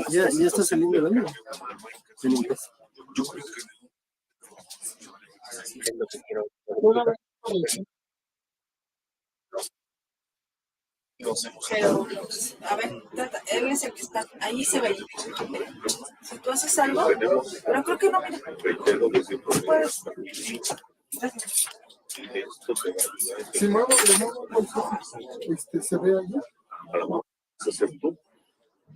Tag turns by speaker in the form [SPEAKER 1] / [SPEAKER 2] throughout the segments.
[SPEAKER 1] Ya está saliendo el año en inglés.
[SPEAKER 2] Pero, a ver, él es el que está, ahí se ve. Si tú haces algo, pero creo que no, mira. Pues, gracias.
[SPEAKER 1] Si muevo, se ve allí.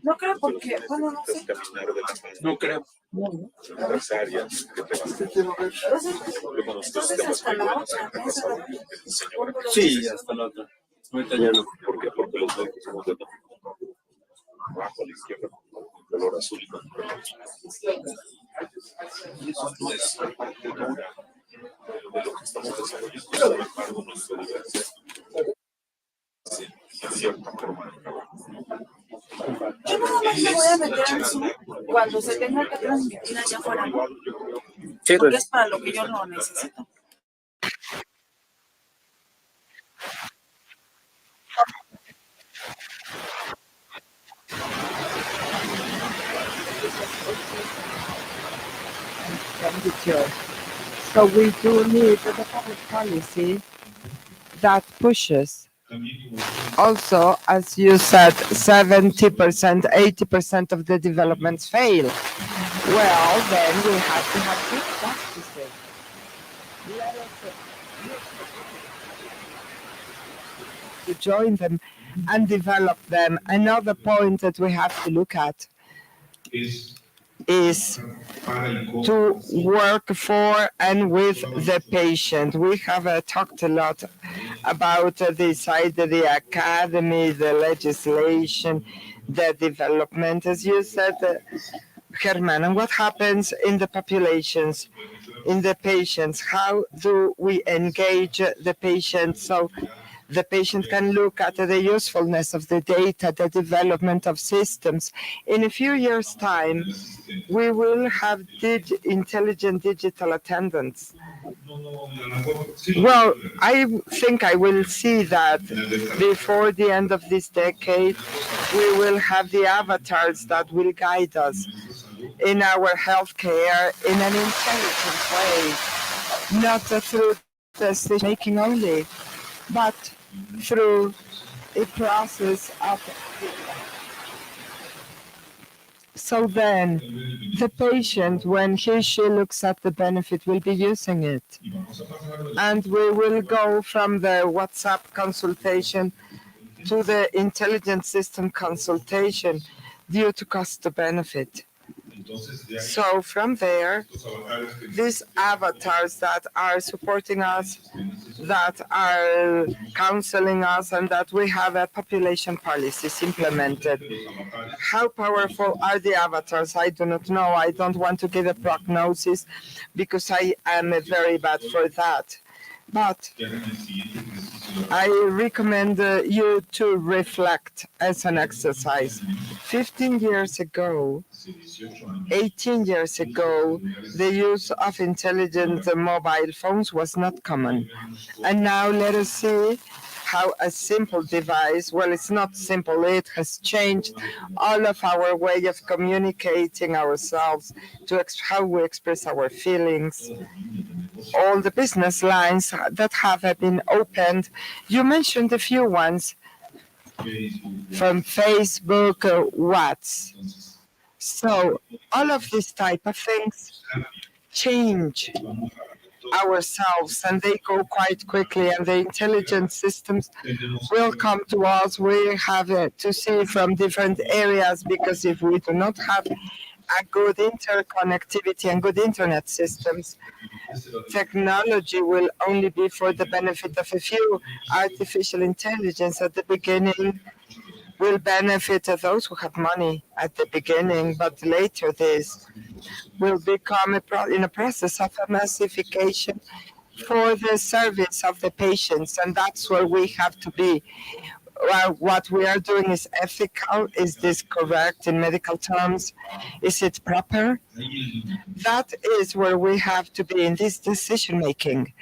[SPEAKER 2] No creo porque, bueno, no sé.
[SPEAKER 3] No creo.
[SPEAKER 1] Las áreas que te vas a quiero ver.
[SPEAKER 2] Entonces hasta la otra, ¿no?
[SPEAKER 3] Sí, hasta la otra. Ahorita ya no.
[SPEAKER 1] Porque los dos somos de abajo a la izquierda, color azul. Y eso no es parte dura de lo que estamos desarrollando. Sin embargo, nuestra diversidad en cierta forma de trabajo.
[SPEAKER 2] Yo nada más me voy a meter al Zoom cuando se tenga que transmitir allá afuera, ¿no? Porque es para lo que yo lo necesito.
[SPEAKER 4] So we do need the public policy that pushes. Also, as you said, 70%, 80% of the developments fail. Well, then we have to have good practices. Let us to join them and develop them. Another point that we have to look at is to work for and with the patient. We have talked a lot about this side of the academy, the legislation, the development, as you said, Germán, and what happens in the populations, in the patients? How do we engage the patient so the patient can look at the usefulness of the data, the development of systems? In a few years' time, we will have intelligent digital attendants. Well, I think I will see that before the end of this decade, we will have the avatars that will guide us in our healthcare in an intelligent way, not through decision making only, but through a process of. So then, the patient, when she looks at the benefit, will be using it. And we will go from the WhatsApp consultation to the intelligent system consultation due to cost to benefit. So from there, these avatars that are supporting us, that are counseling us, and that we have a population policies implemented. How powerful are the avatars? I do not know. I don't want to give a prognosis because I am very bad for that. But I recommend you to reflect as an exercise. 15 years ago, 18 years ago, the use of intelligent mobile phones was not common. And now let us see how a simple device, well, it's not simple, it has changed all of our way of communicating ourselves, to how we express our feelings, all the business lines that have been opened. You mentioned a few ones from Facebook, Whats. So all of these type of things change ourselves, and they go quite quickly, and the intelligent systems will come to us. We have to see from different areas, because if we do not have a good interconnectivity and good internet systems, technology will only be for the benefit of a few. Artificial intelligence at the beginning will benefit those who have money at the beginning, but later this will become in a process of a massification for the service of the patients, and that's where we have to be. Well, what we are doing is ethical. Is this correct in medical terms? Is it proper? That is where we have to be in this decision making.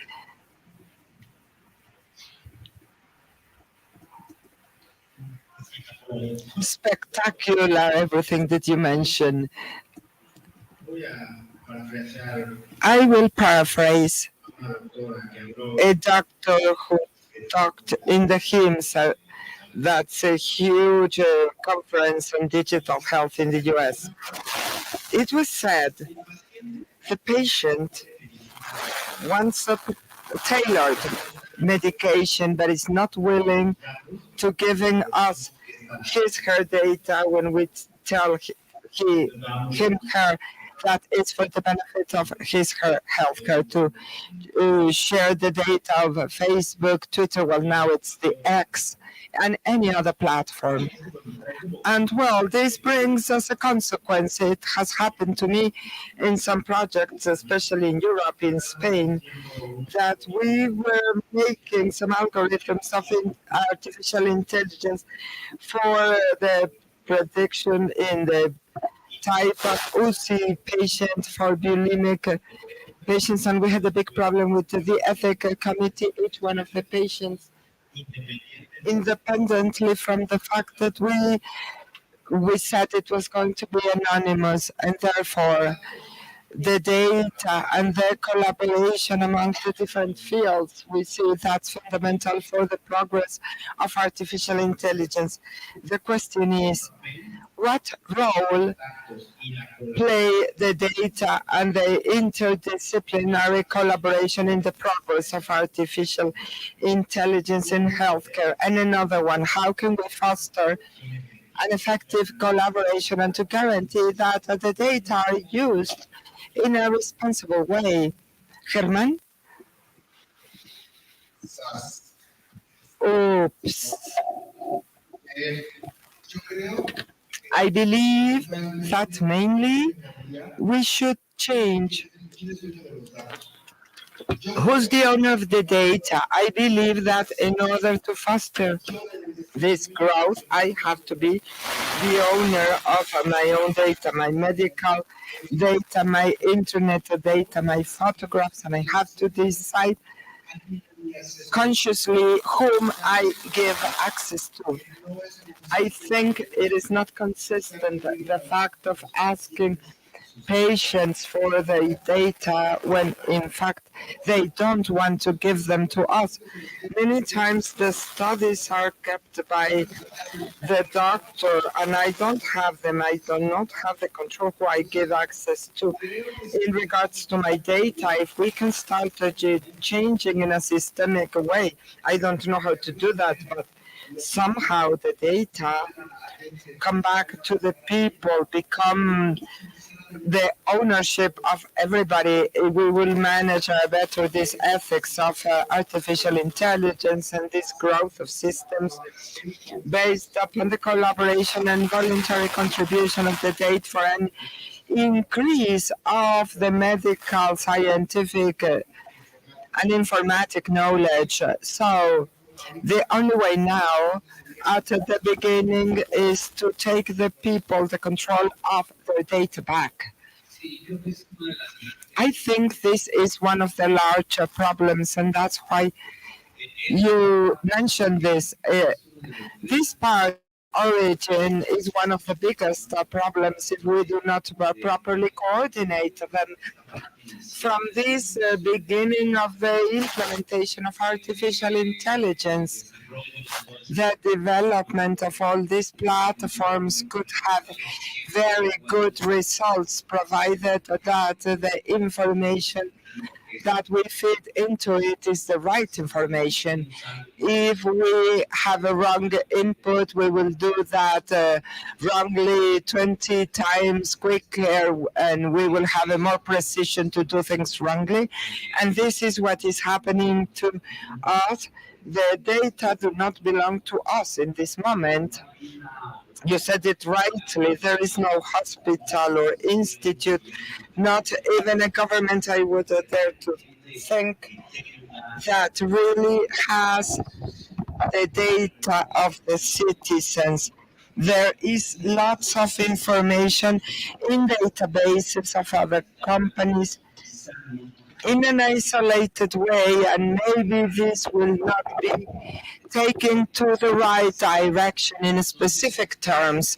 [SPEAKER 4] Spectacular, everything that you mentioned. I will paraphrase a doctor who talked in the HIMSS. That's a huge conference on digital health in the US. It was said the patient wants a tailored medication but is not willing to giving us her data when we tell her that it's for the benefit of her healthcare to share the data of Facebook, Twitter, well now it's the X, and any other platform. And well, this brings us a consequence. It has happened to me in some projects, especially in Europe, in Spain, that we were making some algorithms of artificial intelligence for the prediction in the type of UCI patient for bulimic patients, and we had a big problem with the ethical committee. Each one of the patients, independently from the fact that we said it was going to be anonymous, and therefore the data and the collaboration among the different fields, we see that's fundamental for the progress of artificial intelligence. The question is, what role play the data and the interdisciplinary collaboration in the progress of artificial intelligence in healthcare? And another one, how can we foster an effective collaboration and to guarantee that the data are used in a responsible way? Germán? Oops. I believe that mainly we should change who's the owner of the data. I believe that in order to foster this growth, I have to be the owner of my own data, my medical data, my internet data, my photographs, and I have to decide consciously whom I give access to. I think it is not consistent, the fact of asking patients for the data when in fact they don't want to give them to us. Many times the studies are kept by the doctor and I don't have them. I do not have the control who I give access to. In regards to my data, if we can start changing in a systemic way, I don't know how to do that, but somehow the data come back to the people, become the ownership of everybody, we will manage better this ethics of artificial intelligence and this growth of systems based upon the collaboration and voluntary contribution of the data for an increase of the medical, scientific, and informatic knowledge. So the only way now at the beginning is to take the people the control of their data back. I think this is one of the larger problems, and that's why you mentioned this. This part origin is one of the biggest problems if we do not properly coordinate them. From this beginning of the implementation of artificial intelligence, the development of all these platforms could have very good results provided that the information that we feed into it is the right information. If we have a wrong input, we will do that wrongly 20 times quicker, and we will have a more precision to do things wrongly. And this is what is happening to us. The data do not belong to us in this moment. You said it rightly, there is no hospital or institute, not even a government, I would dare to think, that really has the data of the citizens. There is lots of information in databases of other companies in an isolated way, and maybe this will not be taking to the right direction in specific terms.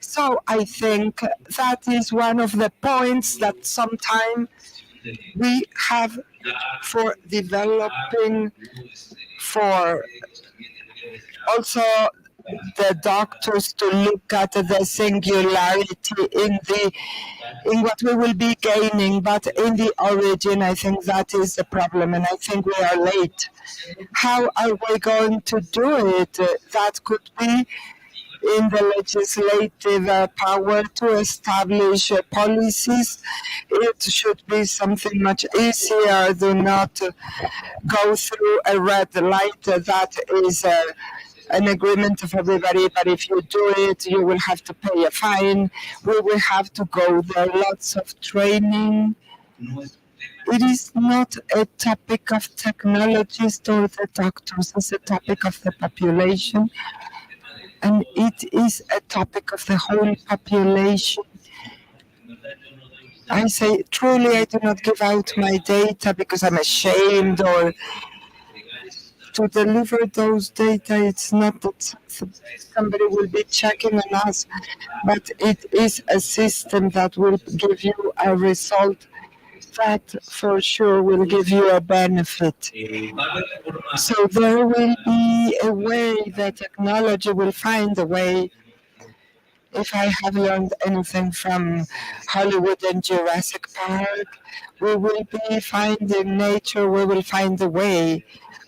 [SPEAKER 4] So I think that is one of the points that sometimes we have for developing, for also the doctors to look at the singularity in what we will be gaining, but in the origin, I think that is the problem, and I think we are late. How are we going to do it? That could be in the legislative power to establish policies. It should be something much easier. Do not go through a red light that is an agreement of everybody, but if you do it, you will have to pay a fine. We will have to go there, lots of training. It is not a topic of technologists or the doctors, it's a topic of the population, and it is a topic of the whole population. I say, truly, I do not give out my data because I'm ashamed or to deliver those data. It's not that somebody will be checking on us, but it is a system that will give you a result that for sure will give you a benefit. So there will be a way, the technology will find a way. If I have learned anything from Hollywood and Jurassic Park, we will be finding nature, we will find a way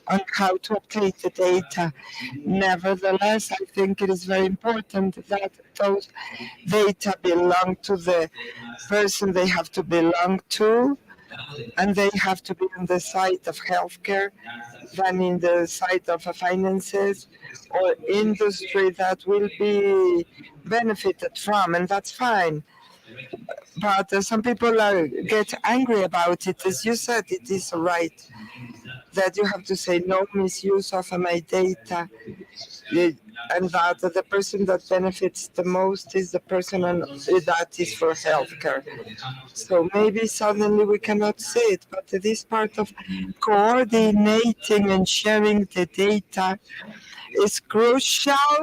[SPEAKER 4] on how to update the data. Nevertheless, I think it is very important that those data belong to the person they have to belong to, and they have to be on the side of healthcare than in the side of finances or industry that will be benefited from, and that's fine. But some people get angry about it. As you said, it is right that you have to say no misuse of my data, and that the person that benefits the most is the person that is for healthcare. So maybe suddenly we cannot say it, but this part of coordinating and sharing the data is crucial.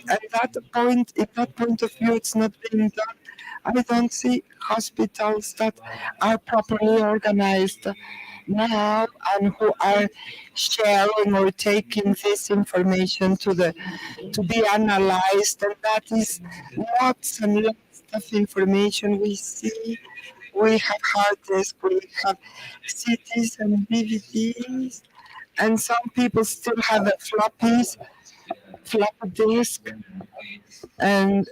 [SPEAKER 4] At that point, in that point of view, it's not being done. I don't see hospitals that are properly organized now and who are sharing or taking this information to be analyzed, and that is lots and lots of information we see. We have hard disk, we have CDs and DVDs, and some people still have a floppy disk, and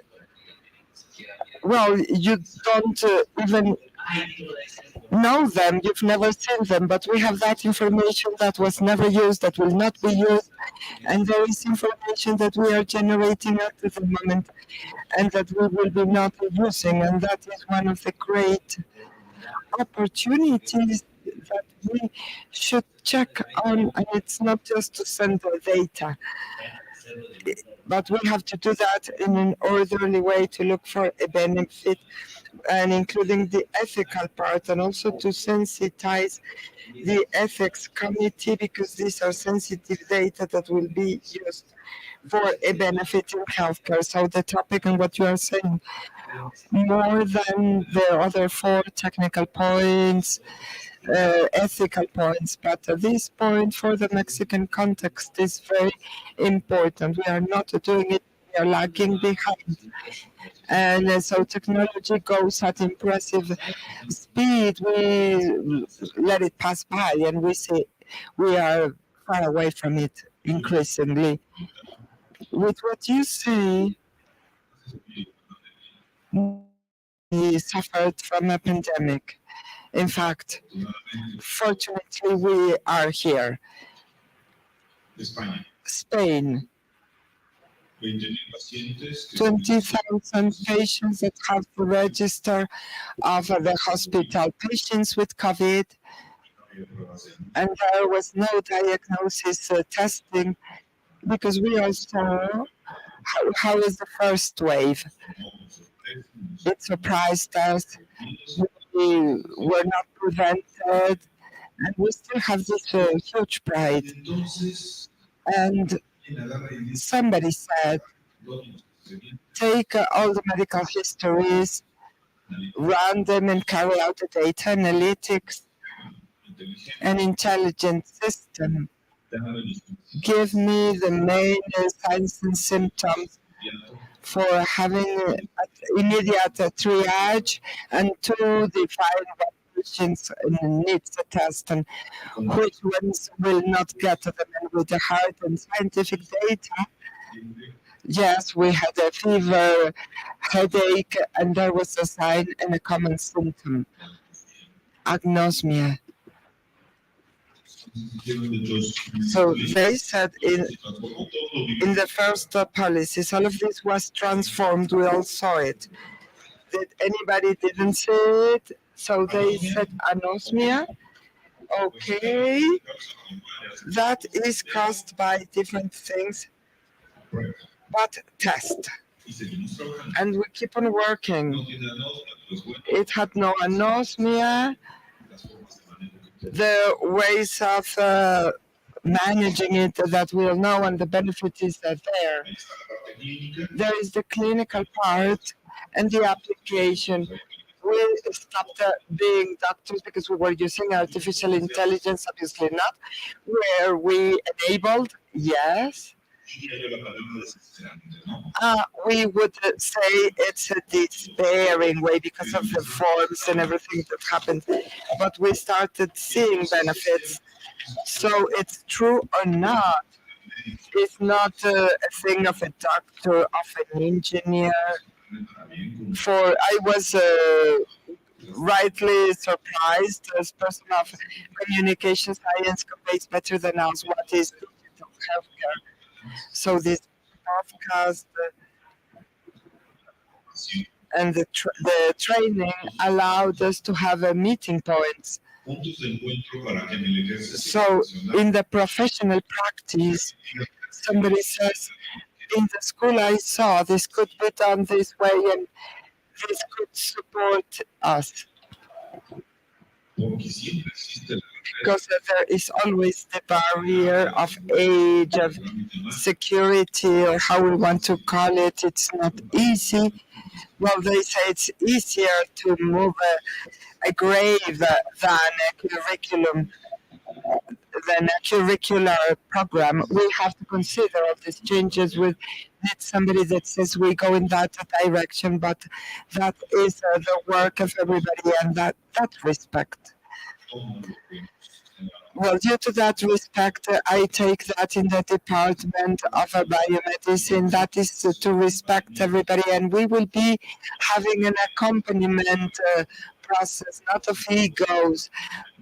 [SPEAKER 4] well, you don't even know them, you've never seen them, but we have that information that was never used, that will not be used, and there is information that we are generating at the moment and that we will be not using, and that is one of the great opportunities that we should check on, and it's not just to send the data, but we have to do that in an orderly way to look for a benefit, and including the ethical part, and also to sensitize the ethics committee, because these are sensitive data that will be used for a benefit in healthcare. So the topic and what you are saying, more than the other four technical points, ethical points, but this point for the Mexican context is very important. We are not doing it, we are lagging behind. And so technology goes at impressive speed. We let it pass by and we see we are far away from it increasingly. With what you say, we suffered from a pandemic. In fact, fortunately, we are here. Spain, 20,000 patients that have the register of the hospital patients with COVID, and there was no diagnosis testing because we all saw how is the first wave. It surprised us. We were not prevented, and we still have this huge pride. And somebody said, take all the medical histories, run them and carry out the data analytics and intelligent system. Give me the main signs and symptoms for having immediate triage and to define what patients needs a test and which ones will not get to them. And with the hard and scientific data, yes, we had a fever, headache, and there was a sign and a common symptom, anosmia. So they said in the first policies, all of this was transformed. We all saw it. Did anybody didn't see it? So they said anosmia. Okay, that is caused by different things, but test. And we keep on working. It had no anosmia. The ways of managing it that we'll know, and the benefit is that there is the clinical part and the application. We stopped being doctors because we were using artificial intelligence, obviously not. Where we enabled, yes. We would say it's a despairing way because of the forms and everything that happened. But we started seeing benefits. So it's true or not. It's not a thing of a doctor, of an engineer. I was rightly surprised as person of communication science conveys better than us what is digital healthcare. So this podcast and the training allowed us to have a meeting points. So in the professional practice, somebody says, in the school I saw this could be done this way and this could support us. Because there is always the barrier of age, of security, or how we want to call it. It's not easy. Well, they say it's easier to move a grave than a curricular program. We have to consider all these changes. We need somebody that says we go in that direction, but that is the work of everybody, and that respect. Well, due to that respect, I take that in the Department of Biomedicine. That is to respect everybody, and we will be having an accompaniment process, not of egos,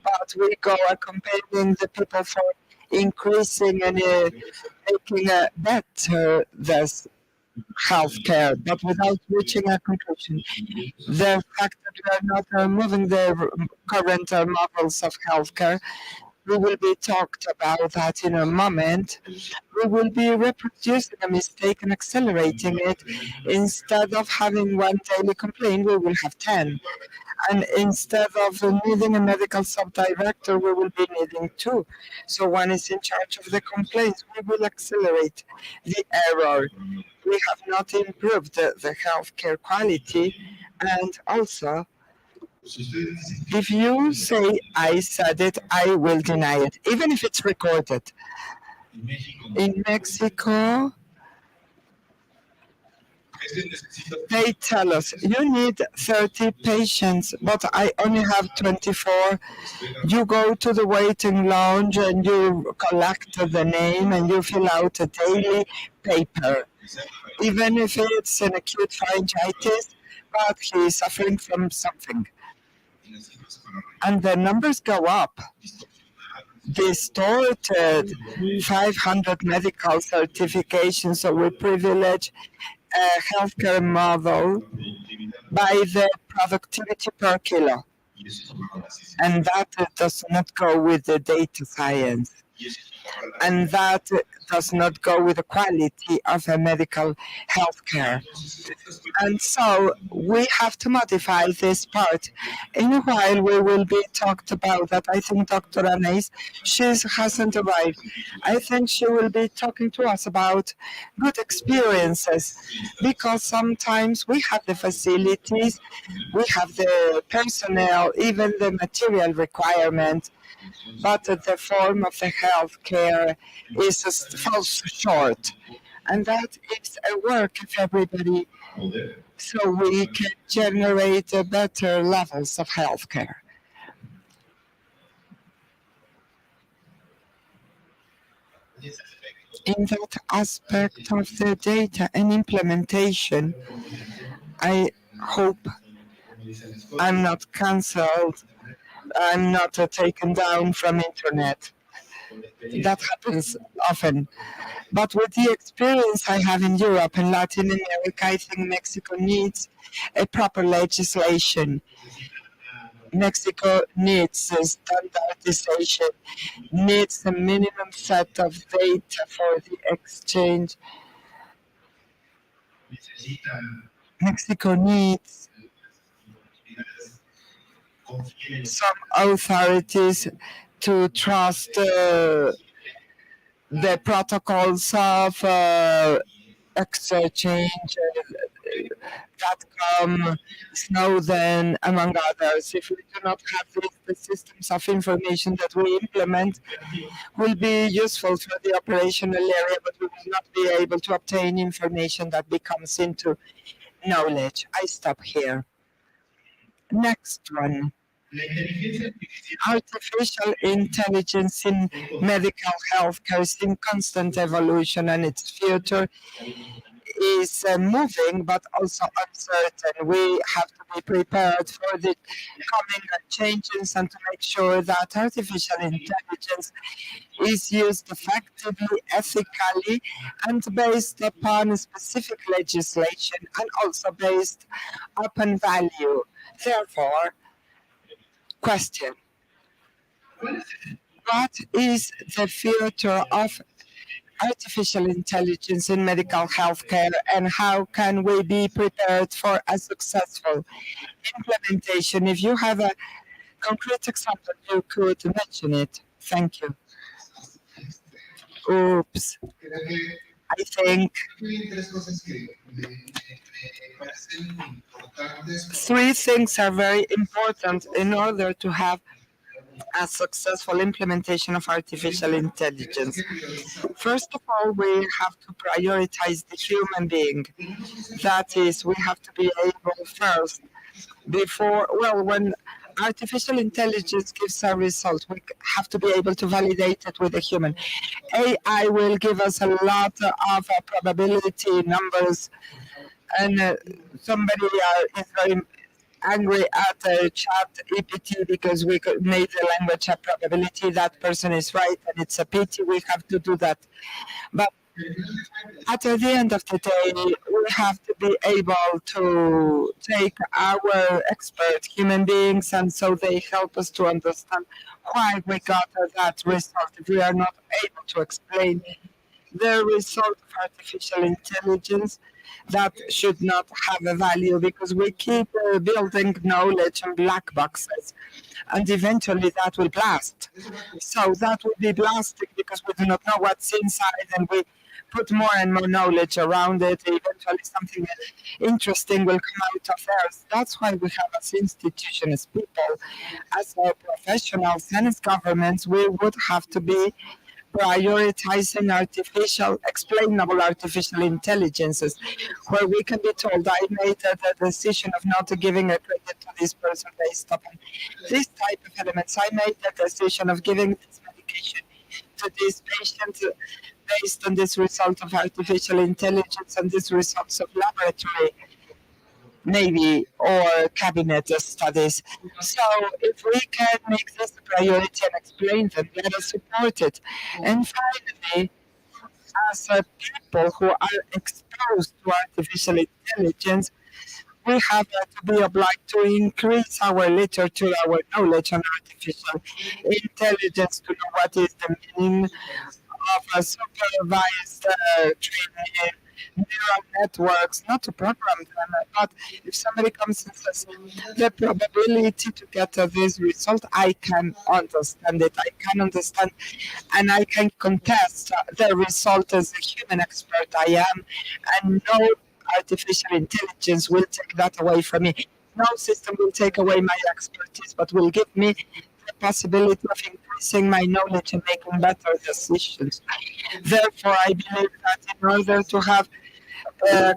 [SPEAKER 4] but we go accompanying the people for increasing and making better this healthcare, but without reaching a conclusion. The fact that we are not moving the current models of healthcare, we will be talked about that in a moment. We will be reproducing a mistake and accelerating it. Instead of having one daily complaint, we will have 10. And instead of needing a medical subdirector, we will be needing 2. So one is in charge of the complaints. We will accelerate the error. We have not improved the healthcare quality. And also, if you say I said it, I will deny it, even if it's recorded. In Mexico, they tell us, you need 30 patients, but I only have 24. You go to the waiting lounge and you collect the name and you fill out a daily paper. Even if it's an acute pharyngitis, but he is suffering from something. And the numbers go up. Distorted 500 medical certifications, so we privilege a healthcare model by the productivity per kilo. And that does not go with the data science. and that does not go with the quality of a medical health care. And so we have to modify this part. In a while, we will be talked about that. I think Dr. Anais, she hasn't arrived. I think she will be talking to us about good experiences because sometimes we have the facilities, we have the personnel, even the material requirements, but the form of the health care falls short. And that is a work of everybody so we can generate better levels of health care. In that aspect of the data and implementation, I hope I'm not cancelled, I'm not taken down from internet. That happens often. But with the experience I have in Europe and Latin America, I think Mexico needs a proper legislation. Mexico needs a standardization, needs a minimum set of data for the exchange. Mexico needs some authorities to trust the protocols of exchange, .com, Snowden, among others. If we do not have the systems of information that we implement, will be useful for the operational area, but we will not be able to obtain information that becomes into knowledge. I stop here. Next one. Artificial intelligence in medical healthcare is in constant evolution, and its future is moving but also uncertain. We have to be prepared for the coming changes and to make sure that artificial intelligence is used effectively, ethically, and based upon specific legislation and also based upon value. Therefore, question: what is the future of artificial intelligence in medical healthcare, and how can we be prepared for a successful implementation? If you have a concrete example, you could mention it. Thank you. Oops. I think three things are very important in order to have a successful implementation of artificial intelligence. First of all, we have to prioritize the human being. That is, we have to be able first, when artificial intelligence gives a result, we have to be able to validate it with a human. AI will give us a lot of probability numbers, and somebody is very angry at chat EPT because we made the language a probability. That person is right, and it's a pity we have to do that. But at the end of the day, we have to be able to take our expert human beings, and so they help us to understand why we got that result. If we are not able to explain the result of artificial intelligence, that should not have a value, because we keep building knowledge in black boxes, and eventually that will blast. So that will be blasting because we do not know what's inside, and we put more and more knowledge around it. Eventually something interesting will come out of there. That's why we have as institutions, as people, as professionals and as governments, we would have to be prioritizing explainable artificial intelligences, where we can be told, I made the decision of not giving a credit to this person based upon this type of elements. I made the decision of giving this medication to this patient based on this result of artificial intelligence and this results of laboratory, maybe, or cabinet studies. So if we can make this a priority and explain them, let us support it. And finally, as people who are exposed to artificial intelligence, we have to be obliged to increase our literature, our knowledge on artificial intelligence to know what is the meaning of a supervised training neural networks, not to program them, but if somebody comes and says the probability to get this result, I can understand it. I can understand and I can contest the result as a human expert I am, and no artificial intelligence will take that away from me. No system will take away my expertise, but will give me the possibility of increasing my knowledge and making better decisions. Therefore, I believe that in order to have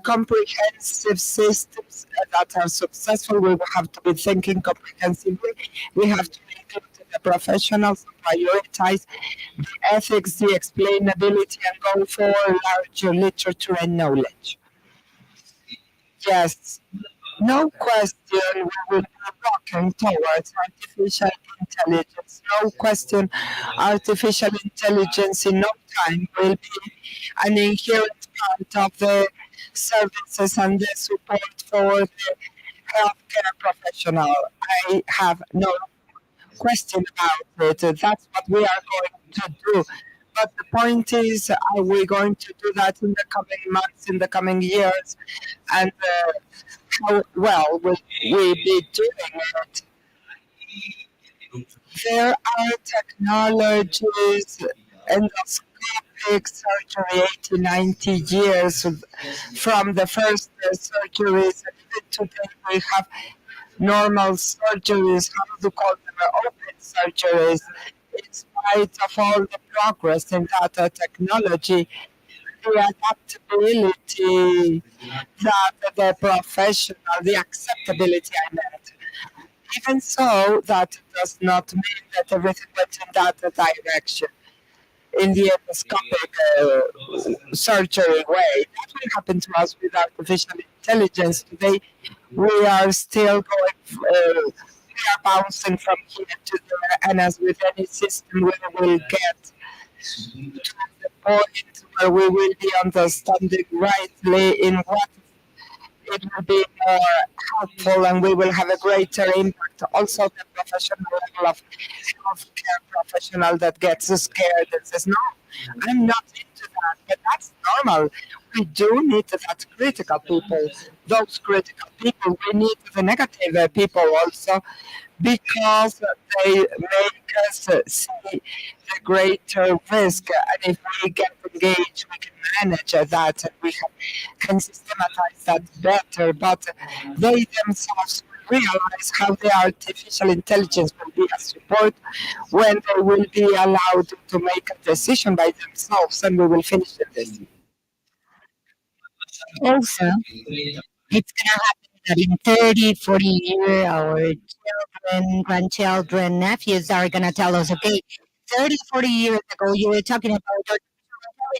[SPEAKER 4] comprehensive systems that are successful, we will have to be thinking comprehensively. We have to include the professionals, prioritize the ethics, the explainability, and go for larger literature and knowledge. Yes, no question we will be walking towards artificial intelligence. No question artificial intelligence in no time will be an inherent part of the services and the support for the healthcare professional. I have no question about it. That's what we are going to do. But the point is, are we going to do that in the coming months, in the coming years? And how well will we be doing it? There are technologies, endoscopic surgery, 80, 90 years from the first surgeries. And even today we have normal surgeries, how do you call them, open surgeries. In spite of all the progress in that technology, the adaptability, that the professional, the acceptability I meant. Even so, that does not mean that everything went in that direction. In the endoscopic surgery way. That will happen to us with artificial intelligence. Today, we are still going, we are bouncing from here to there, and as with any system, we will get to the point where we will be understanding rightly in what it will be more helpful and we will have a greater impact. Also, the professional level of healthcare professional that gets scared and says, no, I'm not into that. But that's normal. We do need that critical people. Those critical people, we need the negative people also because they make us see the greater risk. And if we get engaged, we can manage that and we can systematize that better. But they themselves realize how the artificial intelligence will be a support when they will be allowed to make a decision by themselves. And we will finish with this.
[SPEAKER 5] Also, it's going to happen that in 30, 40 years, our children, grandchildren, nephews are going to tell us, okay, 30, 40 years ago, you were talking about artificial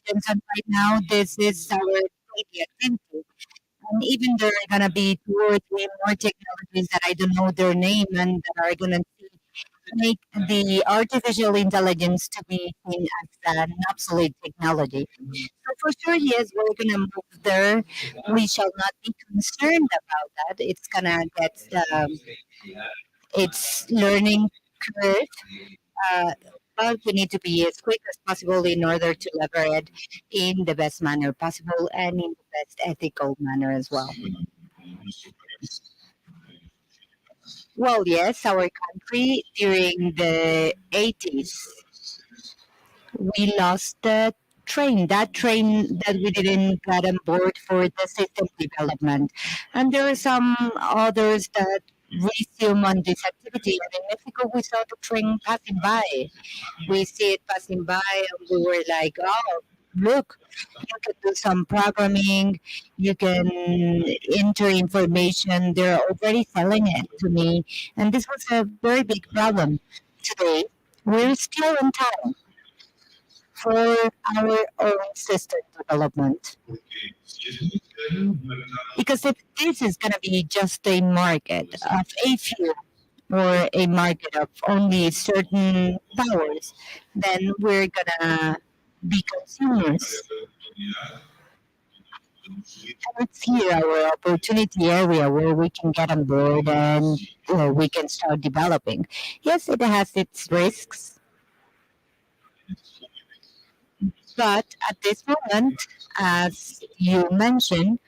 [SPEAKER 5] intelligence, and right now, this is our daily activity. And even there are going to be 2 or 3 more technologies that I don't know their name and that are going to make the artificial intelligence to be seen as an obsolete technology. So for sure, yes, we're gonna move there. We shall not be concerned about that. It's gonna get its learning curve, uh, but we need to be as quick as possible in order to lever it in the best manner possible and in the best ethical manner as well. Well, yes, our country during the 80s, we lost the train, that train that we didn't get on board for the system development. And there are some others that resume on this activity. And in Mexico, we saw the train passing by. We see it passing by, and we were like, oh, look, you can do some programming, you can enter information. They're already selling it to me. And this was a very big problem. Today, we're still in time for our own system development. Because if this is going to be just a market of a few or a market of only certain powers, then we're going to be consumers. And it's here our opportunity area where we can get on board and we can start developing. Yes, it has its risks, but at this moment, as you mentioned,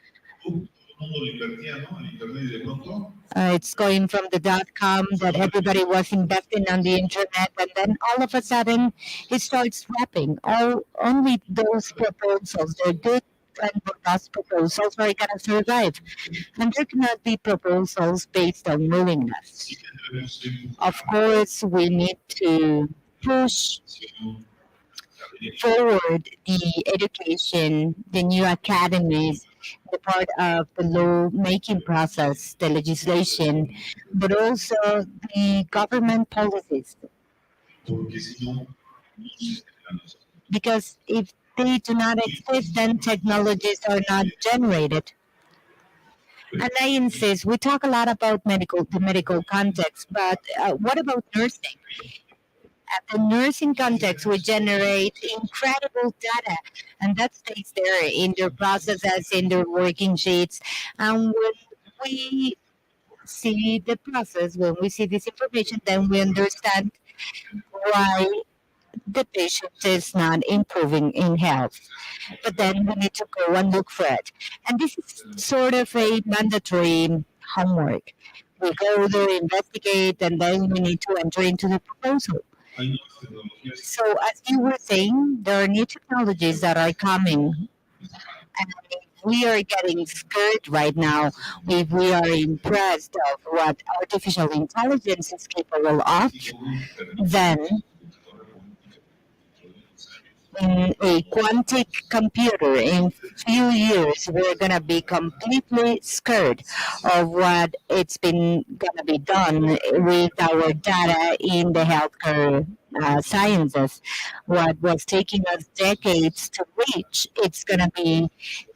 [SPEAKER 5] it's going from the .com that everybody was investing on the internet, and then all of a sudden it starts dropping. Only those proposals, the good and robust proposals, are going to survive, and there cannot be proposals based on willingness. Of course, we need to push forward the education, the new academies, the part of the law making process, the legislation, but also the government policies. Because if they do not exist, then technologies are not generated. And I insist, we talk a lot about the medical context, but what about nursing? At the nursing context, we generate incredible data, and that stays there in their processes, in their working sheets. And when we see the process, when we see this information, then we understand why the patient is not improving in health. But then we need to go and look for it. And this is sort of a mandatory homework. We go there, investigate, and then we need to enter into the proposal. So, as you were saying, there are new technologies that are coming, and we are getting scared right now. If we are impressed of what artificial intelligence is capable of, then in a quantic computer in few years we're going to be completely scared of what it's been going to be done with our data in the healthcare sciences. What was taking us decades to reach, it's going to be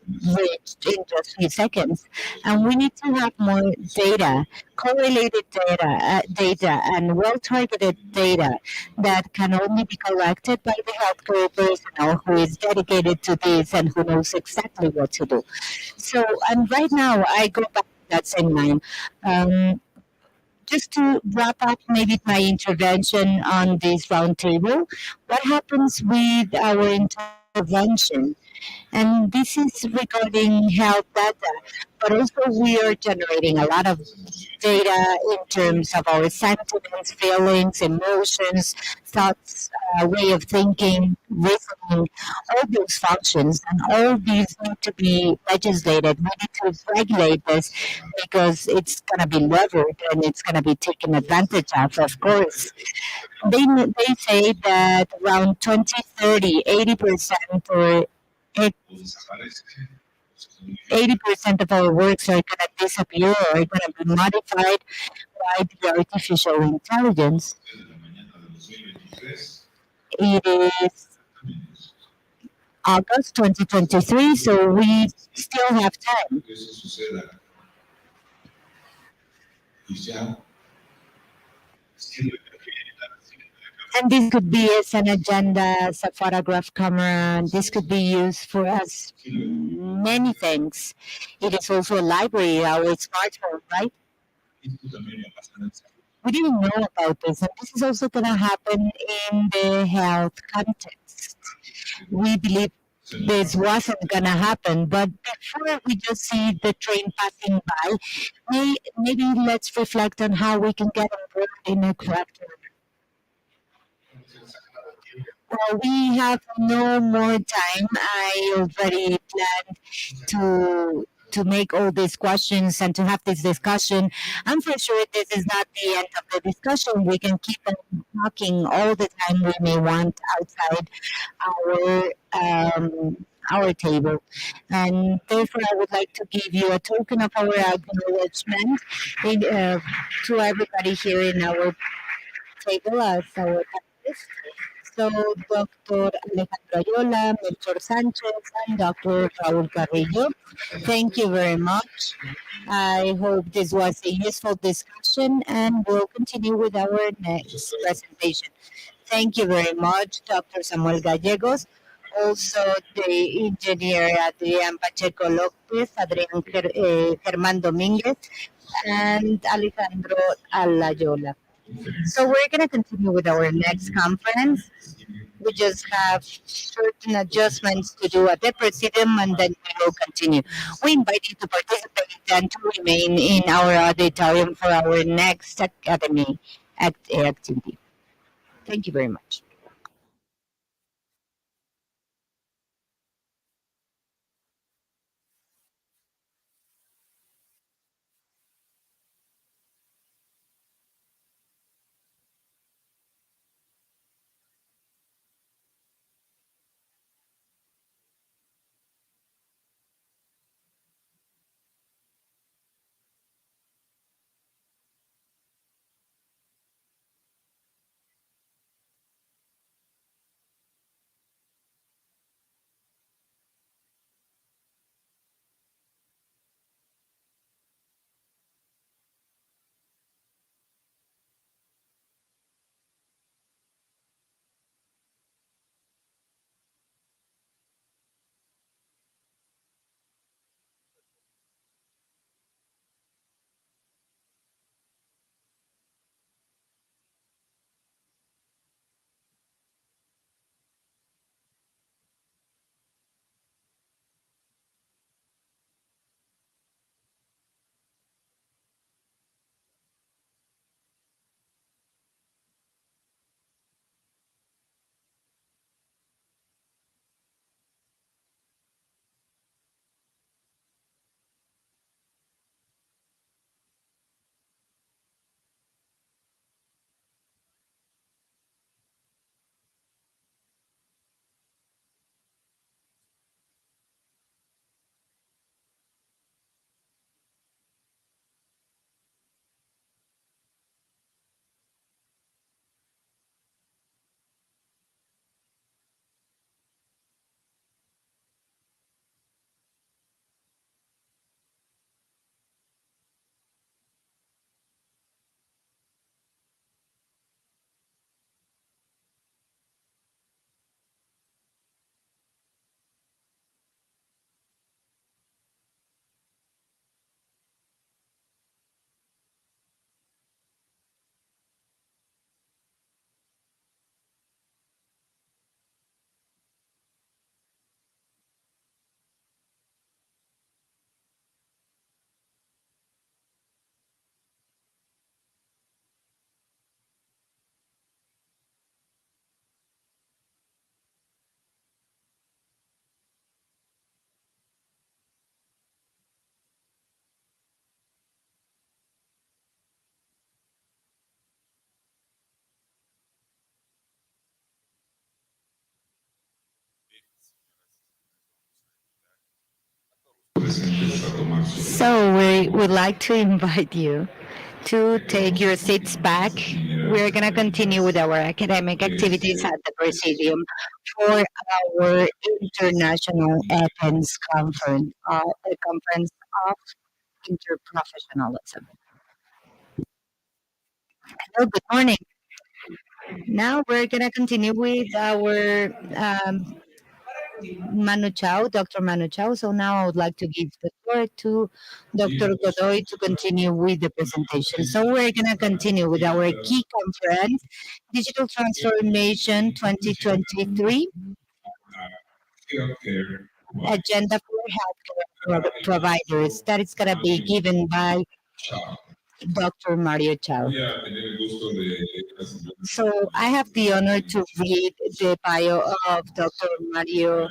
[SPEAKER 5] reached in just a few seconds. And we need to have more data, correlated data and well-targeted data that can only be collected by the healthcare personnel who is dedicated to this and who knows exactly what to do. So, and right now, I go back to that same line. Just to wrap up maybe my intervention on this roundtable, what happens with our intervention? And this is regarding health data, but also we are generating a lot of data in terms of our sentiments, feelings, emotions, thoughts, way of thinking, reasoning, all those functions, and all these need to be legislated. We need to regulate this because it's going to be levered and it's going to be taken advantage of course. They say that around 2030, 80% or 80% of our works are going to disappear or are going to be modified by the artificial intelligence. It is August 2023, so we still have time. And this could be as an agenda, as a photograph camera. This could be used for us many things. It is also a library, our smartphone, right? We didn't know about this, and this is also going to happen in the health context. We believe this wasn't going to happen, but before we just see the train passing by, maybe let's reflect on how we can get on board in a correct order. Well, we have no more time. I already planned to make all these questions and to have this discussion. I'm for sure this is not the end of the discussion. We can keep on talking all the time we may want outside our table. And therefore, I would like to give you a token of our acknowledgement to everybody here in our table as our panelists. So, Dr. Alejandro Ayola, Melchor Sanchez, and Dr. Raul Carrillo, thank you very much. I hope this was a useful discussion, and we'll continue with our next presentation. Thank you very much, Dr. Samuel Gallegos, also the engineer Adrian Pacheco Lopez, Germán Dominguez, and Alejandro Alayola. So we're going to continue with our next conference. We just have certain adjustments to do at the presidium, and then we will continue. We invite you to participate and to remain in our auditorium for our next academy activity. Thank you very much. So we would like to invite you to take your seats back. We're going to continue with our academic activities at the Presidium for our International Athens Conference, the Conference of Interprofessionalism. Hello, good morning. Now we're going to continue with our Manu Chao, Dr. Manu Chao. So now I would like to give the floor to Dr. Godoy to continue with the presentation. So we're going to continue with our key conference, Digital Transformation 2023, Agenda for Healthcare Providers. That is going to be given by Dr. Mario Chao. So I have the honor to read the bio of Dr. Mario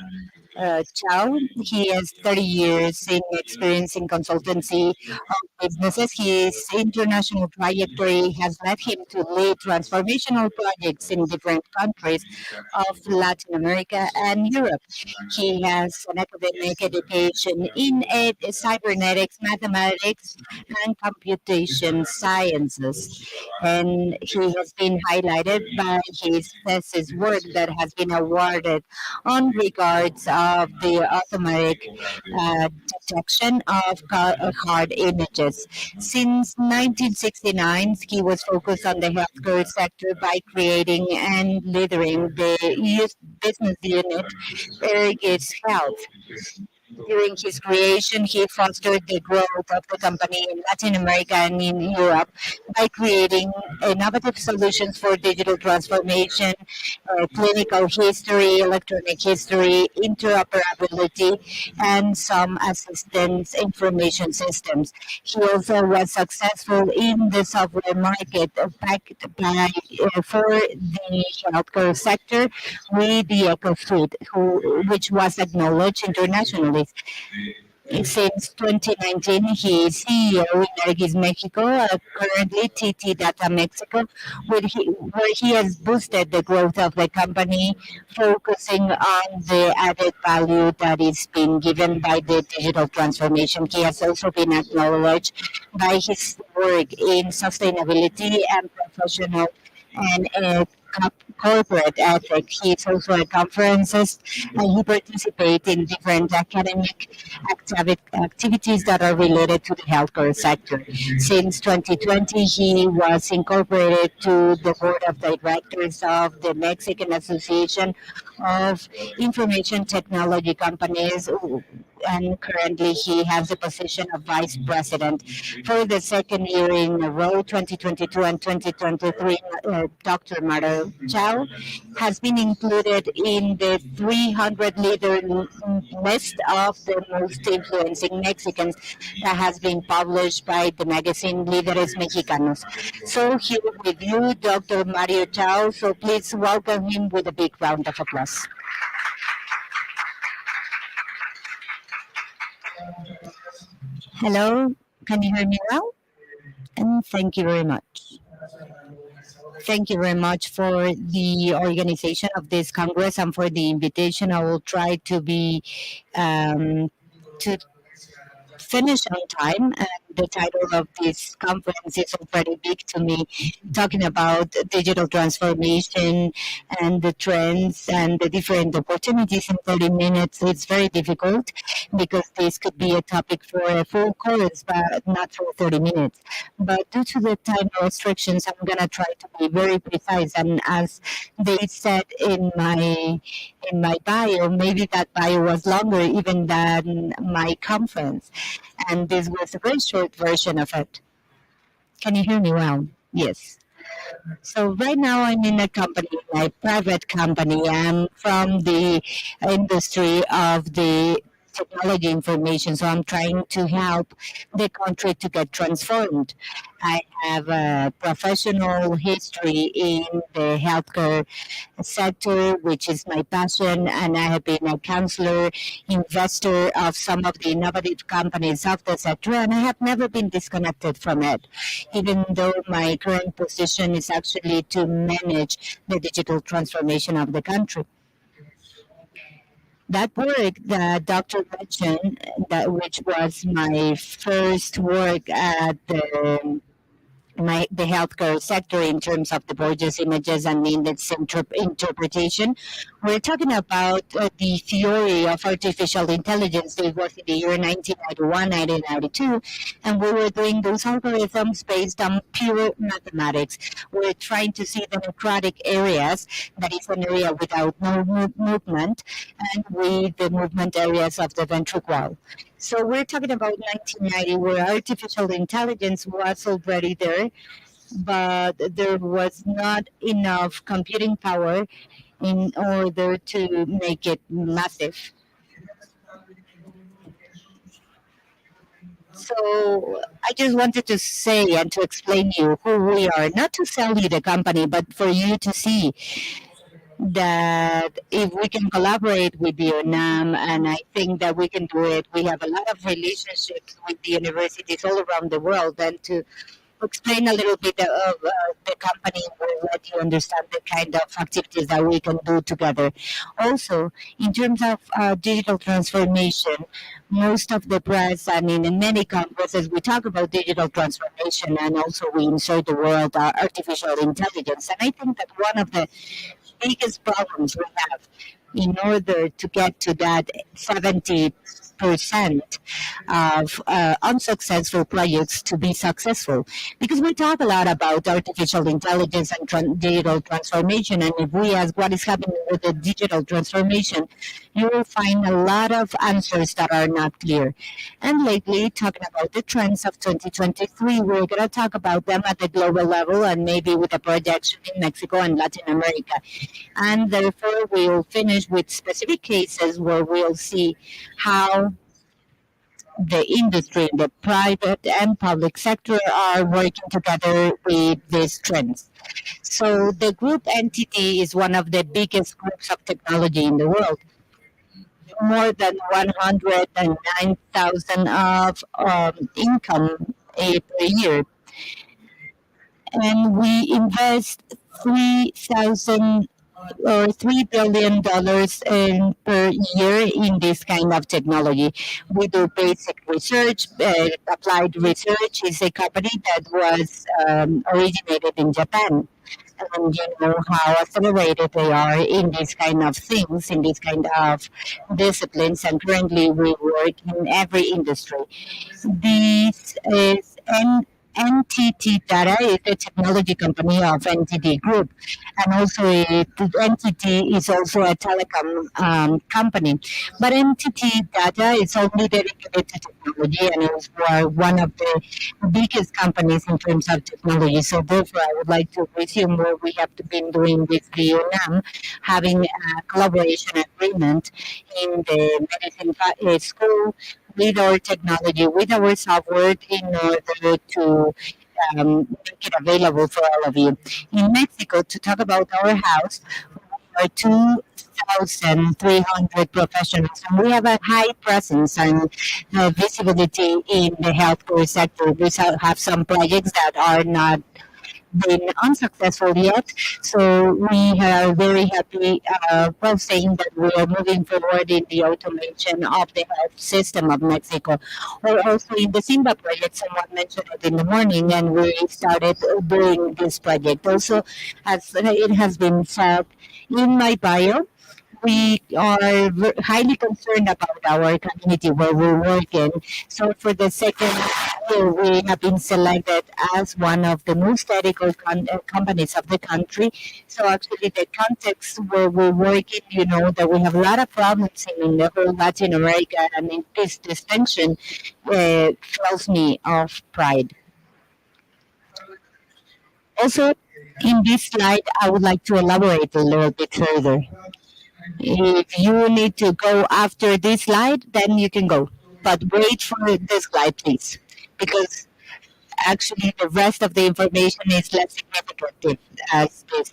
[SPEAKER 5] Chao. He has 30 years in experience in consultancy of businesses. His international trajectory has led him to lead transformational projects in different countries of Latin America and Europe. He has an academic education in cybernetics, mathematics, and computation sciences. And he has been highlighted by his thesis work that has been awarded on regards of of the automatic detection of hard images. Since 1969, he was focused on the healthcare sector by creating and leading the youth business unit, Eric's Health. During his creation, he fostered the growth of the company in Latin America and in Europe by creating innovative solutions for digital transformation, clinical history, electronic history, interoperability, and some assistance information systems. He also was successful in the software market backed by, for the healthcare sector with the Eco Suite, which was acknowledged internationally. Since 2019, he is CEO in Ergis Mexico, currently TT Data Mexico, where he has boosted the growth of the company, focusing on the added value that is being given by the digital transformation. He has also been acknowledged by his work in sustainability and professional and corporate ethics. He is also at conferences and he participates in different academic activities that are related to the healthcare sector. Since 2020, he was incorporated to the board of directors of the Mexican Association of Information Technology Companies, and currently he has the position of vice president. For the second year in a row, 2022 and 2023, Dr. Mario Chao has been included in the 300 leader list of the most influencing Mexicans that has been published by the magazine Líderes Mexicanos. So here with you, Dr. Mario Chao. So please welcome him with a big round of applause. Hello, can you hear me well? And thank you very much. Thank you very much for the organization of this Congress and for the invitation. I will try to be to finish on time. And the title of this conference is already big to me, talking about digital transformation and the trends and the different opportunities in 30 minutes. It's very difficult because this could be a topic for a full course, but not for 30 minutes. But due to the time restrictions, I'm going to try to be very precise. And as they said in my bio, maybe that bio was longer even than my conference. And this was a very short version of it. Can you hear me well? Yes. So right now I'm in a company, my private company. I'm from the industry of the technology information. So I'm trying to help the country to get transformed. I have a professional history in the healthcare sector, which is my passion, and I have been a counselor, investor of some of the innovative companies of the sector, and I have never been disconnected from it, even though my current position is actually to manage the digital transformation of the country. That work that Dr. mentioned, which was my first work at the healthcare sector in terms of the gorgeous images and in its interpretation. We're talking about the theory of artificial intelligence. It was in the year 1991, 1992, and we were doing those algorithms based on pure mathematics. We're trying to see democratic areas, that is an area without no movement, and with the movement areas of the ventricle. So we're talking about 1990, where artificial intelligence was already there, but there was not enough computing power in order to make it massive. So I just wanted to say and to explain you who we are, not to sell you the company, but for you to see that if we can collaborate with the UNAM, and I think that we can do it, we have a lot of relationships with the universities all around the world, and to explain a little bit of the company will let you understand the kind of activities that we can do together. Also, in terms of digital transformation, most of the press and in many congresses we talk about digital transformation, and also we insert the word artificial intelligence. And I think that one of the biggest problems we have in order to get to that 70% of unsuccessful projects to be successful. Because we talk a lot about artificial intelligence and digital transformation, and if we ask what is happening with the digital transformation, you will find a lot of answers that are not clear. And lately, talking about the trends of 2023, we're going to talk about them at the global level and maybe with a projection in Mexico and Latin America. And therefore, we'll finish with specific cases where we'll see how the industry, the private and public sector are working together with these trends. So the group entity is one of the biggest groups of technology in the world. More than 109,000 of income per year. And we invest 3,000 or $3 billion per year in this kind of technology. We do basic research. Applied Research is a company that was originated in Japan. And you know how accelerated they are in these kind of things, in these kind of disciplines. And currently we work in every industry. This is NTT Data is the technology company of NTT Group, and also NTT is also a telecom company. But NTT Data is only dedicated to technology and is one of the biggest companies in terms of technology. So therefore, I would like to resume what we have been doing with the UNAM, having a collaboration agreement in the medicine school with our technology, with our software in order to make it available for all of you. In Mexico, to talk about our house, we are 2,300 professionals, and we have a high presence and visibility in the healthcare sector. We have some projects that are not been unsuccessful yet. So we are very happy, saying that we are moving forward in the automation of the health system of Mexico. Or also in the Simba project, someone mentioned it in the morning, and we started doing this project. Also, as it has been said in my bio, we are highly concerned about our community where we work in. So for the second year, we have been selected as one of the most ethical companies of the country. So actually the context where we work in, you know, that we have a lot of problems in the whole Latin America, and in this distinction fills me of pride. Also, in this slide, I would like to elaborate a little bit further. If you need to go after this slide, then you can go. But wait for this slide, please, because actually the rest of the information is less significant as this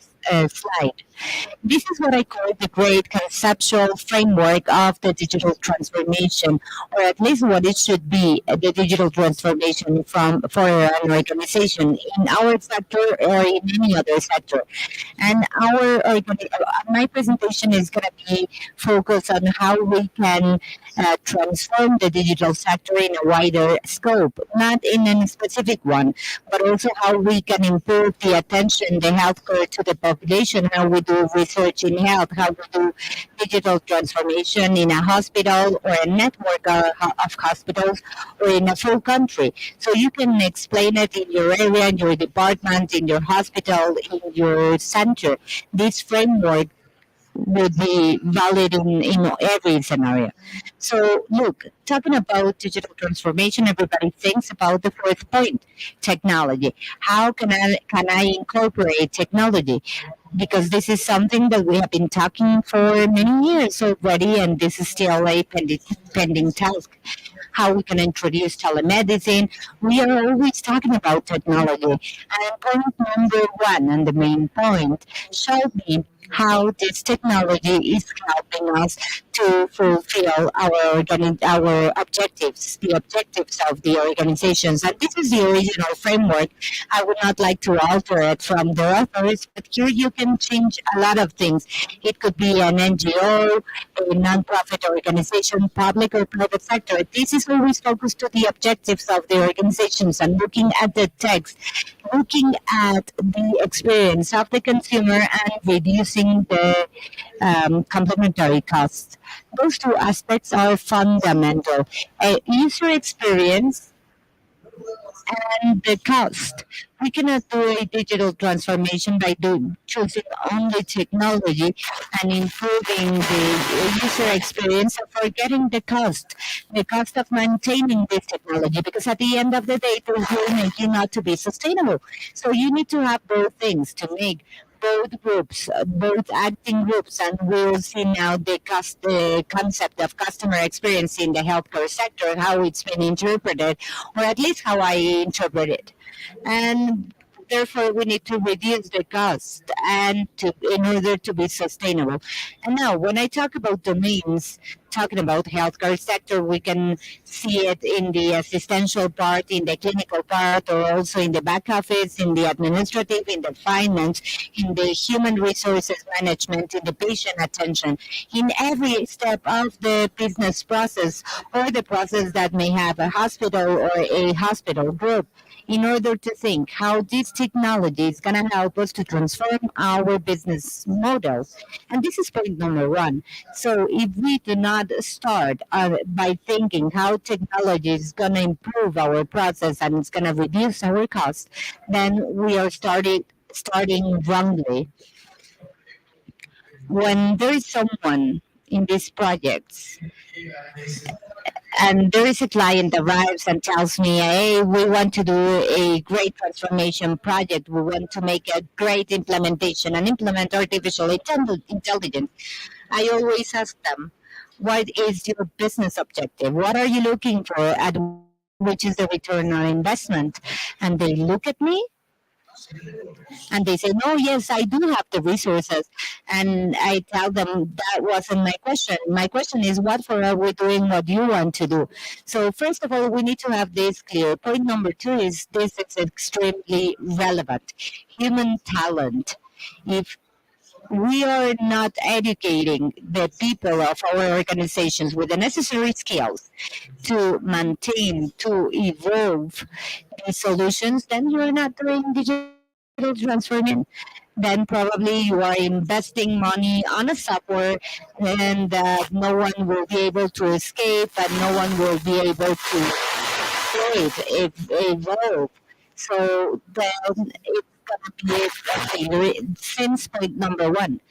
[SPEAKER 5] slide. This is what I call the great conceptual framework of the digital transformation, or at least what it should be, the digital transformation for an organization in our sector or in any other sector. And my presentation is going to be focused on how we can transform the digital sector in a wider scope, not in any specific one, but also how we can improve the attention, the healthcare to the population, how we do research in health, how we do digital transformation in a hospital or a network of hospitals or in a full country. So you can explain it in your area, in your department, in your hospital, in your center. This framework would be valid in every scenario. So look, talking about digital transformation, everybody thinks about the fourth point, technology. How can I incorporate technology? Because this is something that we have been talking for many years already, and this is still a pending task. How we can introduce telemedicine. We are always talking about technology. And point number one, and the main point, show me how this technology is helping us to fulfill our objectives, the objectives of the organizations. And this is the original framework. I would not like to alter it from the authors, but here you can change a lot of things. It could be an NGO, a nonprofit organization, public or private sector. This is always focused to the objectives of the organizations and looking at the text, looking at the experience of the consumer and reducing the complementary costs. Those two aspects are fundamental. User experience and the cost. We cannot do a digital transformation by choosing only technology and improving the user experience and forgetting the cost of maintaining this technology, because at the end of the day, it will make you not to be sustainable. So you need to have both things to make both groups, both acting groups, and we'll see now the concept of customer experience in the healthcare sector, how it's been interpreted, or at least how I interpret it. And therefore, we need to reduce the cost and in order to be sustainable. And now, when I talk about domains, talking about healthcare sector, we can see it in the assistential part, in the clinical part, or also in the back office, in the administrative, in the finance, in the human resources management, in the patient attention, in every step of the business process or the process that may have a hospital or a hospital group, in order to think how this technology is going to help us to transform our business model. And this is point number one. So if we do not start by thinking how technology is going to improve our process and it's going to reduce our cost, then we are starting wrongly. When there is someone in these projects and there is a client arrives and tells me, hey, we want to do a great transformation project, we want to make a great implementation and implement artificial intelligence, I always ask them, what is your business objective? What are you looking for? At which is the return on investment? And they look at me and they say, no, yes, I do have the resources. And I tell them that wasn't my question. My question is, what for are we doing what you want to do? So first of all, we need to have this clear. Point number two is this is extremely relevant. Human talent. If we are not educating the people of our organizations with the necessary skills to maintain, to evolve these solutions, then you are not doing digital transformation. Then probably you are investing money on a software and no one will be able to escape and no one will be able to evolve. So then it's going to be a failure since point number one.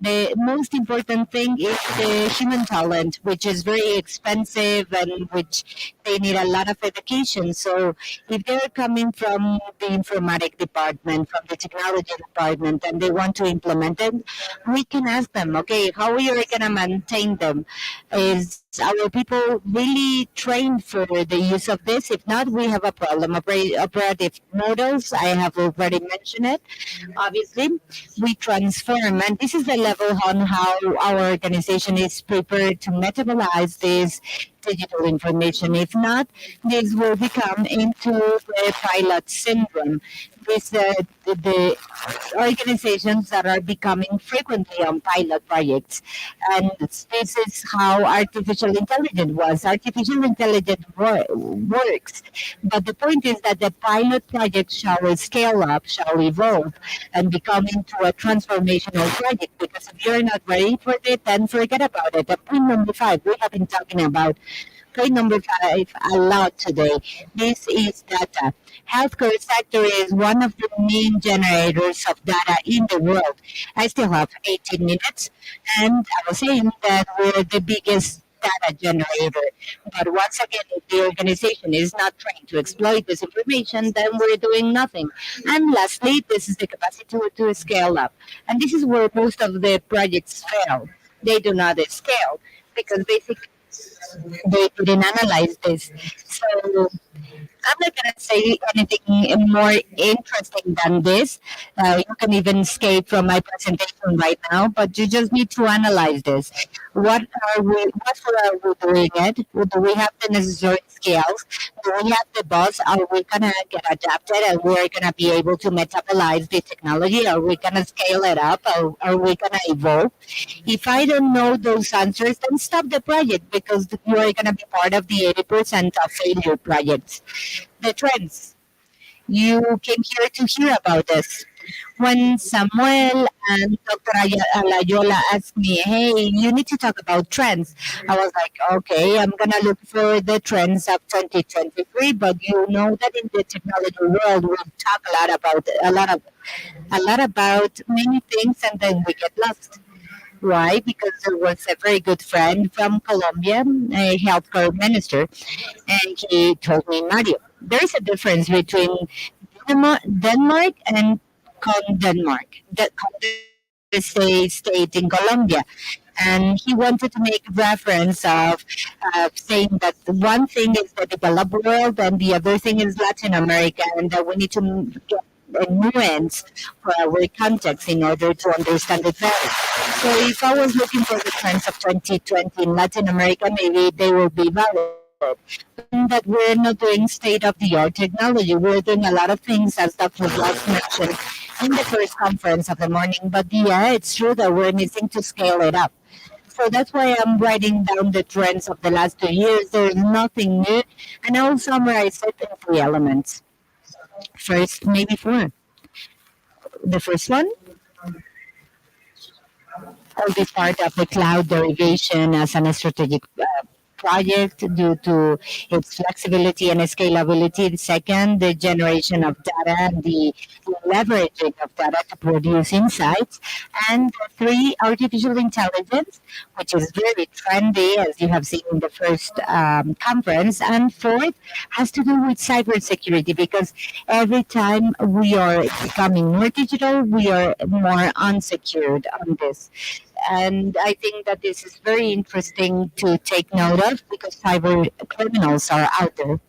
[SPEAKER 5] The most important thing is the human talent, which is very expensive and which they need a lot of education. So if they're coming from the informatic department, from the technology department, and they want to implement it, we can ask them, okay, how are you going to maintain them? Is our people really trained for the use of this? If not, we have a problem. Operative models, I have already mentioned it. Obviously, we transform, and this is the level on how our organization is prepared to metabolize this digital information. If not, this will become into the pilot syndrome. The organizations that are becoming frequently on pilot projects. And this is how artificial intelligence was. Artificial intelligence works. But the point is that the pilot project shall scale up, shall evolve, and become into a transformational project. Because if you're not ready for it, then forget about it. And point number 5, we have been talking about point number 5 a lot today. This is data. Healthcare sector is one of the main generators of data in the world. I still have 18 minutes, and I was saying that we're the biggest data generator. But once again, if the organization is not trained to exploit this information, then we're doing nothing. And lastly, this is the capacity to scale up. And this is where most of the projects fail. They do not scale because basically they didn't analyze this. So I'm not going to say anything more interesting than this. You can even escape from my presentation right now, but you just need to analyze this. What are we? What are we doing it? Do we have the necessary skills? Do we have the buzz? Are we gonna get adapted and we're gonna be able to metabolize the technology? Are we gonna scale it up? Or are we gonna evolve? If I don't know those answers, then stop the project because you are gonna be part of the 80% of failure projects. The trends. You came here to hear about this. When Samuel and Dr. Alayola asked me, hey, you need to talk about trends, I was like, okay, I'm going to look for the trends of 2023, but you know that in the technology world, we talk a lot about many things and then we get lost. Why? Because there was a very good friend from Colombia, a healthcare minister, and he told me, Mario, there is a difference between Denmark and Denmark. That is a state in Colombia. And he wanted to make reference of saying that one thing is the developed world and the other thing is Latin America, and that we need to get a nuance for our context in order to understand it better. So if I was looking for the trends of 2020 in Latin America, maybe they will be valid. That we're not doing state of the art technology. We're doing a lot of things, as Dr. Bloss mentioned in the first conference of the morning. But yeah, it's true that we're missing to scale it up. So that's why I'm writing down the trends of the last 2 years. There's nothing new. And I'll summarize it in three elements. First, maybe four. The first one will be part of the cloud derivation as an strategic project due to its flexibility and scalability. Second, the generation of data and the leveraging of data to produce insights. And three, artificial intelligence, which is very trendy, as you have seen in the first conference. And fourth, has to do with cybersecurity, because every time we are becoming more digital, we are more unsecured on this. And I think that this is very interesting to take note of because cyber criminals are out there.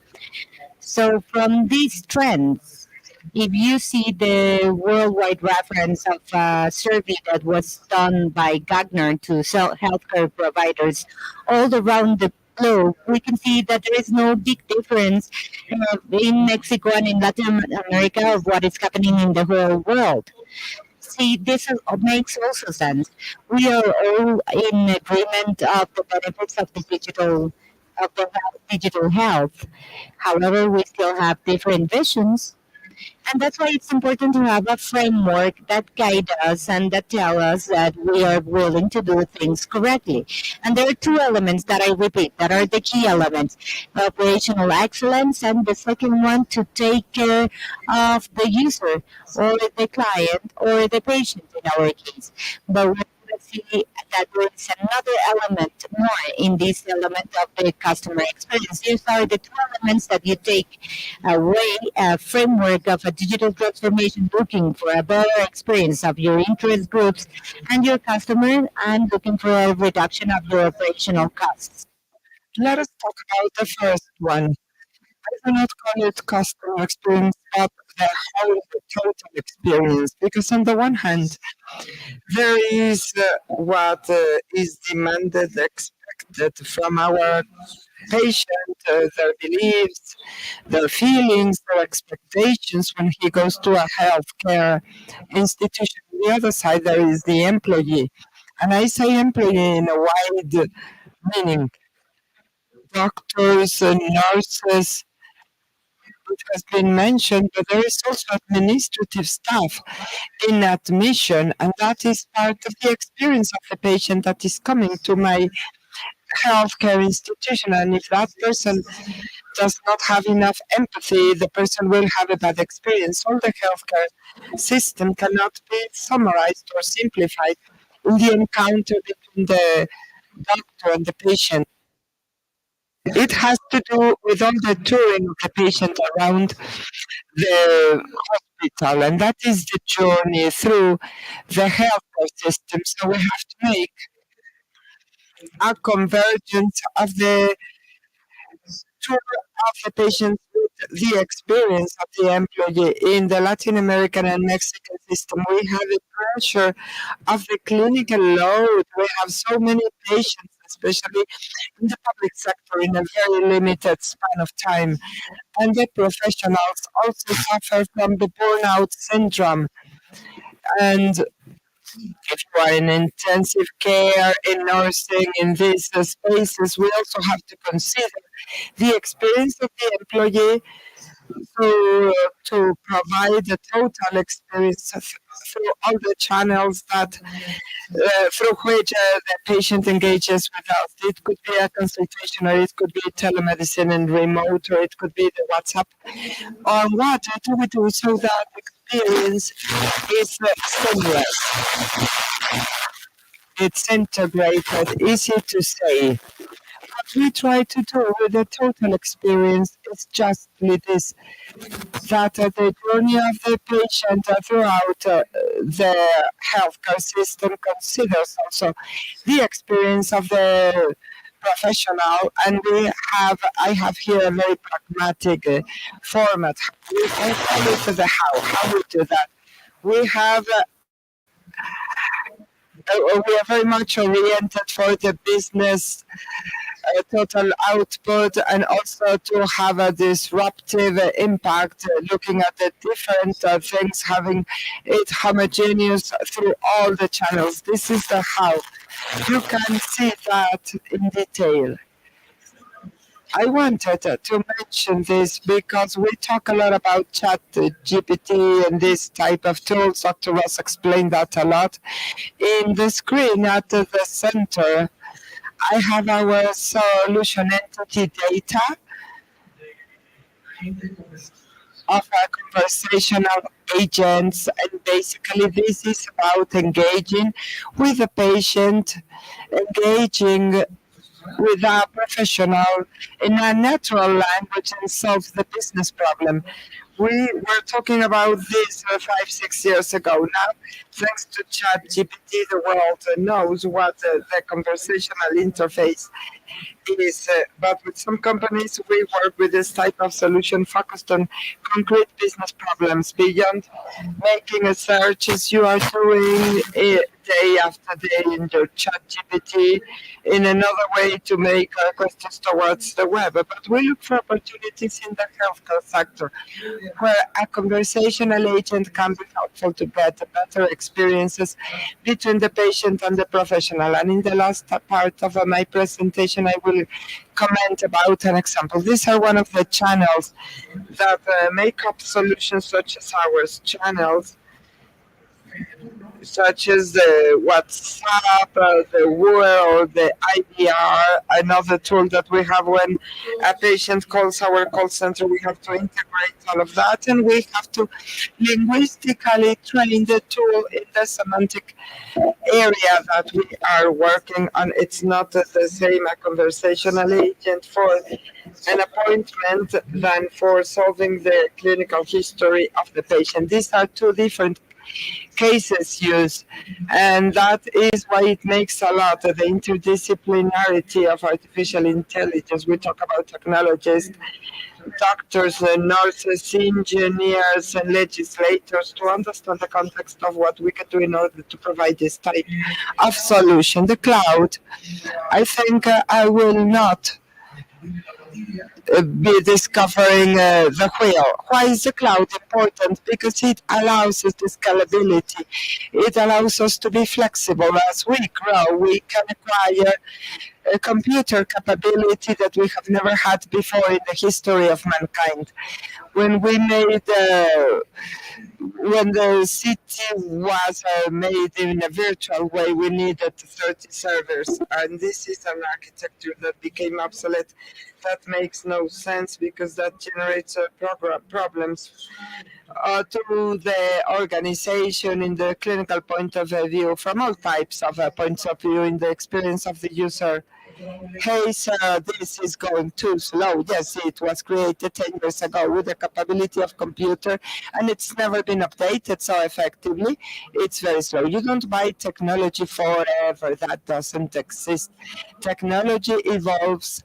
[SPEAKER 5] So, from these trends, if you see the worldwide reference of a survey that was done by Gagner to healthcare providers all around the globe, we can see that there is no big difference in Mexico and in Latin America of what is happening in the whole world. See, makes also sense. We are all in agreement of the benefits of digital health. However, we still have different visions, and that's why it's important to have a framework that guide us and that tell us that we are willing to do things correctly. And there are two elements that I repeat that are the key elements: operational excellence, and the second one to take care of the user or the client or the patient in our case. But we're going to see that there is another element more in this element of the customer experience. These are the two elements that you take away a framework of a digital transformation, looking for a better experience of your interest groups and your customer, and looking for a reduction of your operational costs.
[SPEAKER 4] Let us talk about the first one. I do not call it customer experience, but the whole the total experience. Because on the one hand, there is what is demanded, expected from our patient, their beliefs, their feelings, their expectations when he goes to a healthcare institution. On the other side, there is the employee. And I say employee in a wide meaning: doctors, nurses, it has been mentioned, but there is also administrative staff in admission, and that is part of the experience of the patient that is coming to my healthcare institution. And if that person does not have enough empathy, the person will have a bad experience. All the healthcare system cannot be summarized or simplified in the encounter between the doctor and the patient. It has to do with all the touring of the patient around the hospital, and that is the journey through the healthcare system. So we have to make a convergence of the tour of the patients with the experience of the employee in the Latin American and Mexican system. We have the pressure of the clinical load. We have so many patients, especially in the public sector, in a very limited span of time. And the professionals also suffer from the burnout syndrome. And if you are in intensive care, in nursing, in these spaces, we also have to consider the experience of the employee to provide the total experience through all the channels that through which the patient engages with us. It could be a consultation, or it could be telemedicine and remote, or it could be the WhatsApp. Or what do we do so that experience is seamless, it's integrated, easy to say. What we try to do with the total experience is justly this, that the journey of the patient throughout the healthcare system considers also the experience of the professional, and I have here a very pragmatic format. We call it the how we do that. We have we are very much oriented for the business total output, and also to have a disruptive impact, looking at the different things, having it homogeneous through all the channels. This is the how. You can see that in detail. I wanted to mention this because we talk a lot about chat GPT and this type of tools. Dr. Ross explained that a lot. In the screen at the center, I have our solution entity data of our conversational agents, and basically this is about engaging with the patient, engaging with a professional in a natural language and solve the business problem. We were talking about this 5-6 years ago. Now, thanks to ChatGPT, the world knows what the conversational interface is. But with some companies, we work with this type of solution focused on concrete business problems beyond making a search as you are doing day after day in your ChatGPT in another way to make questions towards the web. But we look for opportunities in the healthcare sector where a conversational agent can be helpful to get better experiences between the patient and the professional. And in the last part of my presentation, I will comment about an example. These are one of the channels that make up solutions such as ours, channels such as the WhatsApp, the WUR, or the IVR, another tool that we have when a patient calls our call center. We have to integrate all of that, and we have to linguistically train the tool in the semantic area that we are working on. It's not the same a conversational agent for an appointment than for solving the clinical history of the patient. These are two different cases used, and that is why it makes a lot of the interdisciplinarity of artificial intelligence. We talk about technologists, doctors, nurses, engineers, and legislators to understand the context of what we can do in order to provide this type of solution. The cloud, I think I will not be discovering the wheel. Why is the cloud important? Because it allows us the scalability. It allows us to be flexible. As we grow, we can acquire a computer capability that we have never had before in the history of mankind. When we made when the city was made in a virtual way, we needed 30 servers, and this is an architecture that became obsolete. That makes no sense because that generates problems to the organization in the clinical point of view, from all types of points of view, in the experience of the user. Hey, sir, this is going too slow. Yes, it was created 10 years ago with the capability of computer, and it's never been updated so effectively, it's very slow. You don't buy technology forever. That doesn't exist. Technology evolves,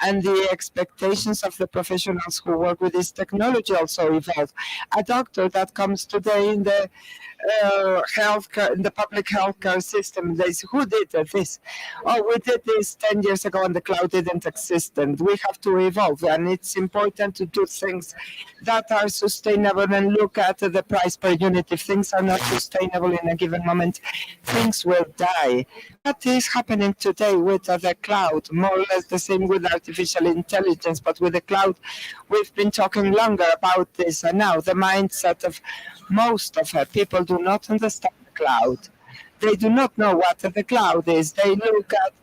[SPEAKER 4] and the expectations of the professionals who work with this technology also evolve. A doctor that comes today in the healthcare, in the public healthcare system, they say, who did this? Oh, we did this 10 years ago and the cloud didn't exist. And we have to evolve. And it's important to do things that are sustainable and look at the price per unit. If things are not sustainable in a given moment, things will die. What is happening today with the cloud? More or less the same with artificial intelligence, but with the cloud, we've been talking longer about this. And now the mindset of most of people do not understand the cloud. They do not know what the cloud is. They look at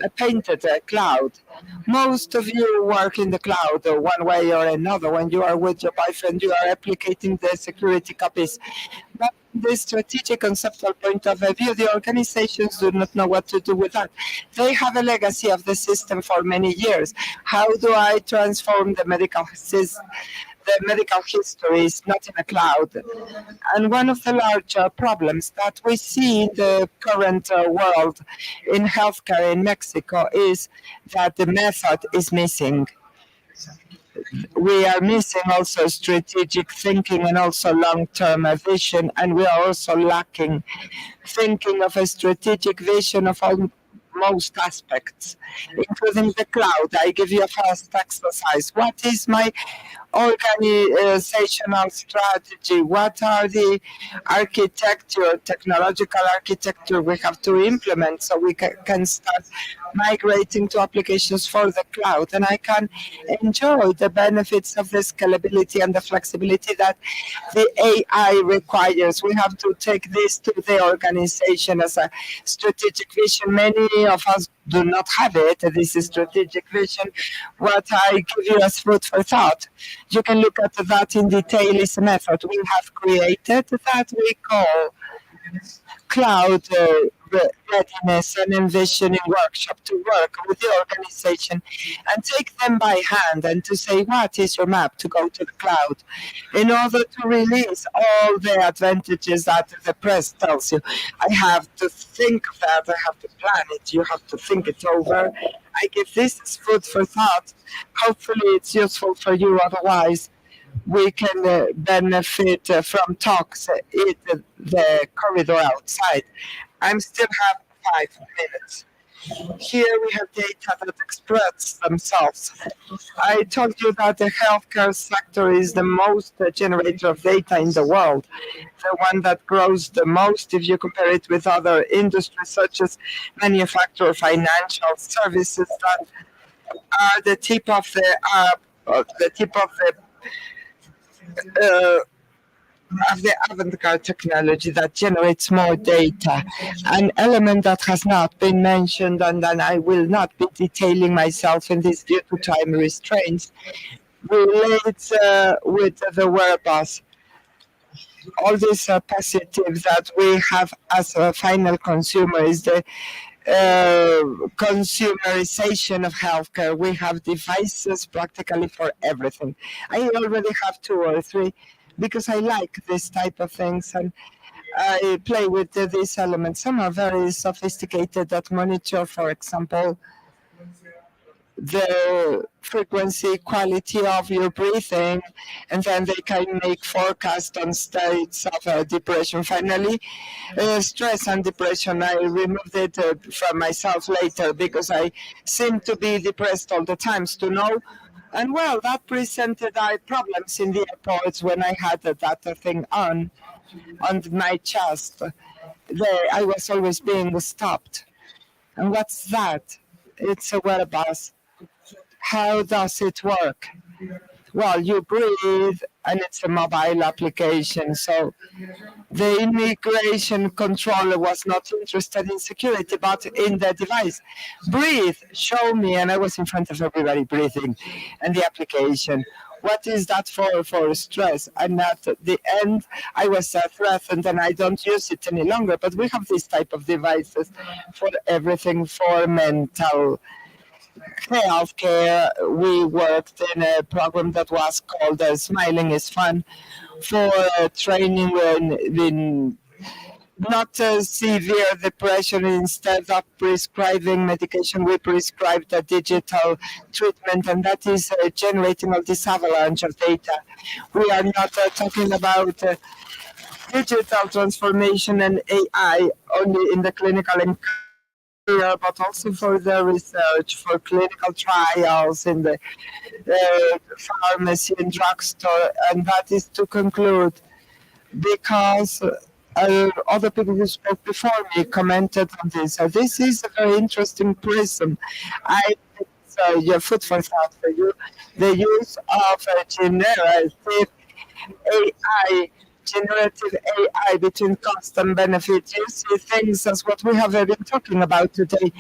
[SPEAKER 4] a painted cloud. Most of you work in the cloud one way or another. When you are with your boyfriend, you are replicating the security copies. But from the strategic conceptual point of view, the organizations do not know what to do with that. They have a legacy of the system for many years. How do I transform the medical system? The medical history is not in a cloud. And one of the larger problems that we see in the current world in healthcare in Mexico is that the method is missing. We are missing also strategic thinking and also long-term vision, and we are also lacking thinking of a strategic vision of all most aspects, including the cloud. I give you a first exercise. What is my organizational strategy? What are the architecture, technological architecture we have to implement so we can start migrating to applications for the cloud? And I can enjoy the benefits of the scalability and the flexibility that the AI requires. We have to take this to the organization as a strategic vision. Many of us do not have it. This is strategic vision. What I give you as food for thought. You can look at that in detail. Is a method we have created that we call cloud readiness and envisioning workshop to work with the organization and take them by hand and to say, what is your map to go to the cloud in order to release all the advantages that the press tells you. I have to think of that. I have to plan it. You have to think it over. I give this as food for thought. Hopefully it's useful for you. Otherwise, we can benefit from talks in the corridor outside. I still have 5 minutes. Here we have data that express themselves. I told you that the healthcare sector is the most generator of data in the world, the one that grows the most if you compare it with other industries such as manufacturing, financial services that are the tip of the avant-garde technology that generates more data. An element that has not been mentioned, and then I will not be detailing myself in this due to time restraints, relates with the wearables. All these positives that we have as a final consumer is the consumerization of healthcare. We have devices practically for everything. I already have 2 or 3 because I like this type of things and I play with these elements. Some are very sophisticated that monitor, for example, the frequency, quality of your breathing, and then they can make forecast on states of depression. Finally, stress and depression, I removed it from myself later because I seem to be depressed all the times to know. And well, that presented problems in the airports when I had that thing on my chest. I was always being stopped. And what's that? It's a wearables. How does it work? Well, you breathe, and it's a mobile application. So the immigration controller was not interested in security, but in the device. Breathe, show me. And I was in front of everybody breathing. And the application, what is that for stress? And at the end, I was threatened and I don't use it any longer. But we have this type of devices for everything, for mental healthcare, we worked in a program that was called Smiling is Fun for training in not severe depression. Instead of prescribing medication, we prescribed a digital treatment, and that is generating all this avalanche of data. We are not talking about digital transformation and AI only in the clinical and career, but also for the research, for clinical trials in the pharmacy and drugstore. And that is to conclude, because other people who spoke before me commented on this. So this is a very interesting prism. I think it's your food for thought for you. The use of generative AI, generative AI between cost and benefit. You see things as what we have been talking about today.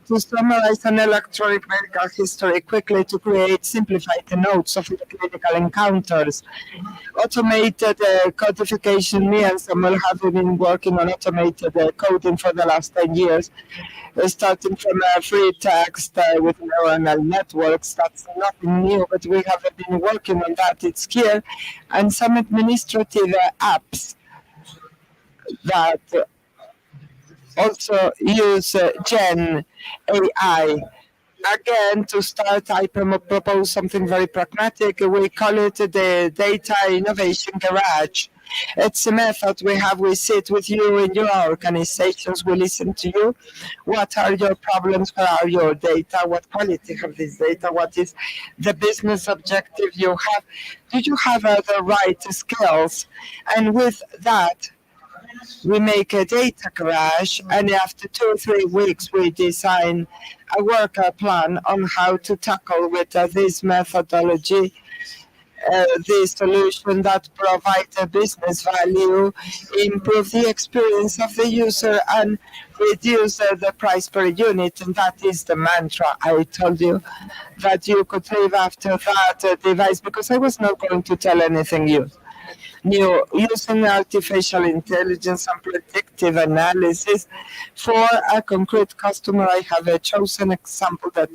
[SPEAKER 4] To summarize an electronic medical history quickly to create simplified notes of the clinical encounters. Automated codification, me and Samuel have been working on automated coding for the last 10 years, starting from free text with neural networks. That's nothing new, but we have been working on that. It's here. And some administrative apps that also use Gen AI. Again, to start, I propose something very pragmatic. We call it the Data Innovation Garage. It's a method we have. We sit with you in your organizations. We listen to you. What are your problems? Where are your data? What quality of this data? What is the business objective you have? Do you have the right skills? And with that, we make a data garage, and after 2 or 3 weeks, we design a work plan on how to tackle with this methodology the solution that provides a business value, improve the experience of the user, and reduce the price per unit. And that is the mantra I told you, that you could live after that device, because I was not going to tell anything new, using artificial intelligence and predictive analysis for a concrete customer. I have a chosen example that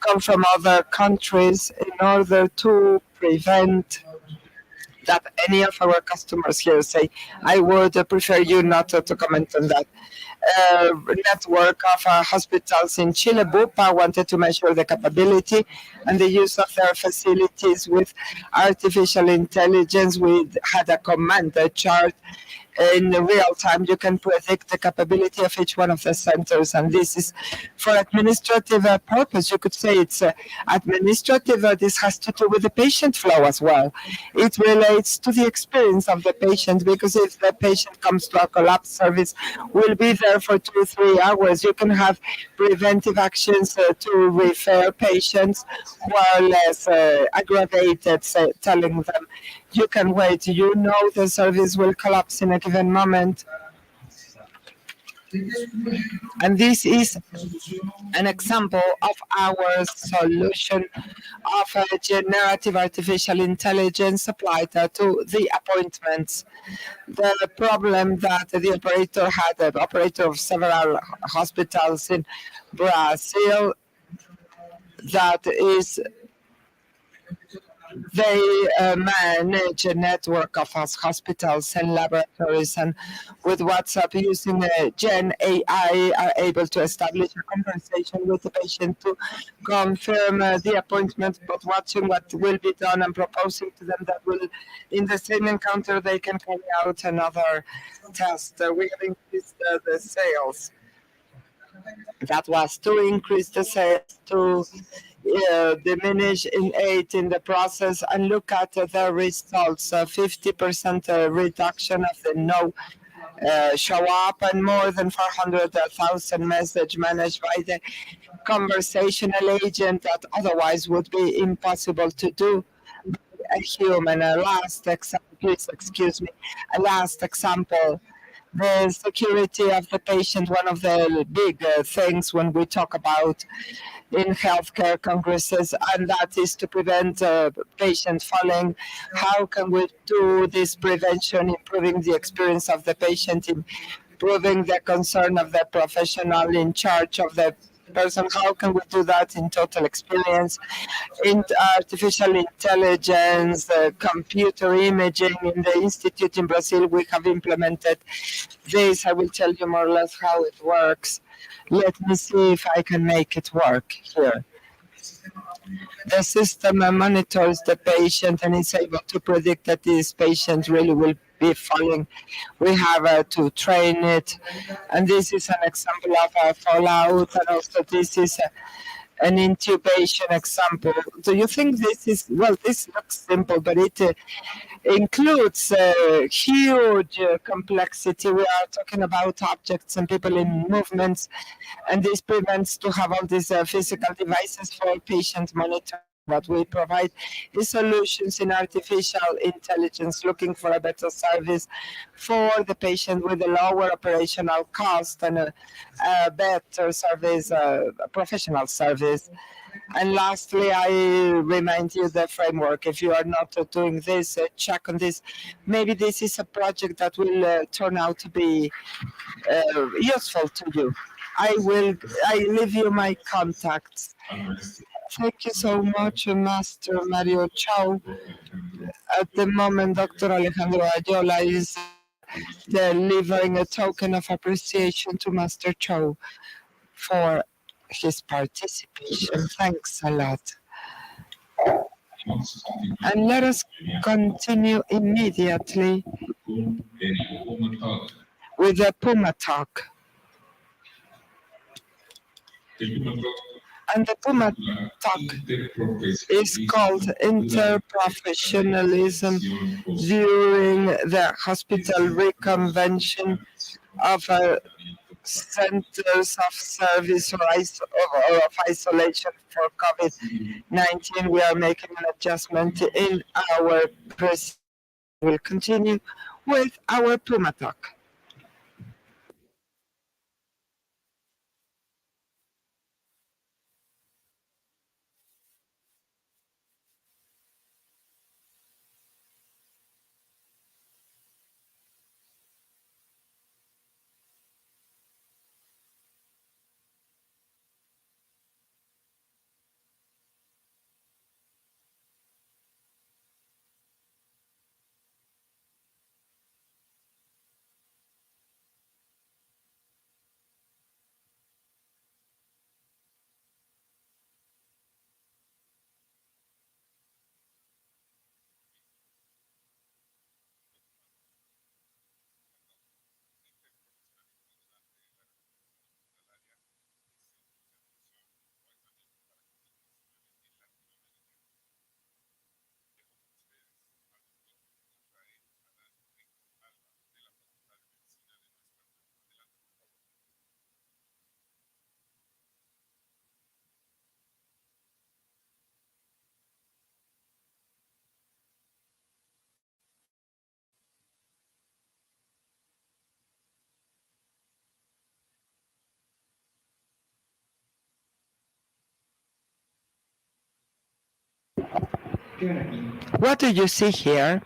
[SPEAKER 4] come from other countries in order to prevent that any of our customers here say, I would prefer you not to comment on that. Network of hospitals in Chile, Bupa, wanted to measure the capability and the use of their facilities with artificial intelligence. We had a command, a chart. In real time, you can predict the capability of each one of the centers, and this is for administrative purpose. You could say it's administrative. This has to do with the patient flow as well. It relates to the experience of the patient, because if the patient comes to a collapse service, we'll be there for 2 or 3 hours. You can have preventive actions to refer patients who are less aggravated, telling them, you can wait. You know the service will collapse in a given moment. And this is an example of our solution of a generative artificial intelligence applied to the appointments. The problem that the operator had, the operator of several hospitals in Brazil, that is, they manage a network of hospitals and laboratories, and with WhatsApp using Gen AI are able to establish a conversation with the patient to confirm the appointment, but watching what will be done and proposing to them that will, in the same encounter, they can carry out another test. We have increased the sales. That was to increase the sales, to diminish in 8 in the process, and look at the results. 50% reduction of the no show up, and more than 400,000 messages managed by the conversational agent that otherwise would be impossible to do a human. A last example, please excuse me, a last example. The security of the patient, one of the big things when we talk about in healthcare congresses, and that is to prevent patient falling. How can we do this prevention, improving the experience of the patient, improving the concern of the professional in charge of the person. How can we do that in total experience, in artificial intelligence, computer imaging? In the institute in Brazil, we have implemented this. I will tell you more or less how it works. Let me see if I can make it work here. The system monitors the patient and is able to predict that this patient really will be falling. We have to train it, and this is an example of a fallout, and also this is an intubation example. Do you think this is, well, this looks simple, but it includes huge complexity. We are talking about objects and people in movements, and this prevents to have all these physical devices for patient monitoring. What we provide is solutions in artificial intelligence, looking for a better service for the patient with a lower operational cost and a better service, a professional service. And lastly, I remind you the framework. If you are not doing this, check on this. Maybe this is a project that will turn out to be useful to you. I leave you my contacts. Thank you so much, Master Mario Chow. At the moment, Dr. Alejandro Ayola is delivering a token of appreciation to Master Chow for his participation. Thanks a lot. And let us continue immediately with the Puma Talk. And the Puma Talk is called Interprofessionalism during the hospital reconvention of centers of service or of isolation for COVID-19. We are making an adjustment in our press. We'll continue with our Puma Talk. What do you see here?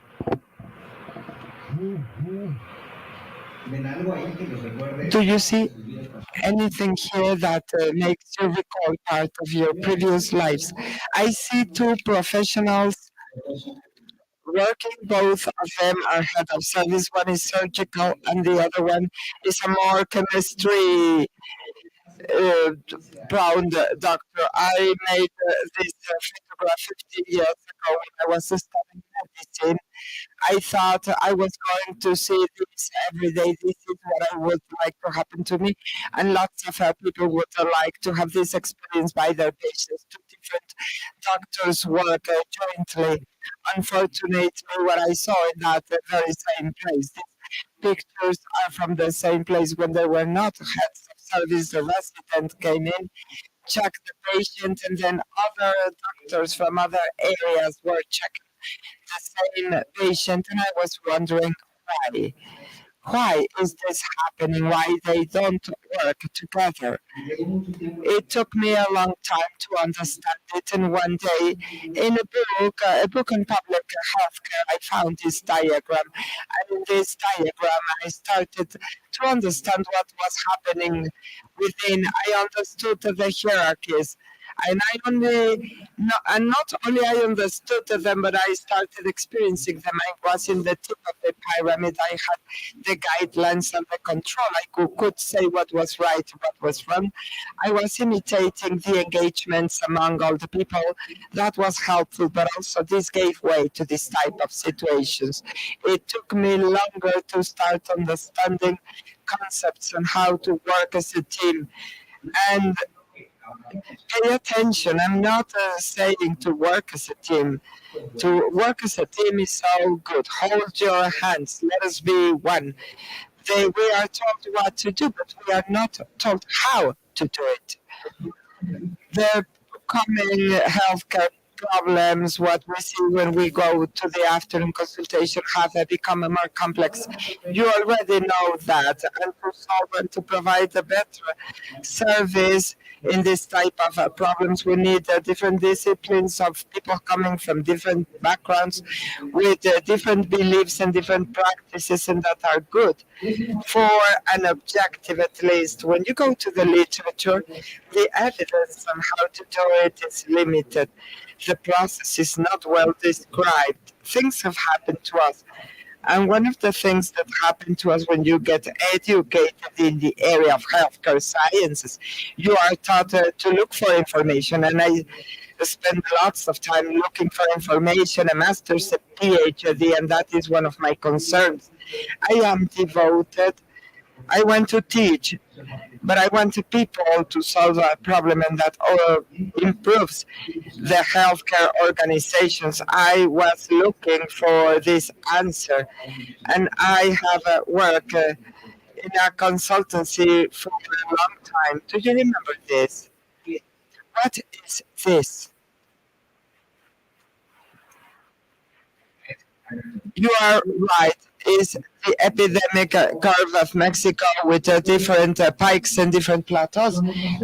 [SPEAKER 4] Do you see anything here that makes you recall part of your previous lives? I see two professionals working. Both of them are head of service. One is surgical and the other one is a more chemistry uh, bound doctor. I made this photograph 15 years ago when I was studying medicine. I thought I was going to see this every day. This is what I would like to happen to me. And lots of people would like to have this experience by their patients. Two different doctors work jointly. Unfortunately, what I saw in that very same place, these pictures are from the same place when there were not heads of service. The resident came in, checked the patient, and then other doctors from other areas were checking the same patient, and I was wondering why. Why is this happening? Why they don't work together? It took me a long time to understand it, and one day in a book on public healthcare, I found this diagram, and in this diagram, I started to to understand what was happening within. I understood the hierarchies. And and not only I understood them, but I started experiencing them. I was in the tip of the pyramid. I had the guidelines and the control. I could say what was right, what was wrong. I was imitating the engagements among all the people. That was helpful, but also this gave way to this type of situations. It took me longer to start understanding concepts and how to work as a team. And pay attention. I'm not saying to work as a team. To work as a team is so good. Hold your hands. Let us be one. We are told what to do, but we are not told how to do it. The coming healthcare problems, what we see when we go to the afternoon consultation, have become more complex. You already know that, and to solve and to provide a better service in this type of problems, we need different disciplines of people coming from different backgrounds with different beliefs and different practices, and that are good for an objective at least. When you go to the literature, the evidence on how to do it is limited. The process is not well described. Things have happened to us. And one of the things that happen to us when you get educated in the area of healthcare sciences, you are taught to look for information. And I spend lots of time looking for information, a master's, a PhD, and that is one of my concerns. I am devoted. I want to teach, but I want people to solve a problem, and that improves the healthcare organizations. I was looking for this answer, and I have worked in a consultancy for a long time. Do you remember this? What is this? You are right. Is the epidemic curve of Mexico with different pikes and different plateaus,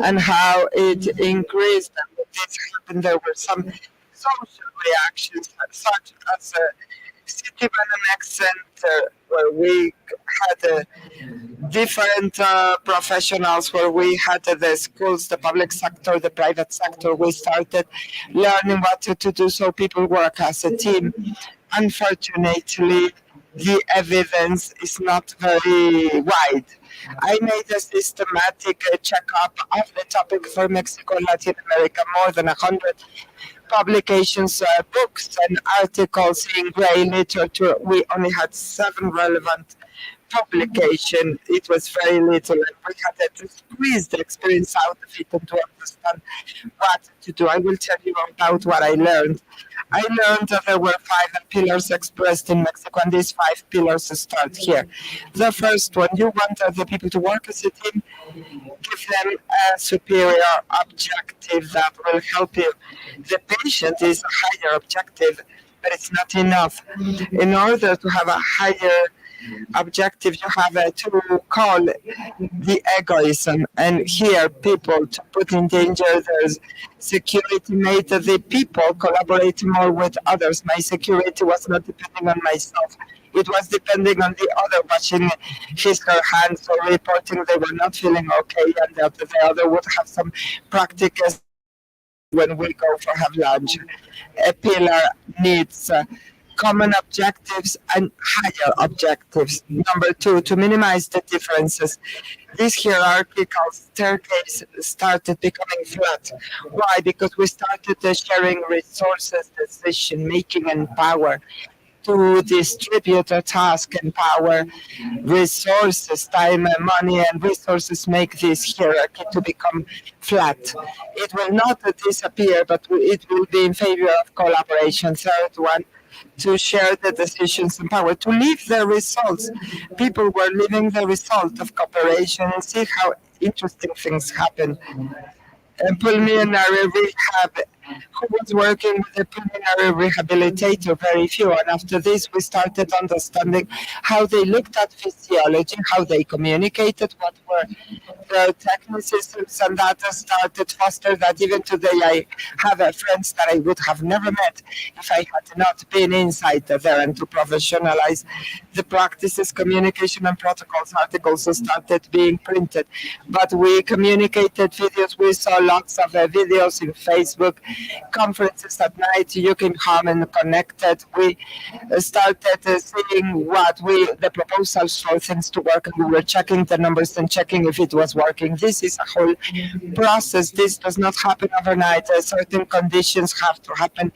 [SPEAKER 4] and how it increased. And this happened. There were some social reactions, such as City Banamex Center, where we had different professionals, where we had the schools, the public sector, the private sector. We started learning what to do so people work as a team. Unfortunately, the evidence is not very wide. I made a systematic checkup of the topic for Mexico and Latin America, more than 100 publications, books and articles in gray literature. We only had 7 relevant publications. It was very little, and we had to squeeze the experience out of it and to understand what to do. I will tell you about what I learned. I learned that there were 5 pillars expressed in Mexico, and these 5 pillars start here. The first one, you want the people to work as a team, give them a superior objective that will help you. The patient is a higher objective, but it's not enough. In order to have a higher objective, you have to call the egoism, and here people to put in danger their security made the people collaborate more with others. My security was not depending on myself. It was depending on the other washing his her hands or reporting they were not feeling okay, and that the other would have some practices when we go for have lunch. A pillar needs common objectives and higher objectives. Number 2, to minimize the differences. This hierarchical staircase started becoming flat. Why? Because we started sharing resources, decision making, and power. To distribute a task and power, resources, time, and money, and resources make this hierarchy to become flat. It will not disappear, but it will be in favor of collaboration. Third one, to share the decisions and power, to leave the results. People were leaving the result of cooperation and see how interesting things happen. Pulmonary rehab who was working with a pulmonary rehabilitator, very few. And after this, we started understanding how they looked at physiology, how they communicated, what were the technical systems, and that started foster that even today I have friends that I would have never met if I had not been inside there, and to professionalize the practices, communication and protocols. Articles started being printed, but we communicated videos. We saw lots of videos in Facebook, conferences at night. You came home and connected. We started seeing the proposals for things to work, and we were checking the numbers and checking if it was working. This is a whole process. This does not happen overnight. Certain conditions have to happen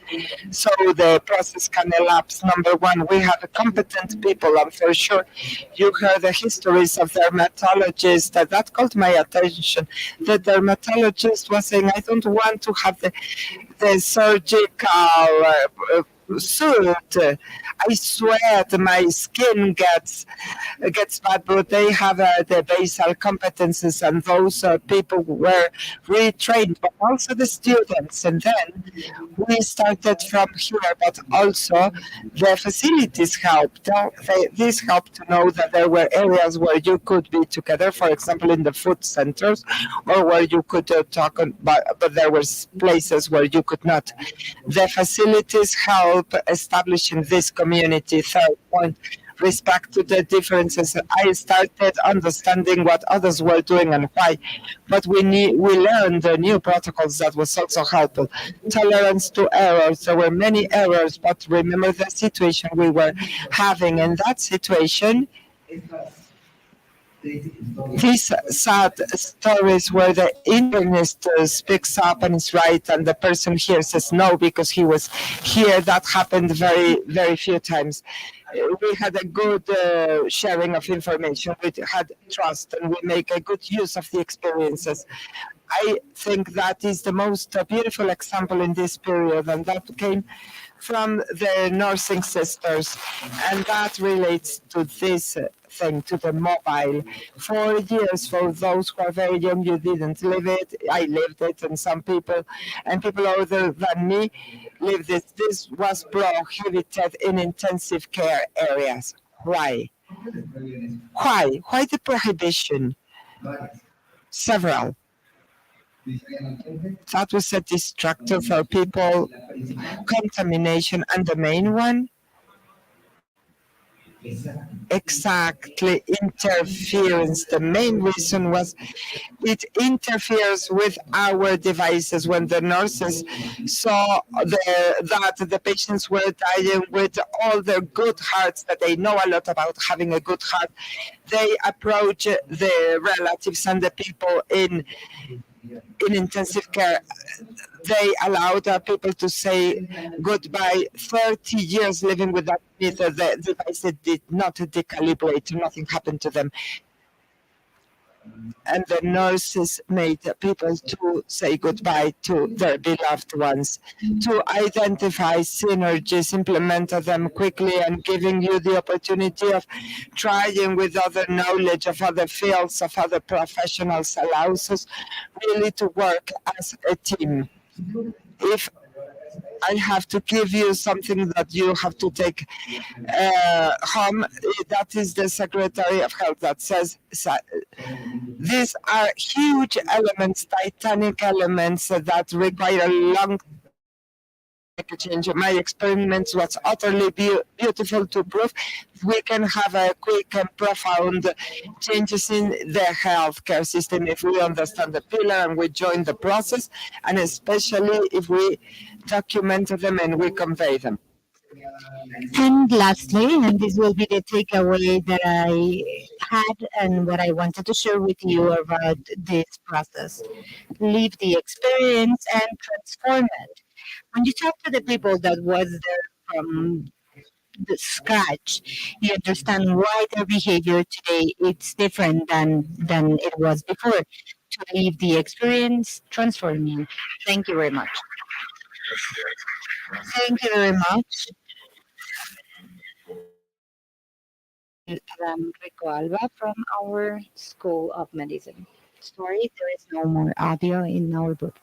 [SPEAKER 4] so the process can elapse. Number one, we have competent people, and for sure you heard the histories of dermatologists. That caught my attention. The dermatologist was saying, I don't want to have the surgical suit. I sweat, my skin gets bad, but they have the basal competences, and those people were retrained, but also the students. And then we started from here, but also the facilities helped. This helped to know that there were areas where you could be together, for example, in the food centers, or where you could talk, but there were places where you could not. The facilities help establishing this community. Third point, respect to the differences. I started understanding what others were doing and why, but we learned the new protocols that was also helpful. Tolerance to errors. There were many errors, but remember the situation we were having. In that situation, these sad stories where the internist speaks up and is right, and the person here says no because he was here. That happened very, very few times. We had a good sharing of information. We had trust, and we make a good use of the experiences. I think that is the most beautiful example in this period, and that came from the nursing sisters, and that relates to this thing, to the mobile. 4 years, for those who are very young, you didn't live it. I lived it, and some people, and people older than me, lived it. This was prohibited in intensive care areas. Why? Why? Why the prohibition? Several. That was a distractor for people, contamination, and the main one, exactly, interference. The main reason was it interferes with our devices. When the nurses saw that the patients were dying with all their good hearts, that they know a lot about having a good heart, they approach the relatives and the people in intensive care. They allowed people to say goodbye. 30 years living with that meter, the device did not decalibrate, nothing happened to them. And the nurses made people to say goodbye to their beloved ones, to identify synergies, implement them quickly, and giving you the opportunity of trying with other knowledge of other fields, of other professionals, allows us really to work as a team. If I have to give you something that you have to take home, that is the Secretary of Health that says these are huge elements, titanic elements that require a long change. My experiments was utterly beautiful to prove we can have a quick and profound changes in the healthcare system if we understand the pillar and we join the process, and especially if we document them and we convey them.
[SPEAKER 5] And lastly, and this will be the takeaway that I had and what I wanted to share with you about this process: live the experience and transform it. When you talk to the people that was there from the scratch, you understand why their behavior today it's different than it was before. To live the experience, transforming. Thank you very much. Thank you very much. Rico Alba from our School of Medicine. Sorry, there is no more audio in our book.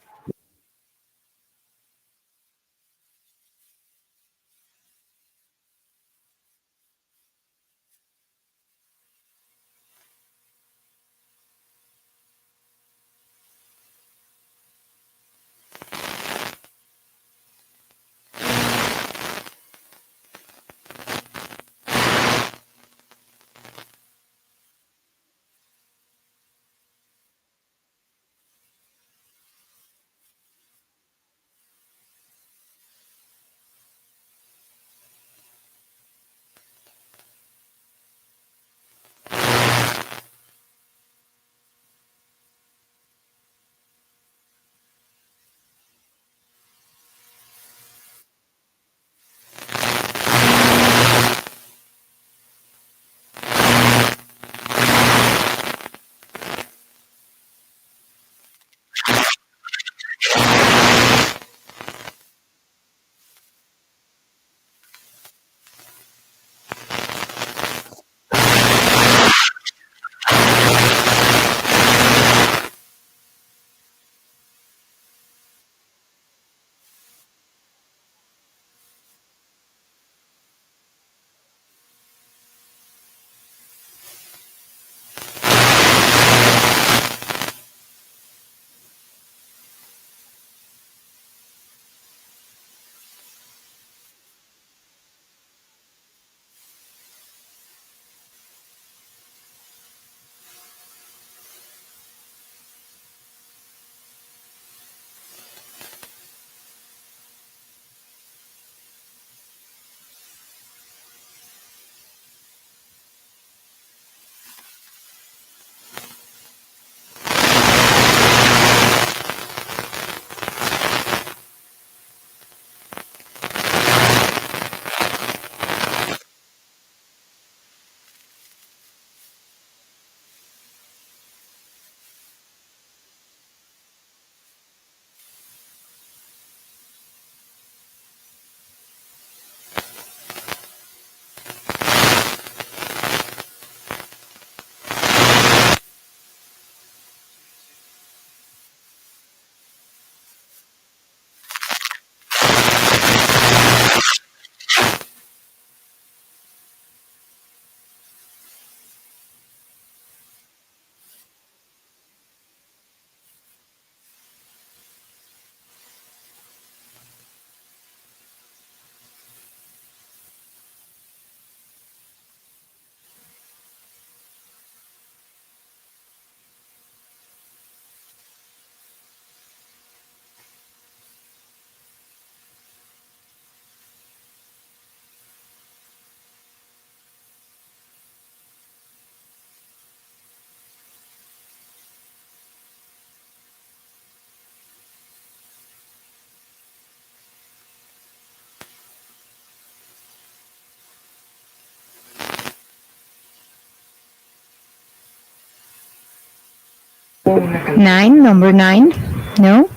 [SPEAKER 5] Nine, number nine. No.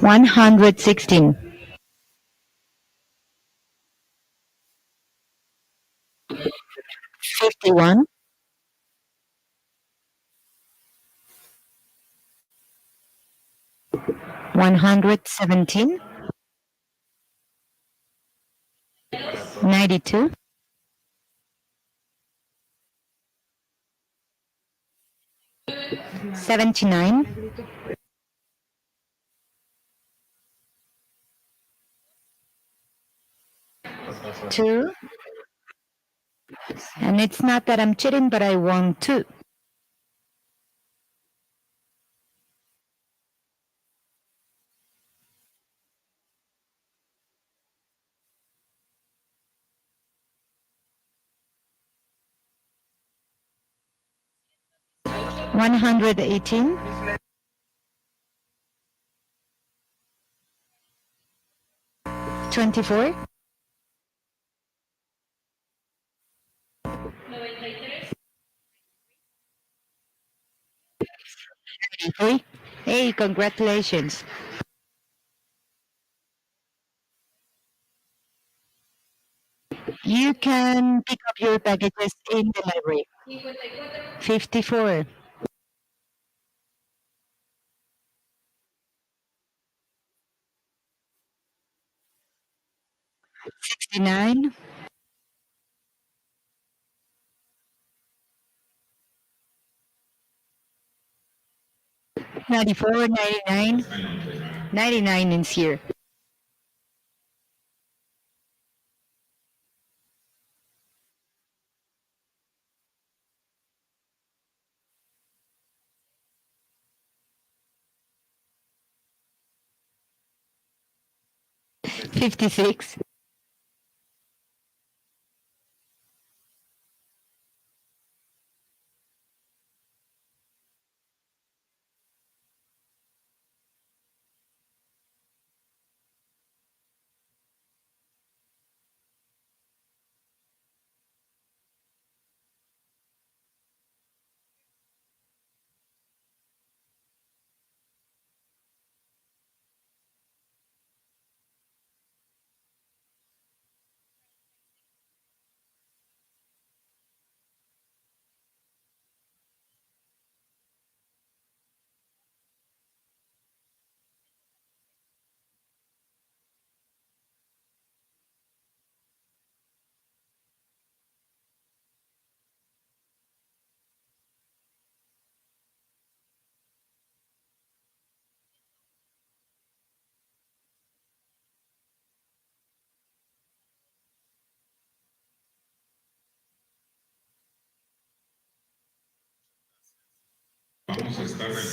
[SPEAKER 5] 116. 51. 117. 92. 79. 2. And it's not that I'm cheating, but I want to. 118. 24. 93. Hey, congratulations. You can pick up your packages in the library. 54. 69. 94. 99. 99 is here. 56.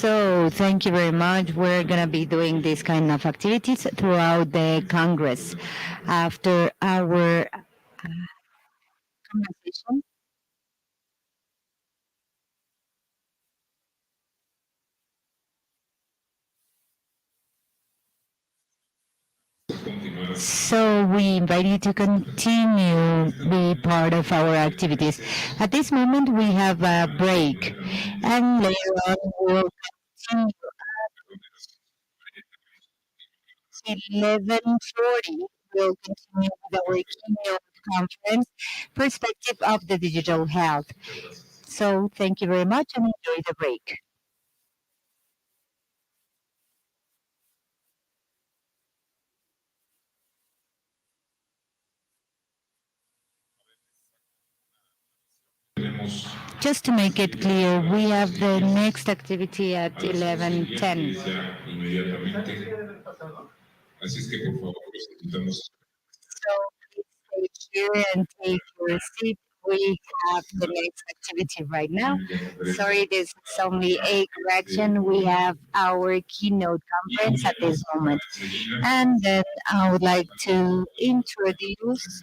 [SPEAKER 5] So thank you very much. We're going to be doing these kind of activities throughout the Congress after our conversation. So we invite you to continue be part of our activities. At this moment, we have a break, and later on we'll continue 11:40. We'll continue with our keynote conference, Perspective of the Digital Health. So thank you very much and enjoy the break. Just to make it clear, we have the next activity at 11:10. So please stay here and take your seat. We have the next activity right now. Sorry, this is only a correction. We have our keynote conference at this moment. And then I would like to introduce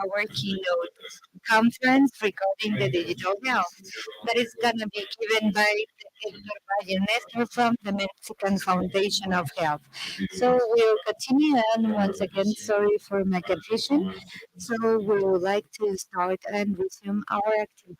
[SPEAKER 5] our keynote conference regarding the digital health that is going to be given by Dr. Valle Nestor from the Mexican Foundation of Health. So we'll continue, and once again, sorry for my confusion. So we would like to start and resume our activity.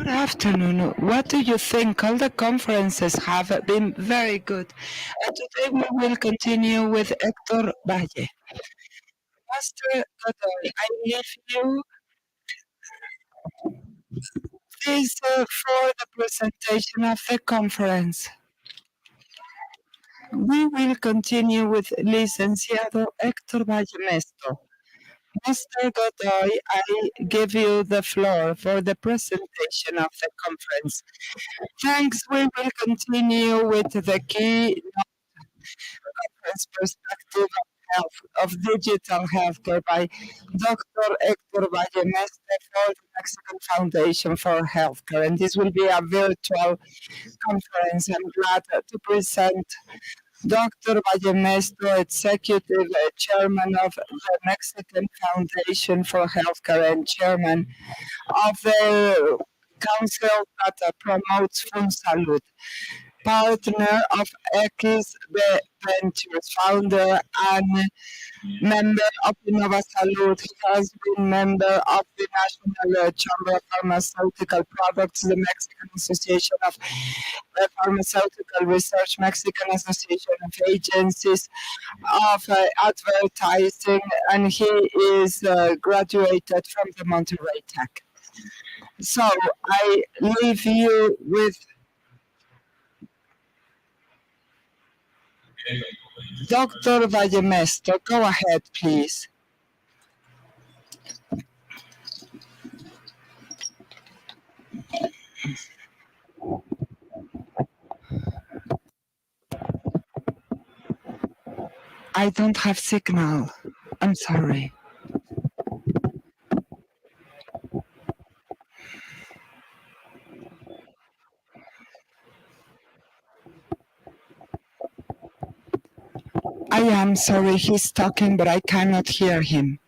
[SPEAKER 4] Good afternoon. What do you think? All the conferences have been very good. And today we will continue with Hector Valle. Master Godoy, I leave you this for the presentation of the conference. We will continue with Licenciado Hector Valle Mesto. Master Godoy, I give you the floor for the presentation of the conference. Thanks. We will continue with the key perspective of health, of digital healthcare by Dr. Hector Vallemestre for the Mexican Foundation for Healthcare. And this will be a virtual conference. I'm glad to present Dr. Vallemestre, Executive Chairman of the Mexican Foundation for Healthcare and Chairman of the Council that promotes FunSalud, partner of X Ventures, founder and member of Innova Salud. He has been member of the National Chamber of Pharmaceutical Products, the Mexican Association of Pharmaceutical Research, Mexican Association of Agencies of Advertising, and he is graduated from the Monterrey Tech. So I leave you with Dr. Vallemestre. Go ahead, please. I don't have signal. I'm sorry. I am sorry, he's talking, but I cannot hear him.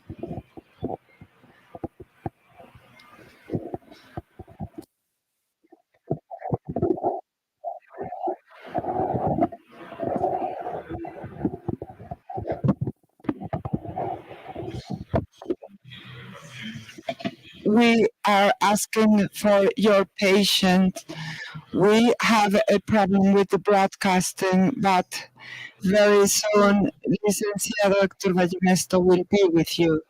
[SPEAKER 4] We are asking for your patience. We have a problem with the broadcasting, but very soon, Licenciado Dr. Vallemestre will be with you.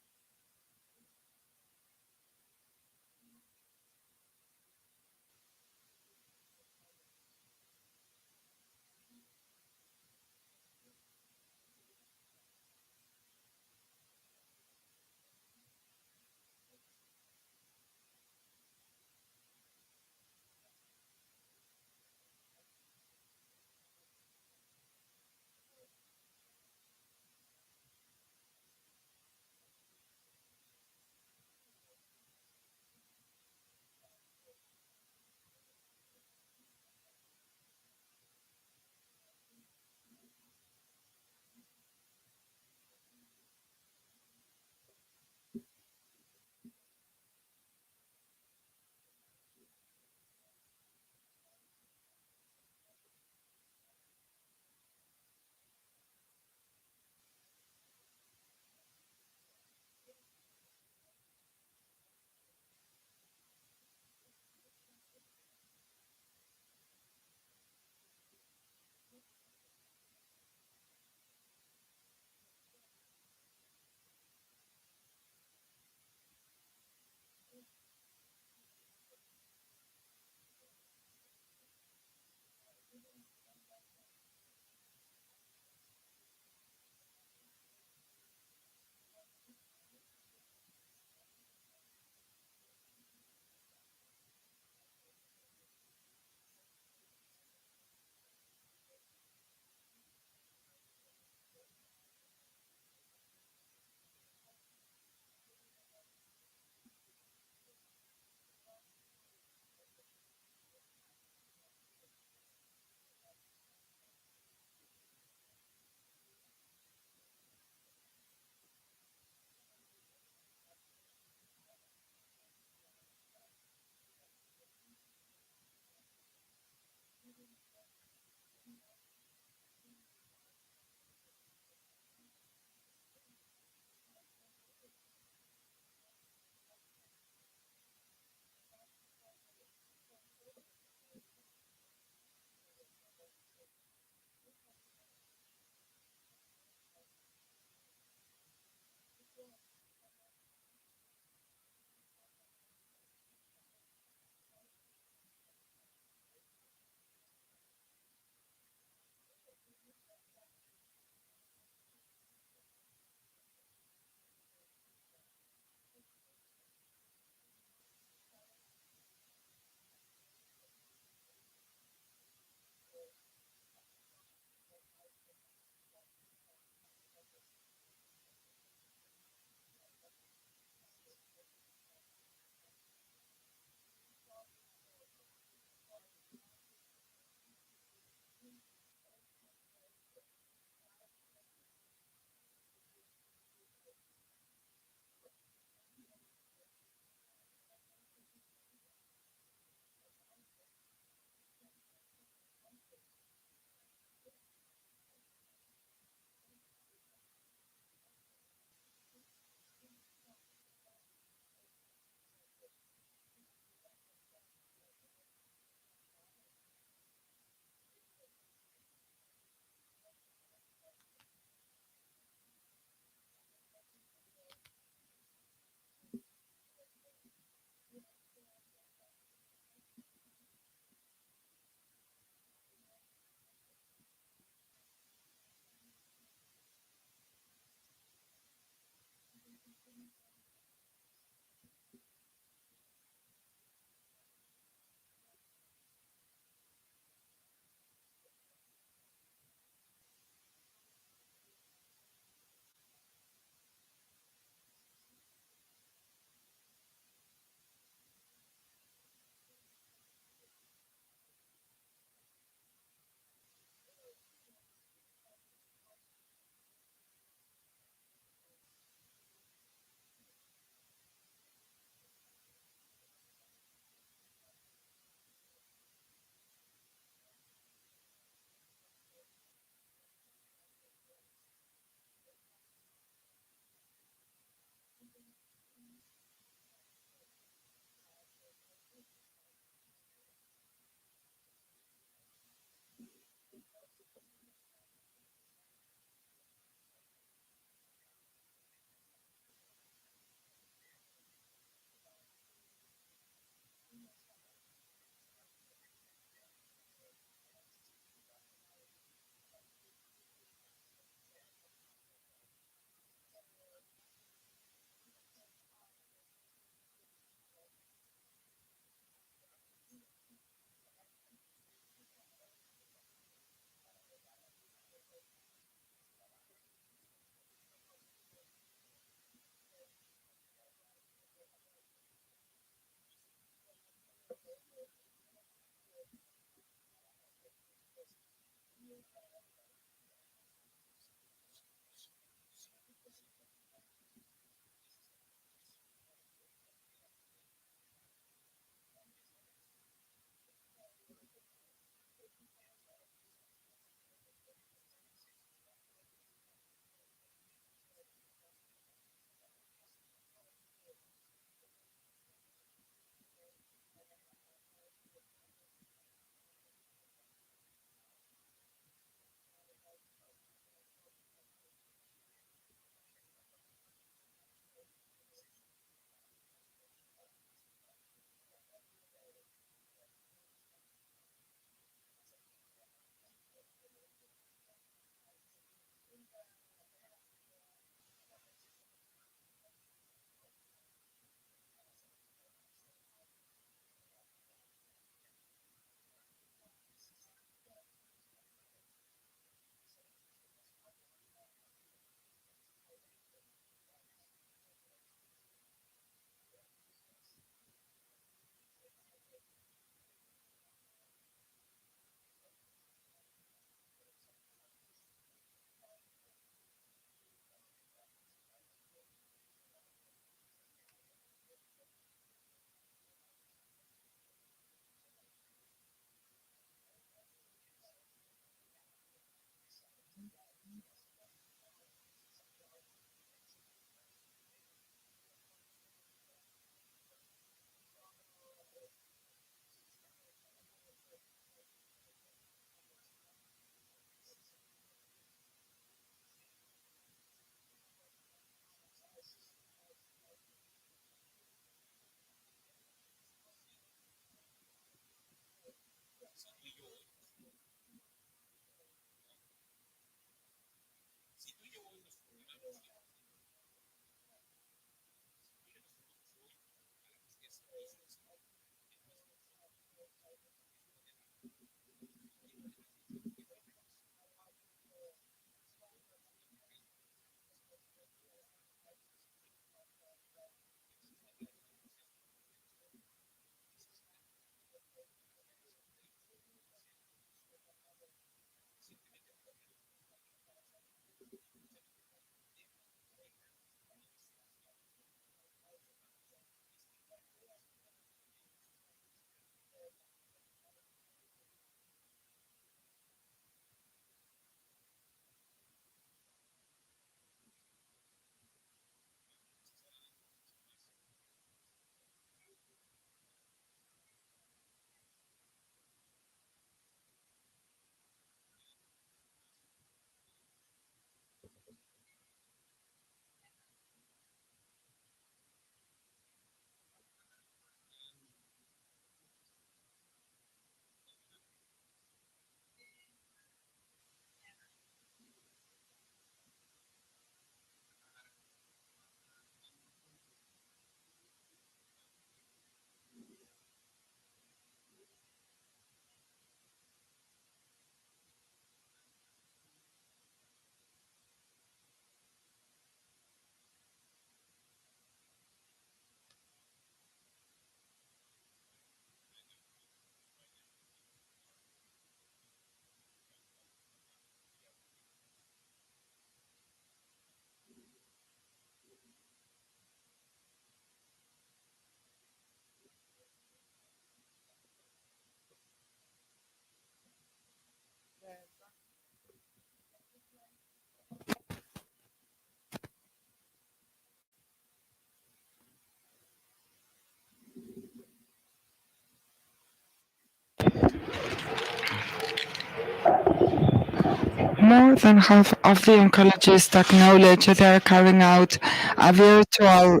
[SPEAKER 4] More than half of the oncologists acknowledge they are carrying out a virtual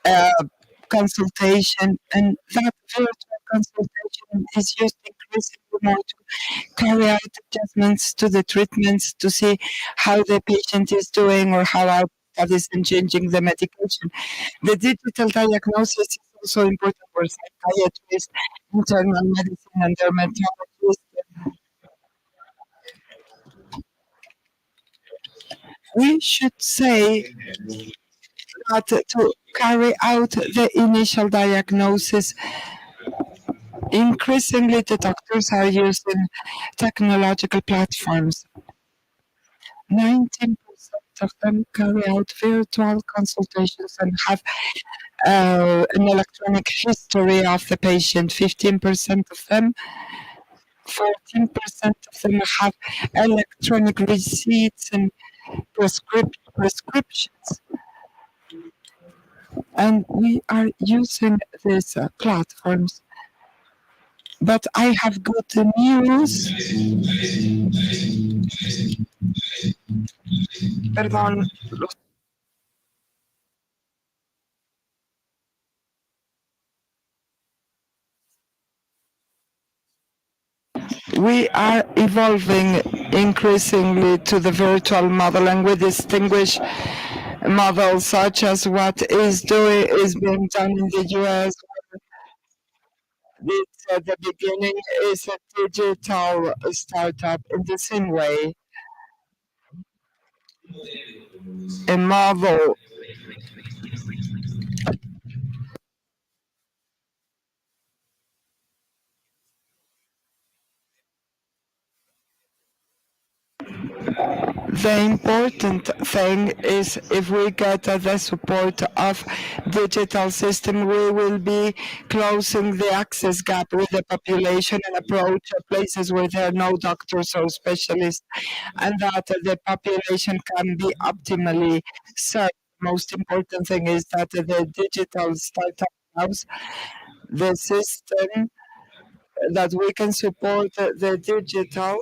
[SPEAKER 4] uh, consultation, and that virtual consultation is used increasingly more to carry out adjustments to the treatments to see how the patient is doing or how our studies and changing the medication. The digital diagnosis is also important for psychiatrists, internal medicine, and dermatologists. We should say that to carry out the initial diagnosis Increasingly, the doctors are using technological platforms. 19% of them carry out virtual consultations and have an electronic history of the patient. 15% of them, 14% of them have electronic receipts and prescriptions. And we are using these platforms. But I have good news. Perdón. We are evolving increasingly to the virtual model, and we distinguish models such as what is being done in the US. It's at the beginning is a digital startup in the same way. A model. The important thing is if we get the support of digital system, we will be closing the access gap with the population and approach places where there are no doctors or specialists, and that the population can be optimally served. Most important thing is that the digital startup allows the system that we can support the digital.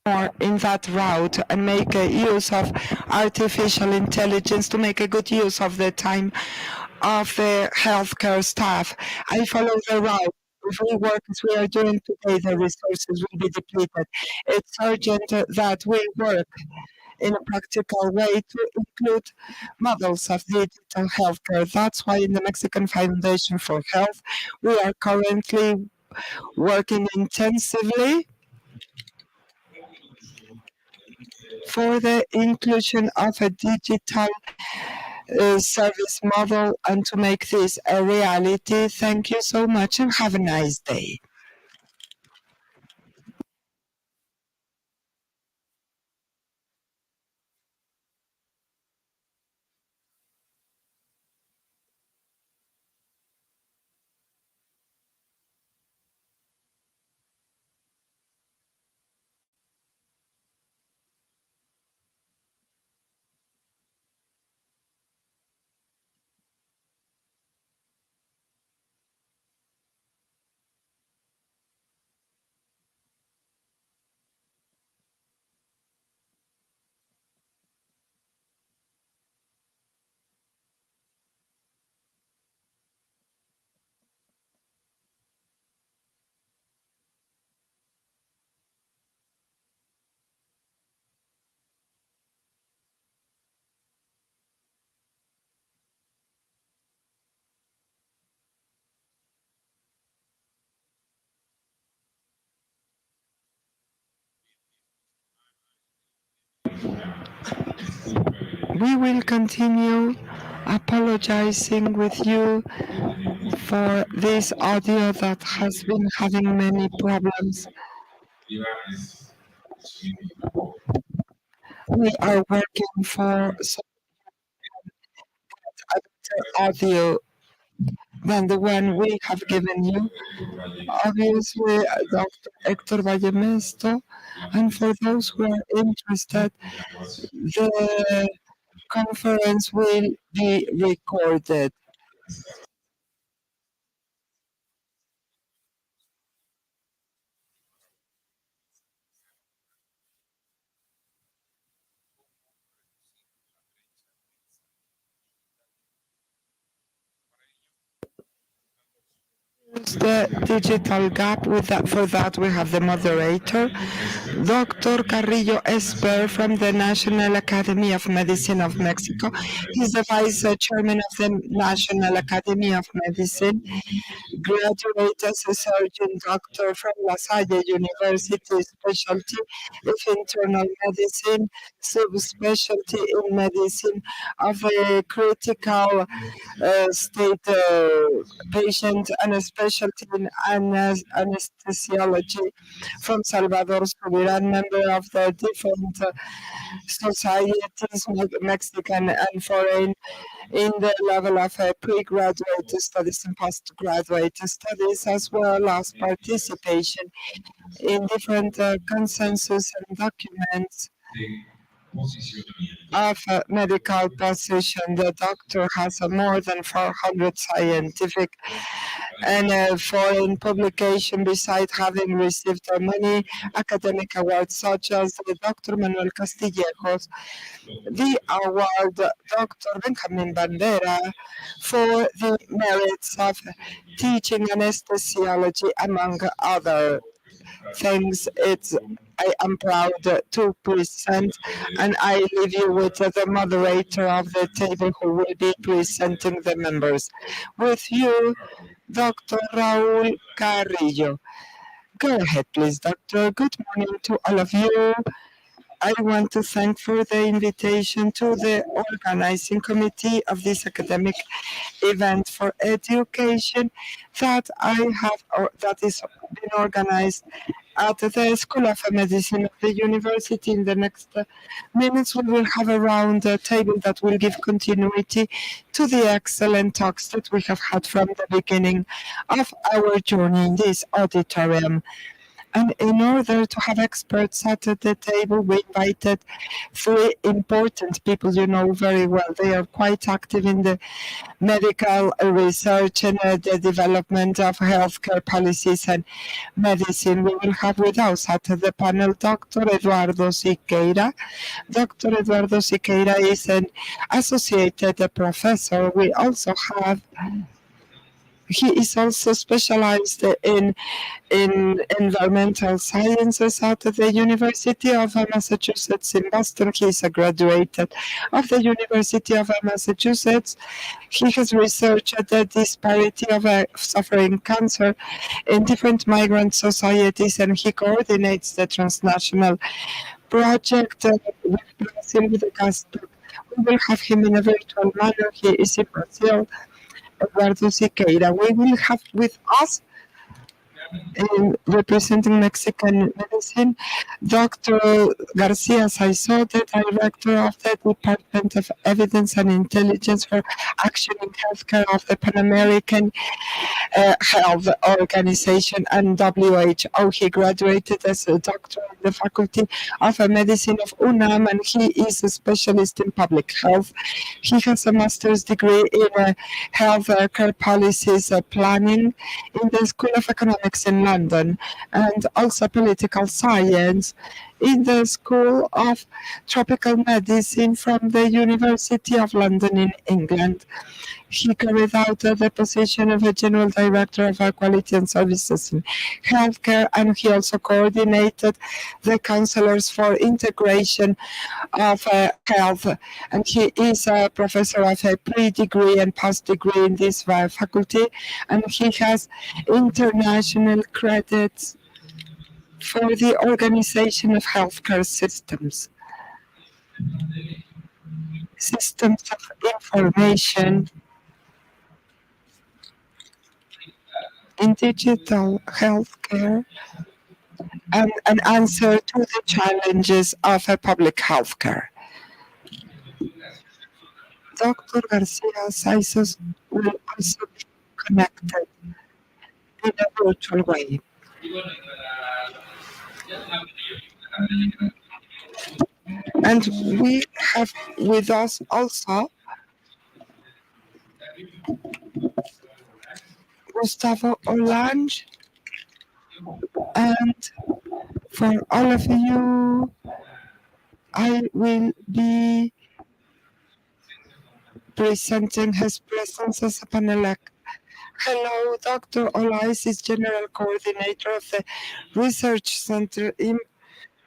[SPEAKER 4] More in that route and make a use of artificial intelligence to make a good use of the time of the healthcare staff. I follow the route. If we work as we are doing today, the resources will be depleted. It's urgent that we work in a practical way to include models of digital healthcare. That's why in the Mexican Foundation for Health, we are currently working intensively for the inclusion of a digital service model and to make this a reality. Thank you so much and have a nice day. We will continue apologizing with you for this audio that has been having many problems. We are working for some other audio than the one we have given you. Obviously, Dr. Hector Vallemesto, and for those who are interested, the conference will be recorded. The digital gap. With that, for that, we have the moderator, Dr. Carrillo Esper from the National Academy of Medicine of Mexico. He's the vice chairman of the National Academy of Medicine, graduate as a surgeon doctor from La Salle University, specialty of internal medicine, subspecialty in medicine of a critical state patient, and a specialty in anesthesiology from Salvador Subirán, member of the different societies, Mexican and foreign, in the level of pre-graduate studies and postgraduate studies, as well as participation in different consensus and documents of medical position. The doctor has more than 400 scientific and foreign publication, besides having received many academic awards, such as the Dr. Manuel Castillejos, the award Dr. Benjamin Bandera for the merits of teaching anesthesiology, among other things. I am proud to present, and I leave you with the moderator of the table who will be presenting the members. With you, Dr. Raúl Carrillo. Go ahead, please, Doctor. Good morning to all of you. I want to thank for the invitation to the organizing committee of this academic event for education that that is being organized at the School of Medicine of the university. In the next minutes, we will have a round table that will give continuity to the excellent talks that we have had from the beginning of our journey in this auditorium. And in order to have experts at the table, we invited three important people you know very well. They are quite active in the medical research and the development of healthcare policies and medicine. We will have with us at the panel Dr. Eduardo Siqueira. Dr. Eduardo Siqueira is an associated professor. He is also specialized in environmental sciences at the University of Massachusetts in Boston. He is a graduate of the University of Massachusetts. He has researched the disparity of suffering cancer in different migrant societies, and he coordinates the transnational project with Brazil with the GASP. We will have him in a virtual manner. He is in Brazil. Eduardo Siqueira. We will have with us, representing Mexican medicine, Dr. Garcia Saizo, the director of the Department of Evidence and Intelligence for Action in Healthcare of the Pan American Health Organization and WHO. He graduated as a doctor in the Faculty of Medicine of UNAM, and he is a specialist in public health. He has a master's degree in health care policies planning in the School of Economics in London, and also political science in the School of Tropical Medicine from the University of London in England. He carried out the position of a General Director of Quality and Services in Healthcare, and he also coordinated the counselors for integration of health. And he is a professor of a pre-degree and post-degree in this faculty, and he has international credits for the organization of healthcare systems of information in digital healthcare, and an answer to the challenges of public healthcare. Dr. Garcia Saizo will also be connected in a virtual way. And we have with us also Gustavo Olange. And for all of you, I will be presenting his presence as a panel Hello, Dr. Olais is General Coordinator of the Research Center in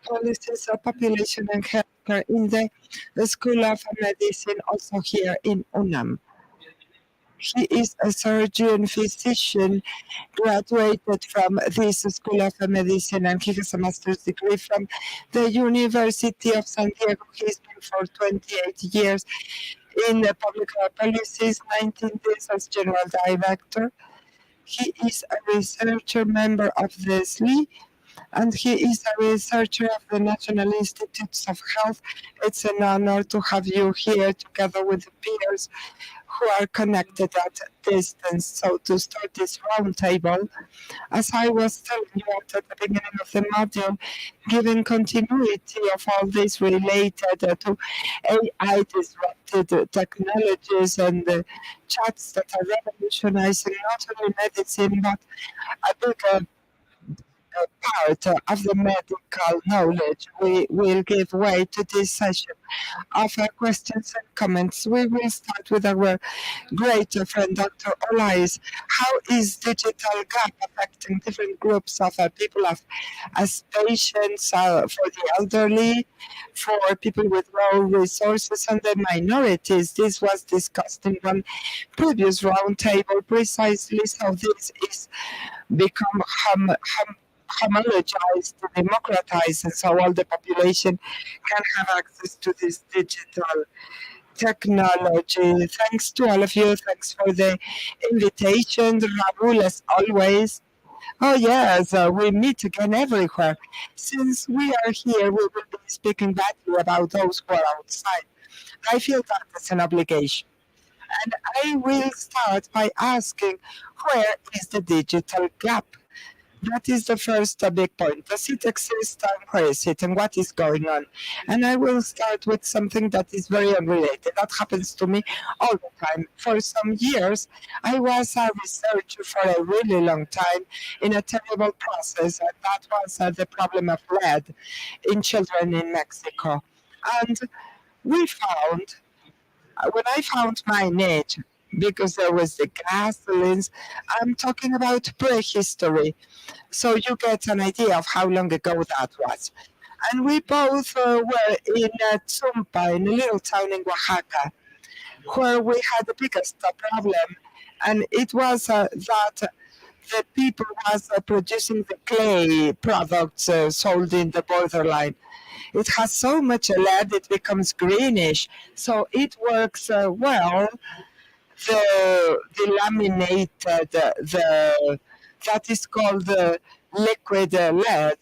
[SPEAKER 4] Policies of Population and Healthcare in the School of Medicine, also here in UNAM. He is a surgeon physician, graduated from this School of Medicine, and he has a master's degree from the University of San Diego. He's been for 28 years in the public health policies, 19 years as general director. He is a researcher member of the SLI, and he is a researcher of the National Institutes of Health. It's an honor to have you here together with the peers who are connected at distance. So to start this roundtable, as I was telling you at the beginning of the module, given continuity of all this related to AI disrupted technologies and the chats that are revolutionizing not only medicine but a bigger part of the medical knowledge, we will give way to this session of questions and comments. We will start with our great friend, Dr. Olais. How is digital gap affecting different groups of people, as patients, for the elderly, for people with low resources, and the minorities? This was discussed in one previous roundtable precisely. So this is become homologized, democratized, and so all the population can have access to this digital technology. Thanks to all of you. Thanks for the invitation. Raul, as always. Oh, yes, we meet again everywhere. Since we are here, we will be speaking badly about those who are outside. I feel that it's an obligation. And I will start by asking, where is the digital gap? That is the first big point. Does it exist and where is it and what is going on? And I will start with something that is very unrelated. That happens to me all the time. For some years, I was a researcher for a really long time in a terrible process, and that was the problem of lead in children in Mexico. And we found, when I found my niche, because there was the gasolines, I'm talking about prehistory. So you get an idea of how long ago that was. And we both were in Tzumpa, in a little town in Oaxaca, where we had the biggest problem. And it was that the people was producing the clay products sold in the borderline. It has so much lead, it becomes greenish. So it works well. The laminated, that is called the liquid lead.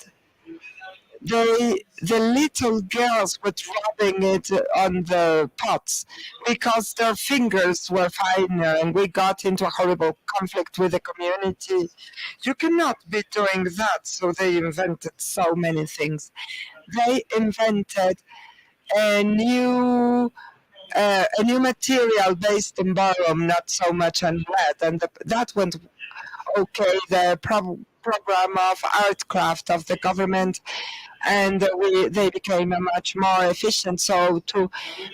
[SPEAKER 4] The little girls were rubbing it on the pots because their fingers were finer, and we got into a horrible conflict with the community. You cannot be doing that, so they invented so many things. They invented a new material based on barium, not so much on lead, and that went okay. The program of artcraft of the government, and they became much more efficient. So to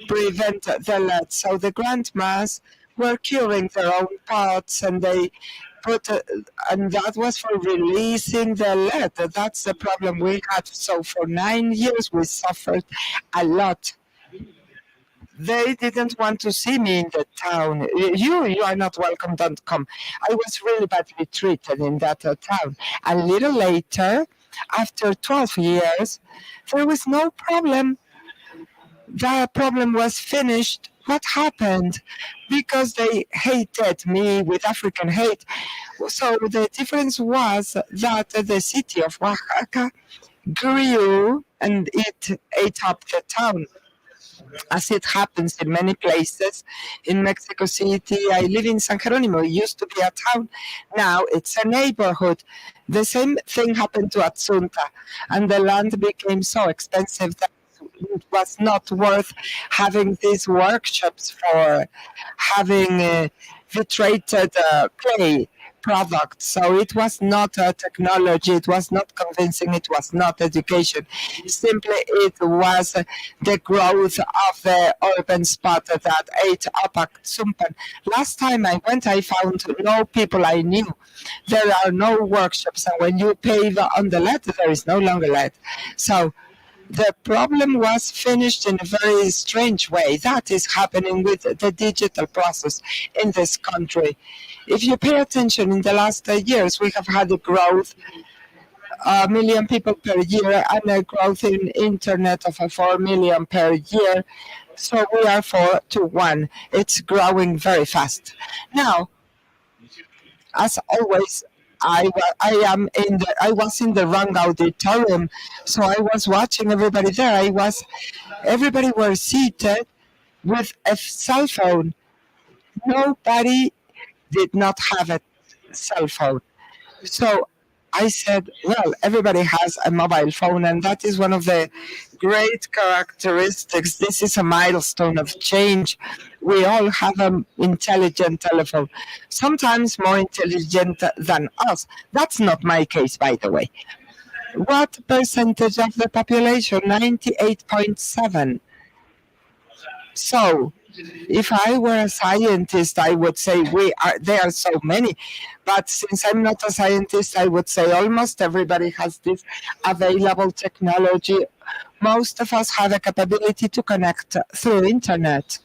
[SPEAKER 4] prevent the lead, so the grandmas were curing their own pots, and they put, and that was for releasing the lead. That's the problem we had. So for 9 years we suffered a lot. They didn't want to see me in the town. You are not welcome, don't come. I was really badly treated in that town. A little later, after 12 years, there was no problem. The problem was finished. What happened? Because they hated me with African hate. So the difference was that the city of Oaxaca grew and it ate up the town, as it happens in many places. In Mexico City, I live in San Jeronimo. It used to be a town. Now it's a neighborhood. The same thing happened to Atsunta, and the land became so expensive that it was not worth having these workshops for having vitrated clay product. So it was not technology, it was not convincing, it was not education. Simply it was the growth of the urban spot that ate up a Zumpen. Last time I went, I found no people I knew. There are no workshops, and when you pave on the lead, there is no longer lead. So the problem was finished in a very strange way. That is happening with the digital process in this country. If you pay attention, in the last years, we have had a growth, a million people per year, and a growth in internet of 4 million per year. So we are 4 to 1. It's growing very fast. Now, as always, I was in the wrong auditorium, so I was watching everybody there. Everybody were seated with a cell phone. Nobody did not have a cell phone. So I said, well, everybody has a mobile phone, and that is one of the great characteristics. This is a milestone of change. We all have an intelligent telephone, sometimes more intelligent than us. That's not my case, by the way. What percentage of the population? 98.7. So, if I were a scientist, I would say there are so many. But since I'm not a scientist, I would say almost everybody has this available technology. Most of us have a capability to connect through internet.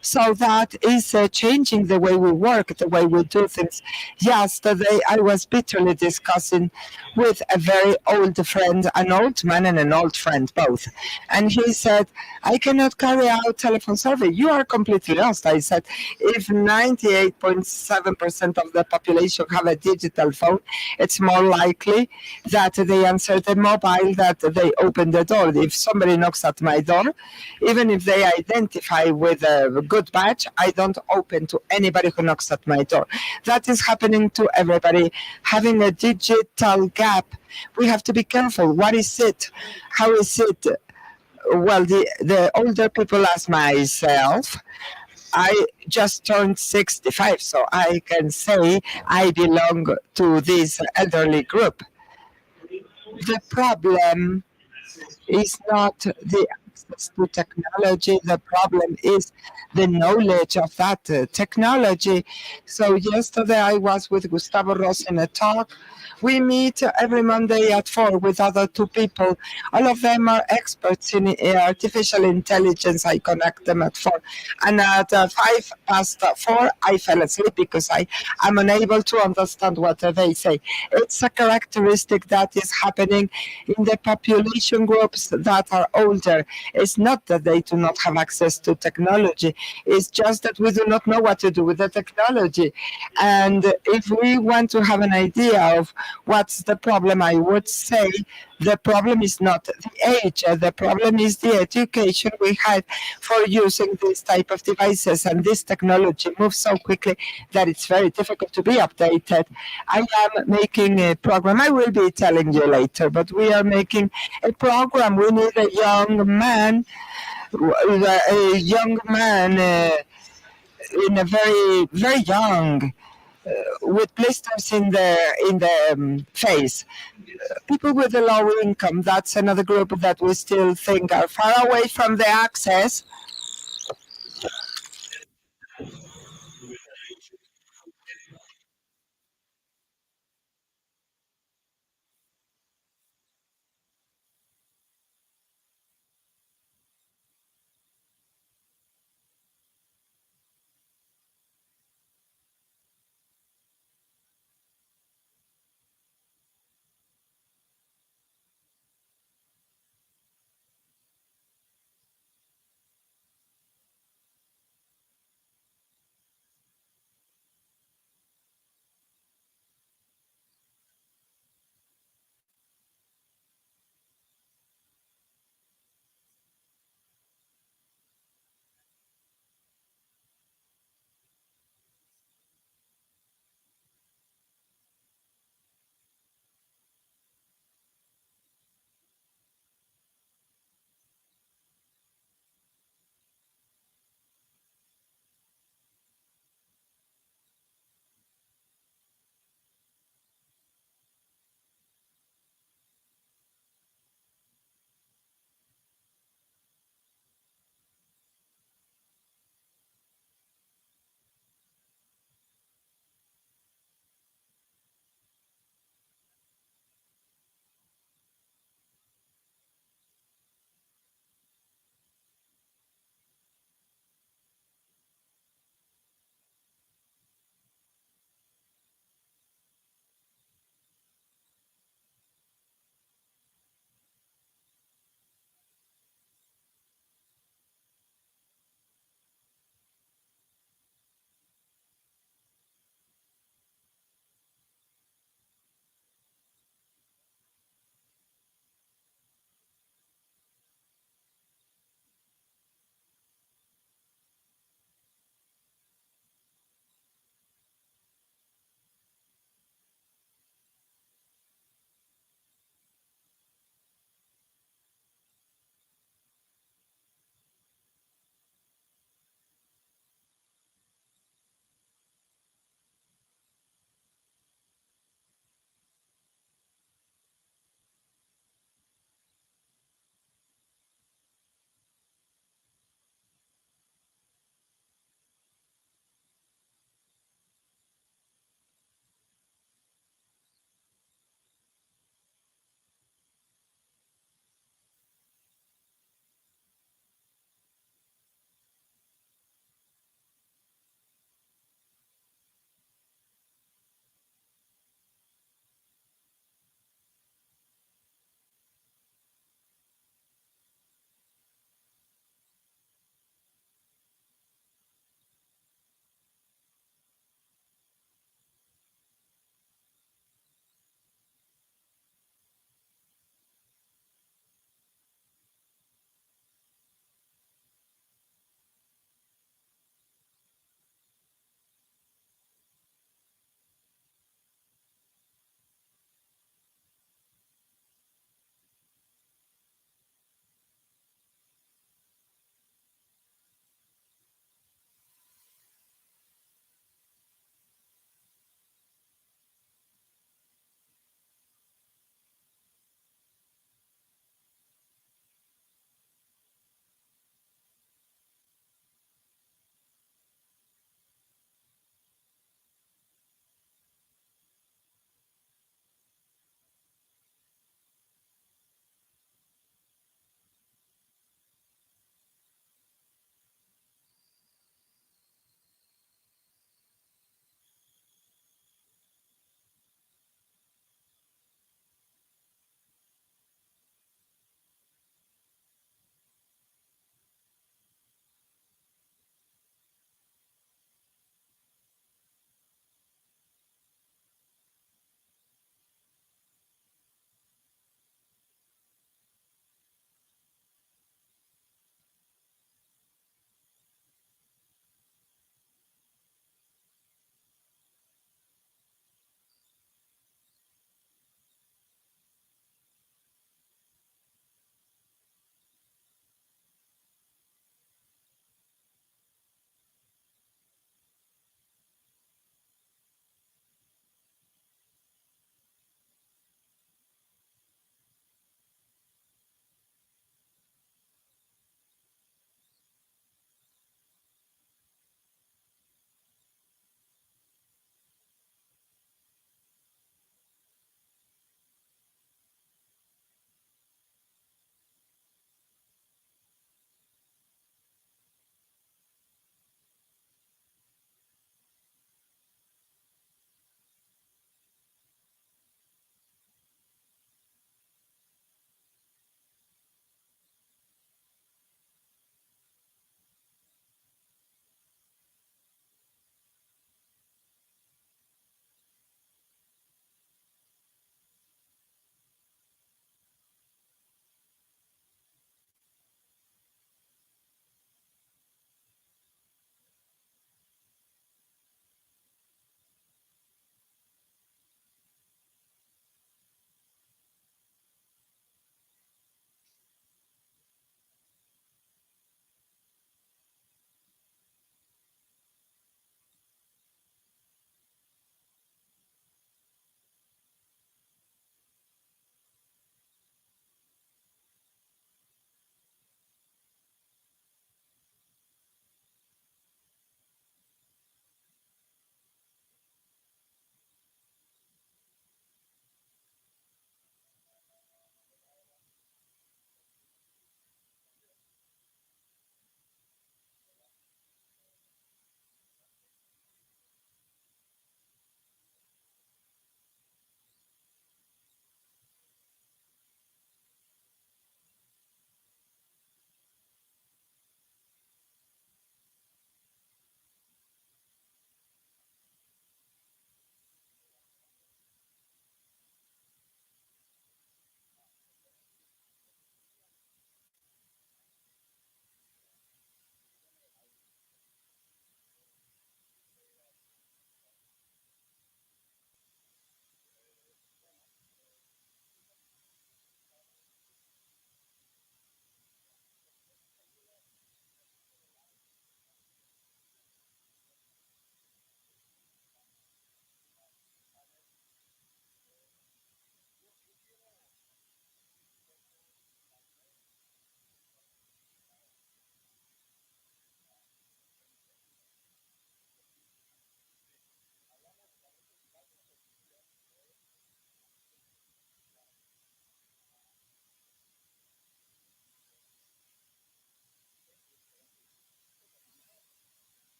[SPEAKER 4] So that is changing the way we work, the way we do things. Yesterday, I was bitterly discussing with a very old friend, an old man and an old friend, both. And he said, I cannot carry out telephone survey. You are completely lost. I said, if 98.7% of the population have a digital phone, it's more likely that they answer the mobile, that they open the door. If somebody knocks at my door, even if they identify with a good badge, I don't open to anybody who knocks at my door. That is happening to everybody. Having a digital gap, we have to be careful. What is it? How is it? Well, the older people as myself, I just turned 65, so I can say I belong to this elderly group. The problem is not the access to technology. The problem is the knowledge of that technology. So yesterday I was with Gustavo Ross in a talk. We meet every Monday at 4 with other 2 people. All of them are experts in artificial intelligence. I connect them at 4. And at 4:05, I fell asleep because I am unable to understand what they say. It's a characteristic that is happening in the population groups that are older. It's not that they do not have access to technology. It's just that we do not know what to do with the technology. And if we want to have an idea of what's the problem, I would say the problem is not the age. The problem is the education we had for using this type of devices. And this technology moves so quickly that it's very difficult to be updated. I am making a program. I will be telling you later, but we are making a program. We need a young man, in a very young, with blisters in the face. People with a low income, that's another group that we still think are far away from the access.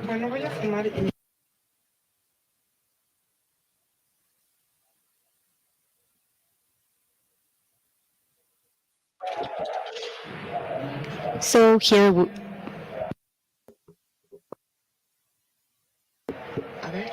[SPEAKER 4] Bueno, voy a fumar y
[SPEAKER 5] So here,
[SPEAKER 4] a ver.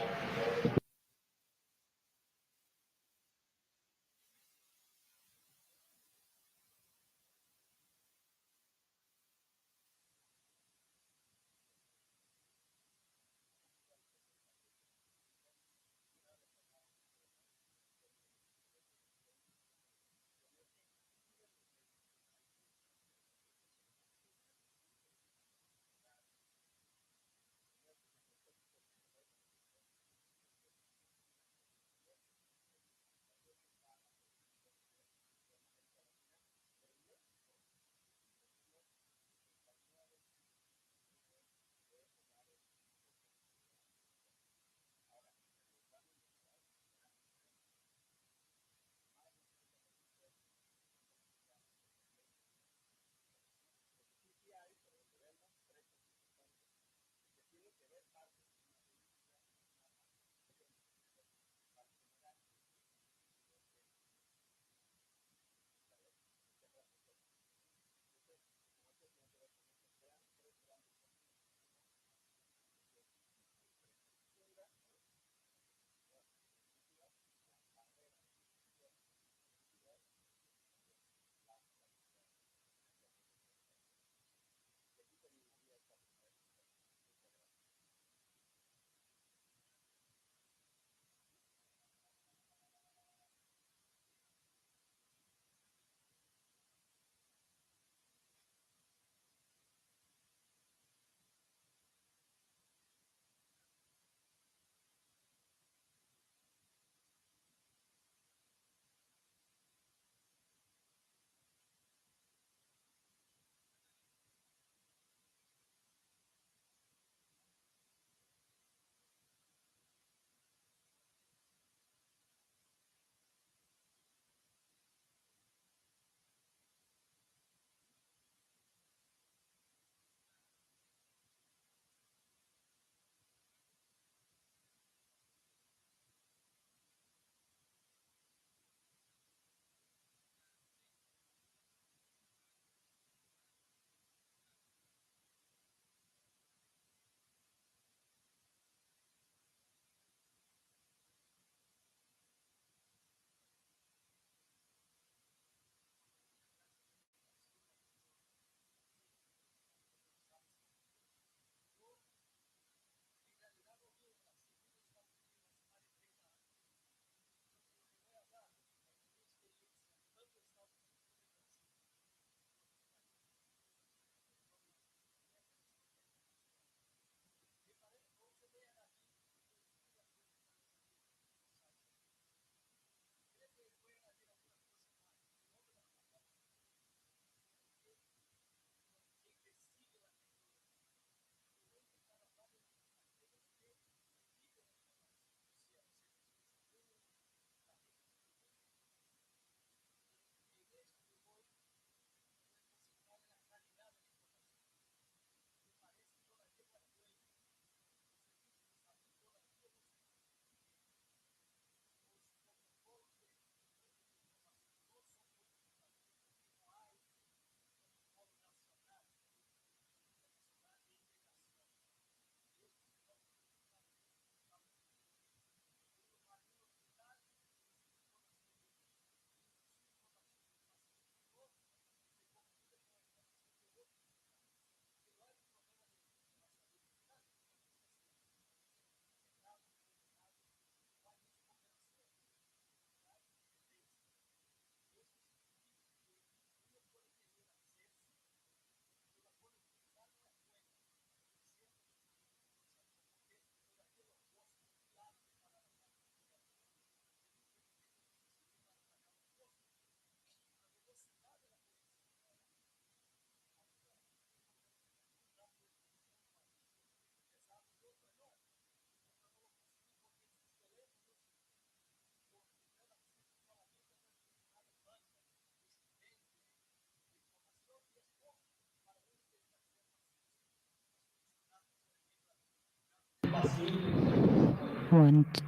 [SPEAKER 5] want.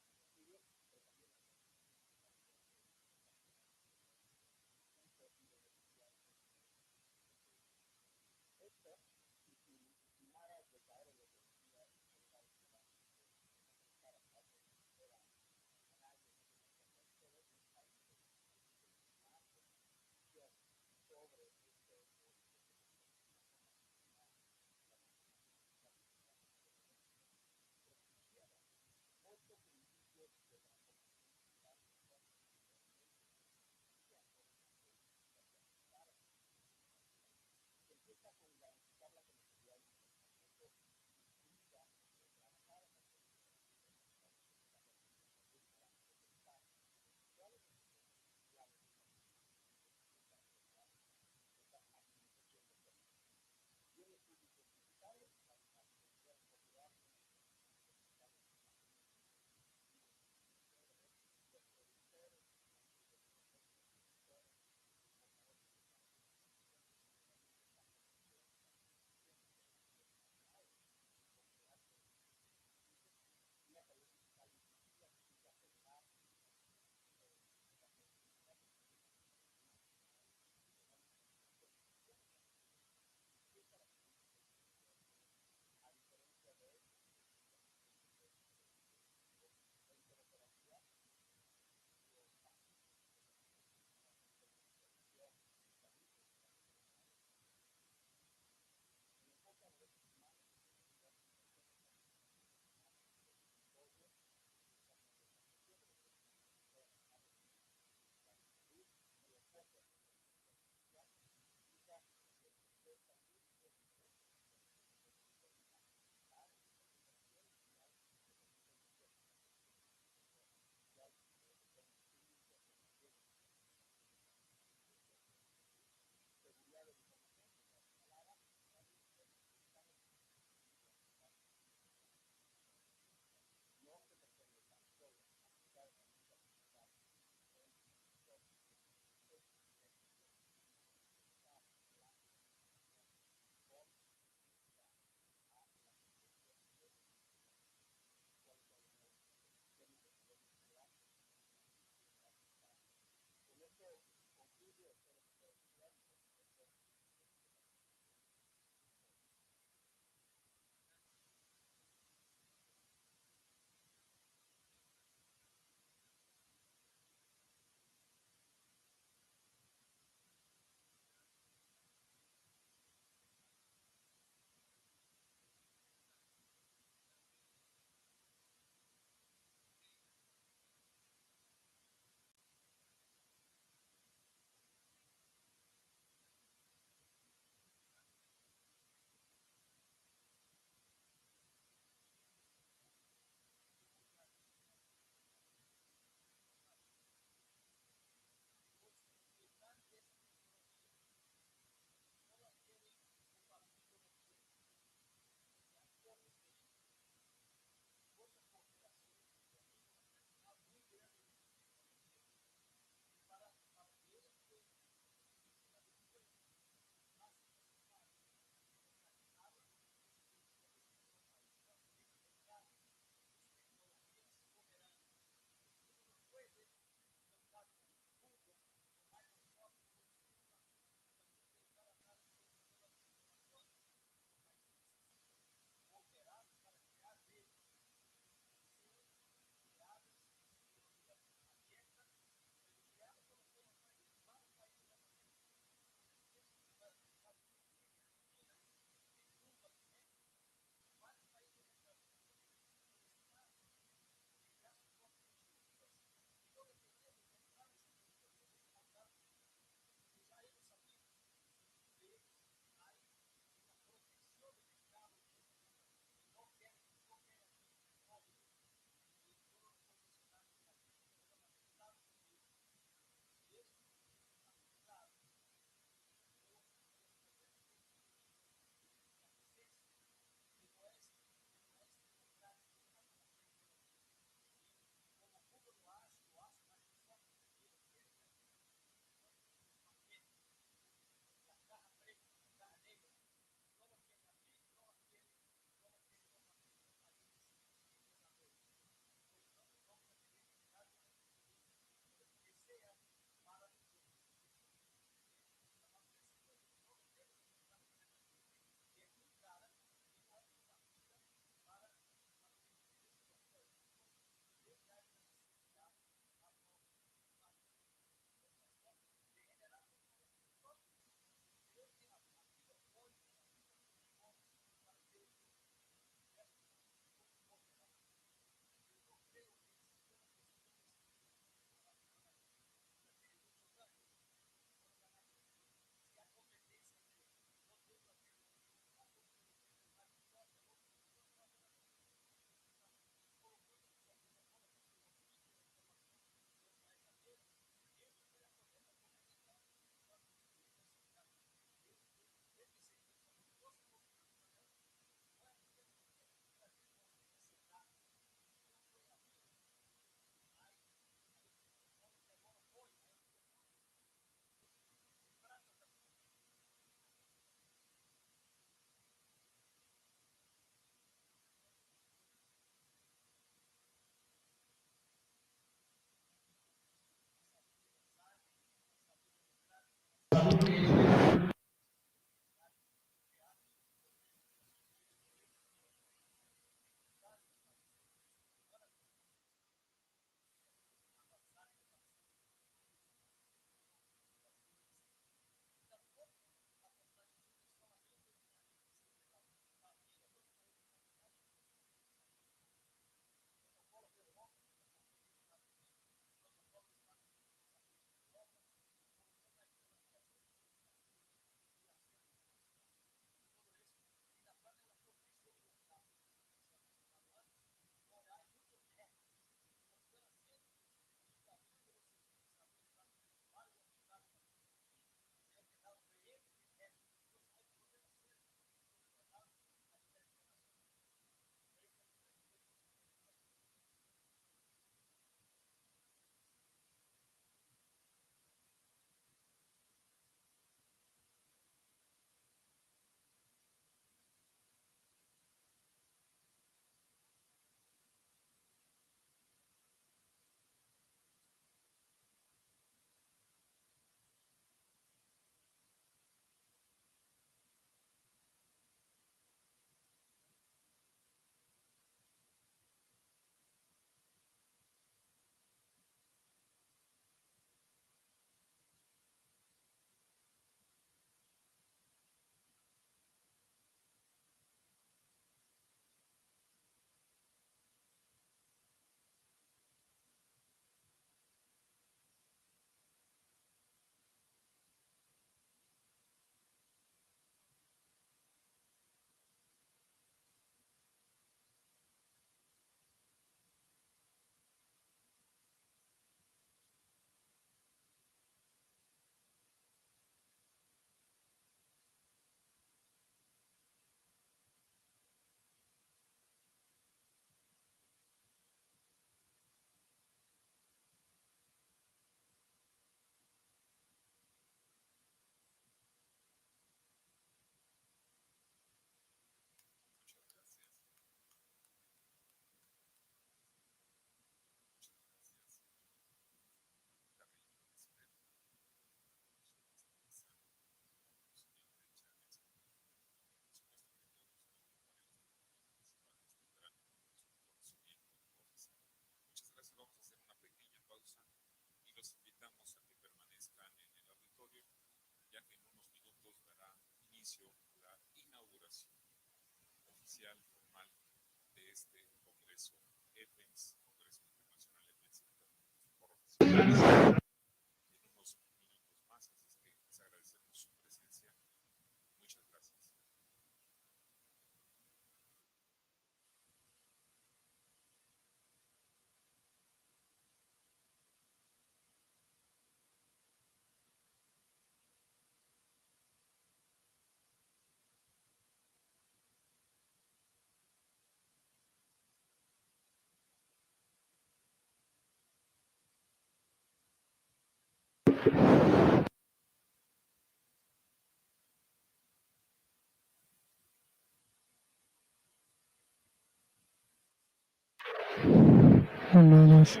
[SPEAKER 4] Uno, dos.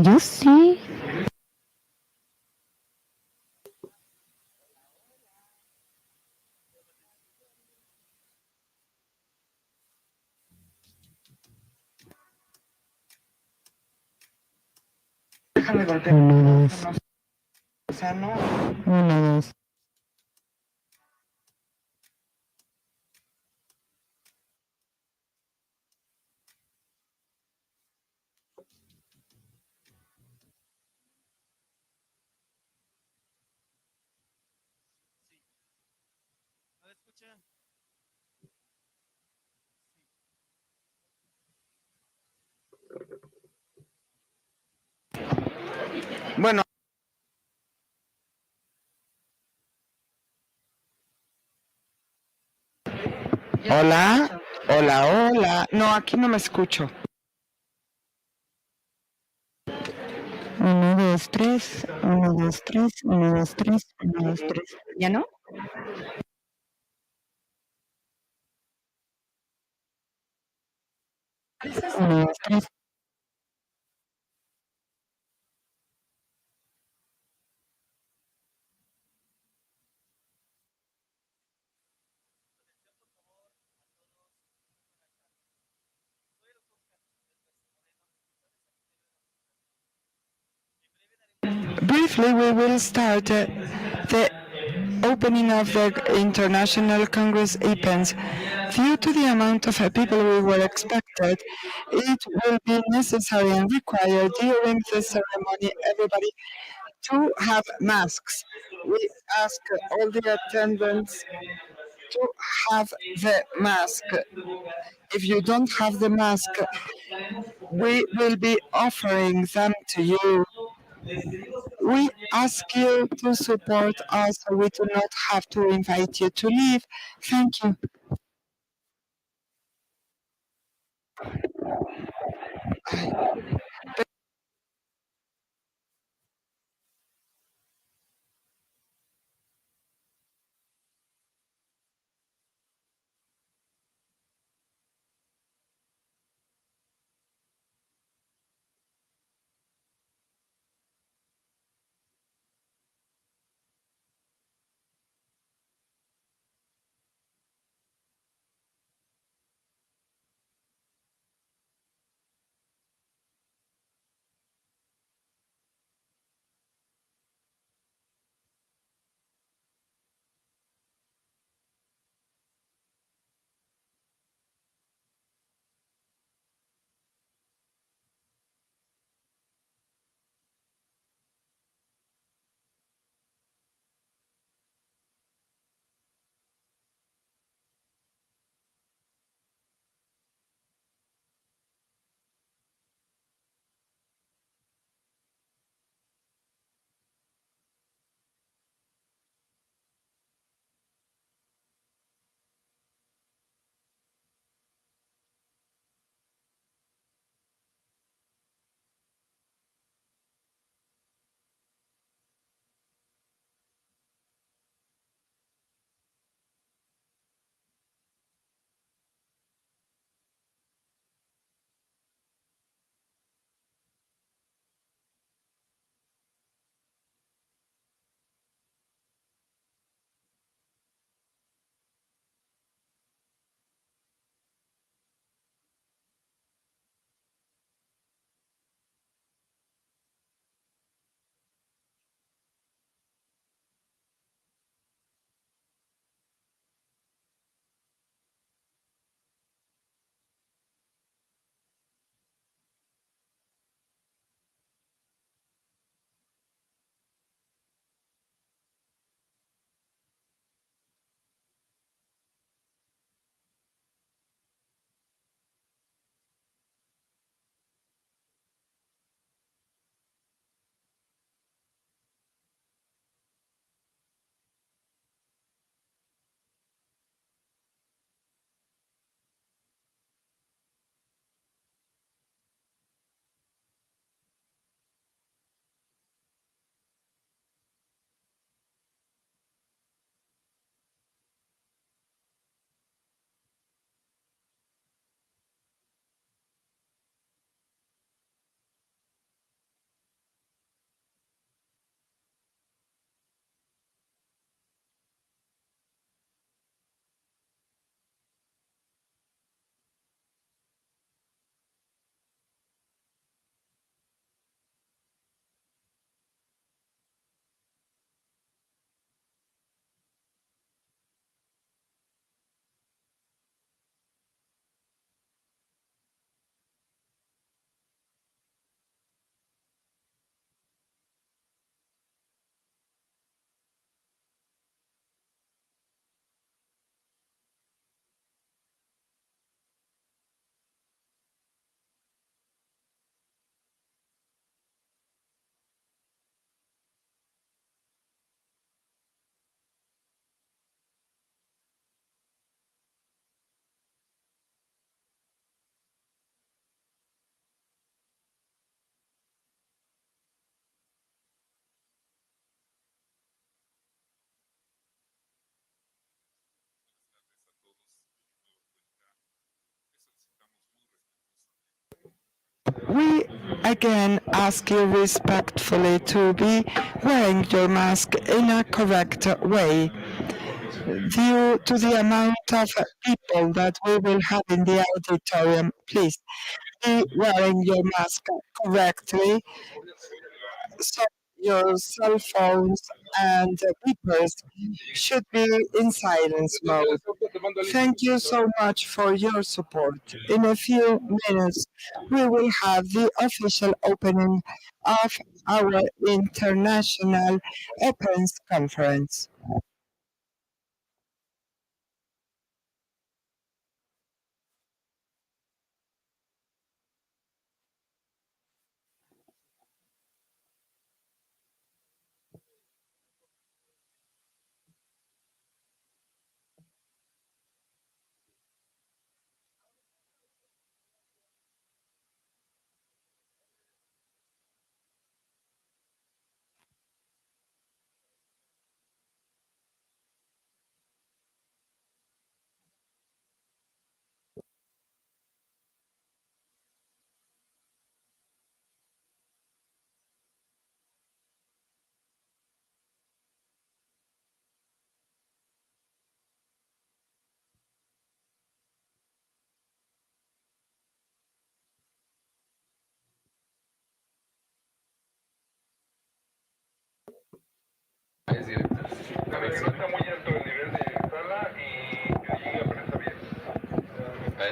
[SPEAKER 5] Yo sí.
[SPEAKER 4] Déjame golpear.
[SPEAKER 5] Uno, dos.
[SPEAKER 4] O sea, no.
[SPEAKER 5] Uno, dos.
[SPEAKER 4] Bueno, hola, hola, hola. No, aquí no me escucho.
[SPEAKER 5] Uno, dos, tres. Uno, dos, tres. Uno, dos, tres. Uno, dos, tres. ¿Ya no? Uno, dos, tres.
[SPEAKER 4] Briefly, we will start the opening of the International Congress events. Due to the amount of people we were expected, it will be necessary and required during the ceremony everybody to have masks. We ask all the attendants to have the mask. If you don't have the mask, we will be offering them to you. We ask you to support us so we do not have to invite you to leave. Thank you. We again ask you respectfully to be wearing your mask in a correct way. Due to the amount of people that we will have in the auditorium, please be wearing your mask correctly so your cell phones and beepers should be in silence mode. Thank you so much for your support. In a few minutes, we will have the official opening of our International Opens Conference.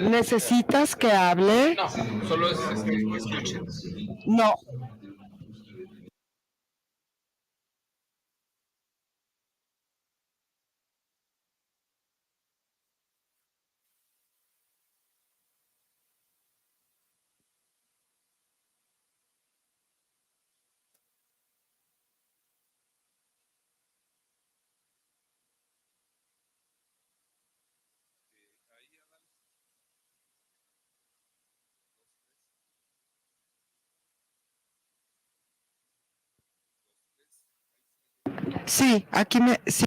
[SPEAKER 4] ¿Necesitas que hable?
[SPEAKER 6] No, solo es que escuchen.
[SPEAKER 4] No. Sí, aquí me... Sí.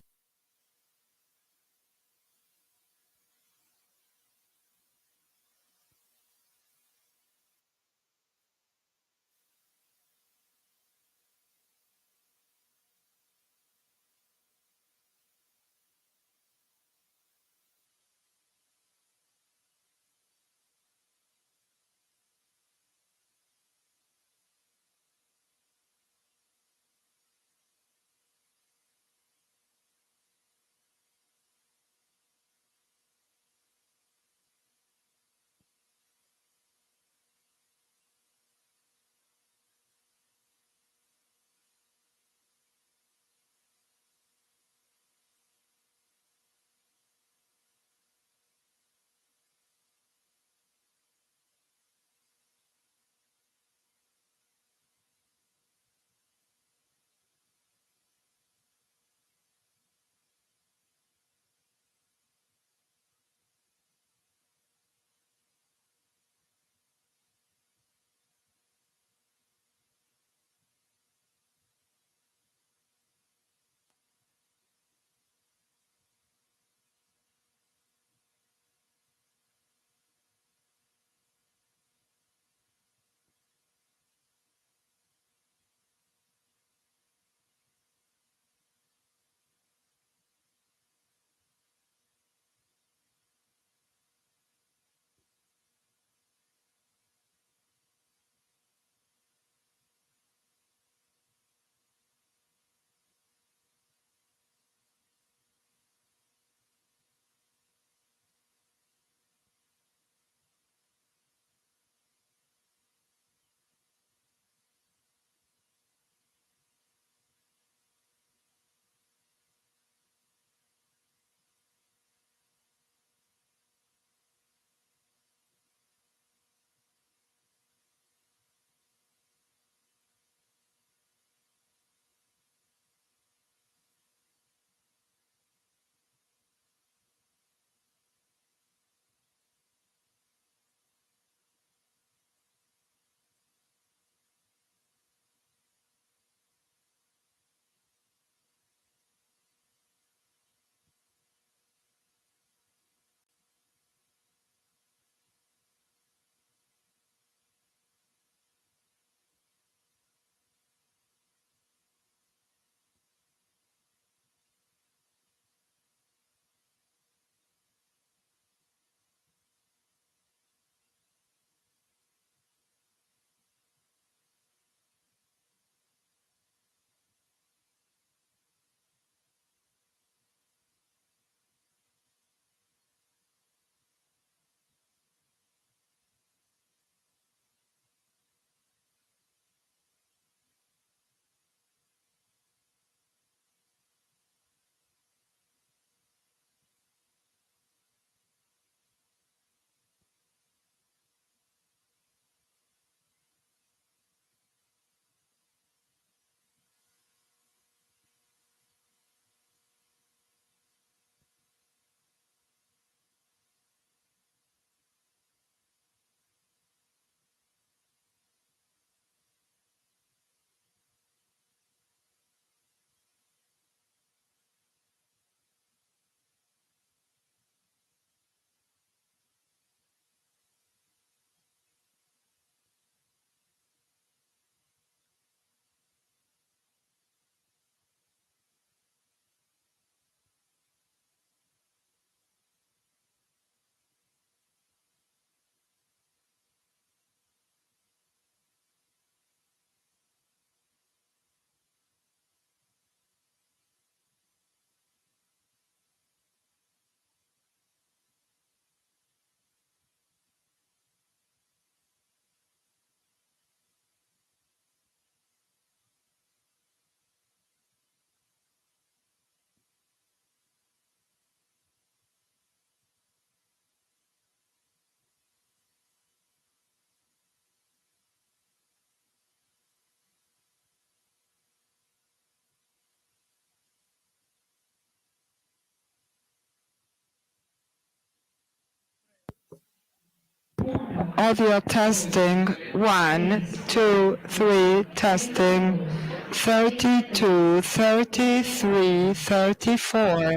[SPEAKER 4] Audio testing. 1, 2, 3, testing. 32, 33, 34.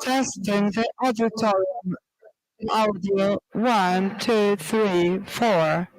[SPEAKER 4] Testing the auditorium audio. 1, 2, 3, 4.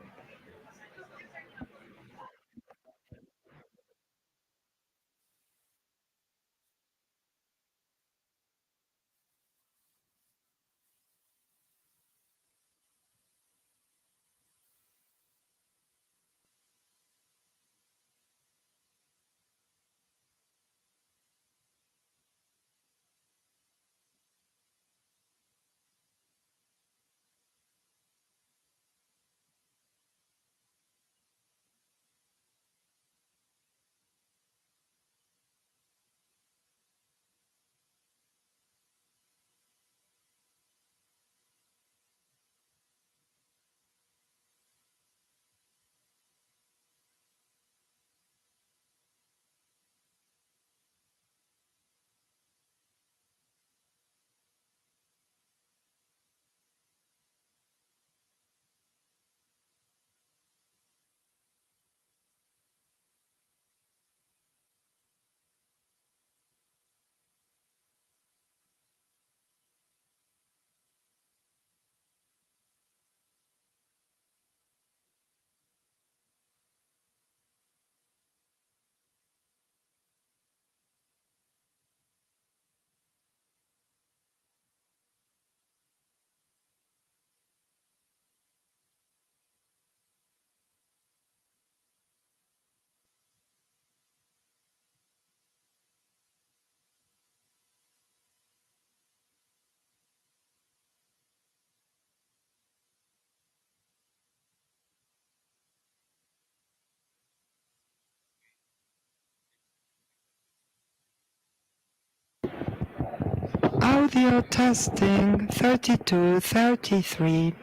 [SPEAKER 4] Audio testing. 32, 33.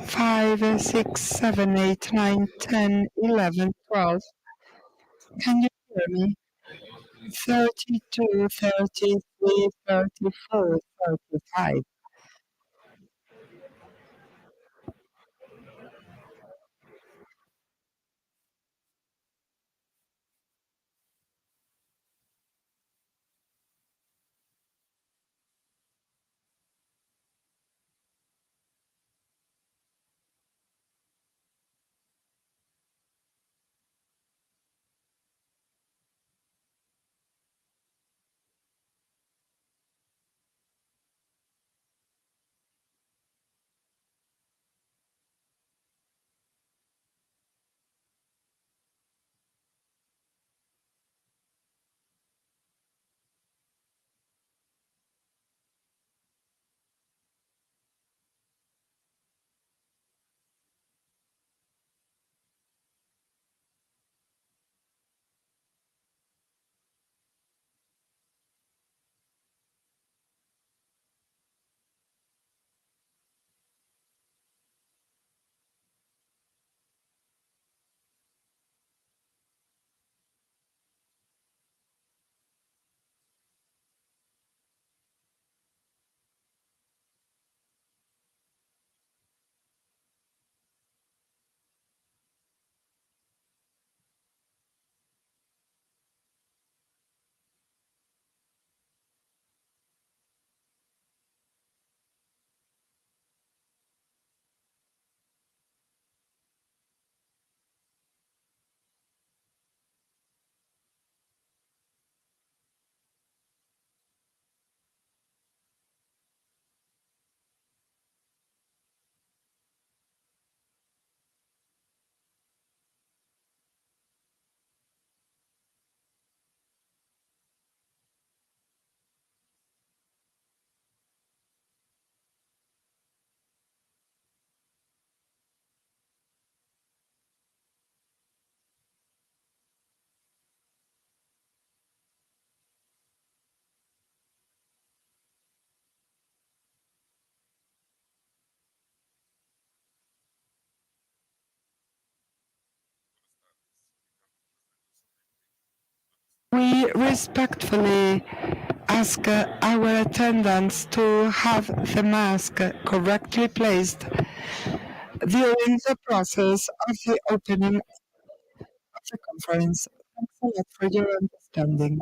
[SPEAKER 4] 5, 6, 7, 8, 9, 10, 11, 12. Can you hear me? 32, 33, 34, 35. We respectfully ask our attendants to have the mask correctly placed during the process of the opening of the conference. Thanks a lot for your understanding.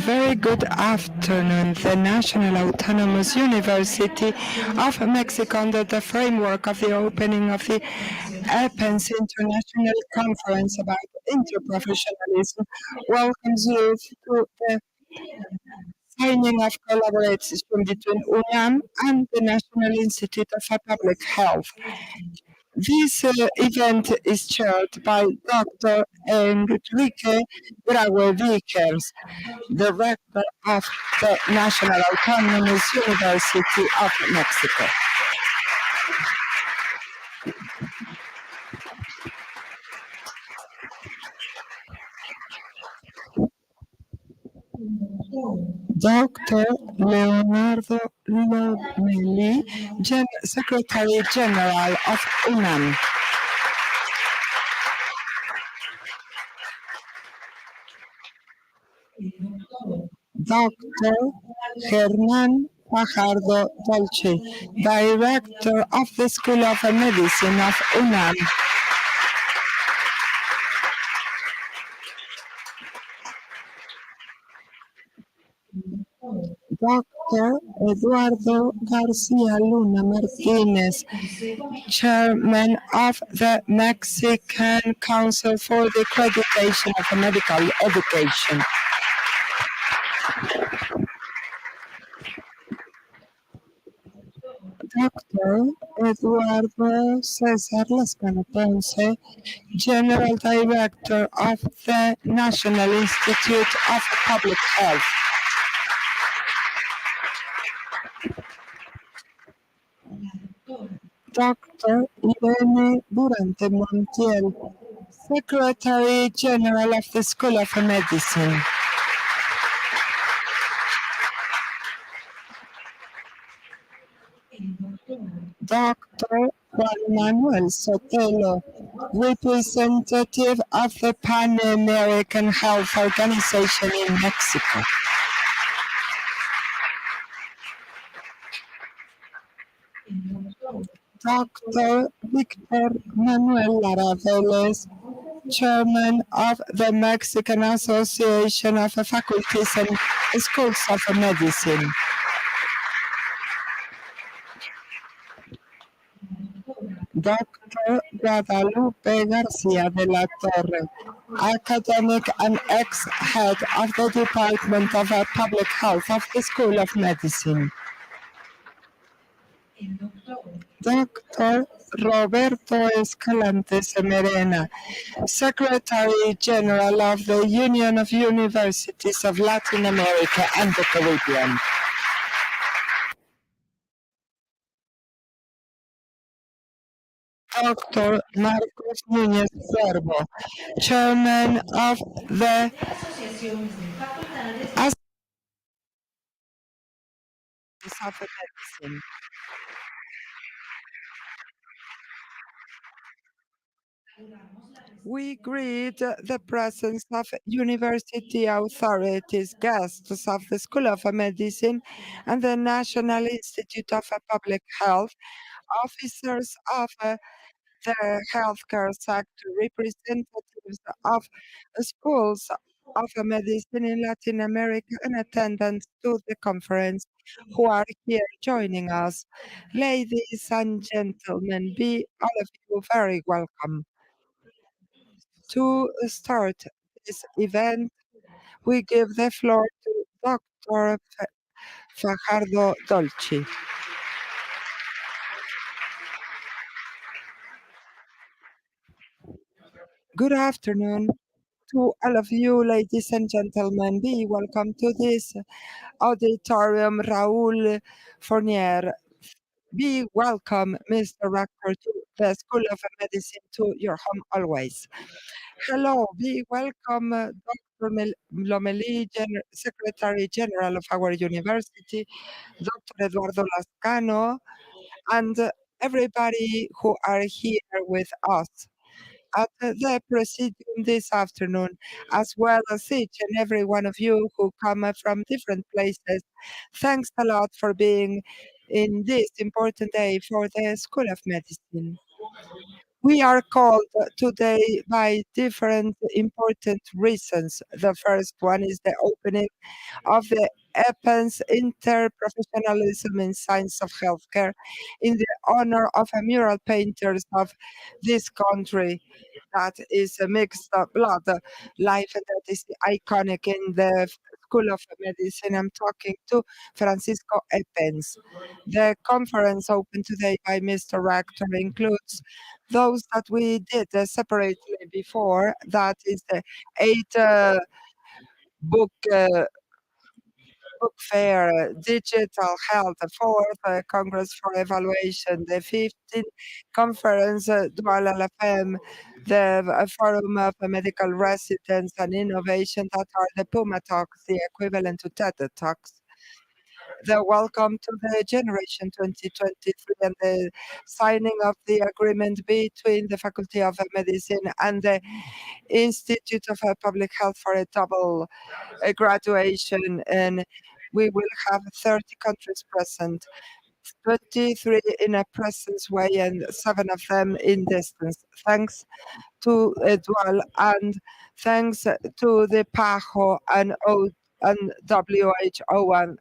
[SPEAKER 4] Very good afternoon. The National Autonomous University of Mexico, under the framework of the opening of the EPENS International Conference about Interprofessionalism, welcomes you to the signing of collaboration between UNAM and the National Institute of Public Health. This event is chaired by Dr. Enrique Graue Vickers, Director of the National Autonomous University of Mexico. Dr. Leonardo Lomelli, Secretary General of UNAM. Dr. Hernán Fajardo Dolce, Director of the School of Medicine of UNAM. Dr. Eduardo Garcia Luna Martinez, Chairman of the Mexican Council for the Accreditation of Medical Education. Dr. Eduardo Cesar Lascano Ponce, General Director of the National Institute of Public Health. Dr. Irene Durante Montiel, Secretary General of the School of Medicine. Dr. Juan Manuel Sotelo, representative of the Pan American Health Organization in Mexico. Dr. Victor Manuel Lara Vélez, Chairman of the Mexican Association of Faculties and Schools of Medicine. Dr. Guadalupe Garcia de la Torre, academic and ex-head of the Department of Public Health of the School of Medicine. Dr. Roberto Escalante Semerena, Secretary General of the Union of Universities of Latin America and the Caribbean. Dr. Marcos Núñez Cuervo, Chairman of the Association of Medicine. We greet the presence of university authorities, guests of the School of Medicine and the National Institute of Public Health, officers of the healthcare sector, representatives of schools of medicine in Latin America, and attendants to the conference who are here joining us. Ladies and gentlemen, be all of you very welcome. To start this event, we give the floor to Dr. Fajardo Dolci. Good afternoon to all of you, ladies and gentlemen. Be welcome to this auditorium, Raúl Fournier. Be welcome, Mr. Rector, to the School of Medicine, to your home always. Hello, be welcome, Dr. Lomeli, Secretary General of our university, Dr. Eduardo Lascano, and everybody who are here with us at the Presidium this afternoon, as well as each and every one of you who come from different places. Thanks a lot for being in this important day for the School of Medicine. We are called today by different important reasons. The first one is the opening of the EPEN's Interprofessionalism in Science of Healthcare in the honor of a mural painters of this country that is a mixed blood life that is iconic in the School of Medicine. I'm talking to Francisco Epens. The conference opened today by Mr. Rector includes those that we did separately before. That is the 8 book book fair, digital health, the fourth Congress for Evaluation, the 15th conference, Dual LFM, the Forum of Medical Residents and Innovation that are the Puma Talks, the equivalent to TED Talks. The welcome to the Generation 2023 and the signing of the agreement between the Faculty of Medicine and the Institute of Public Health for a double graduation, and we will have 30 countries present, 23 in a presence way and 7 of them in distance. Thanks to Dual and thanks to the PAHO and WHO and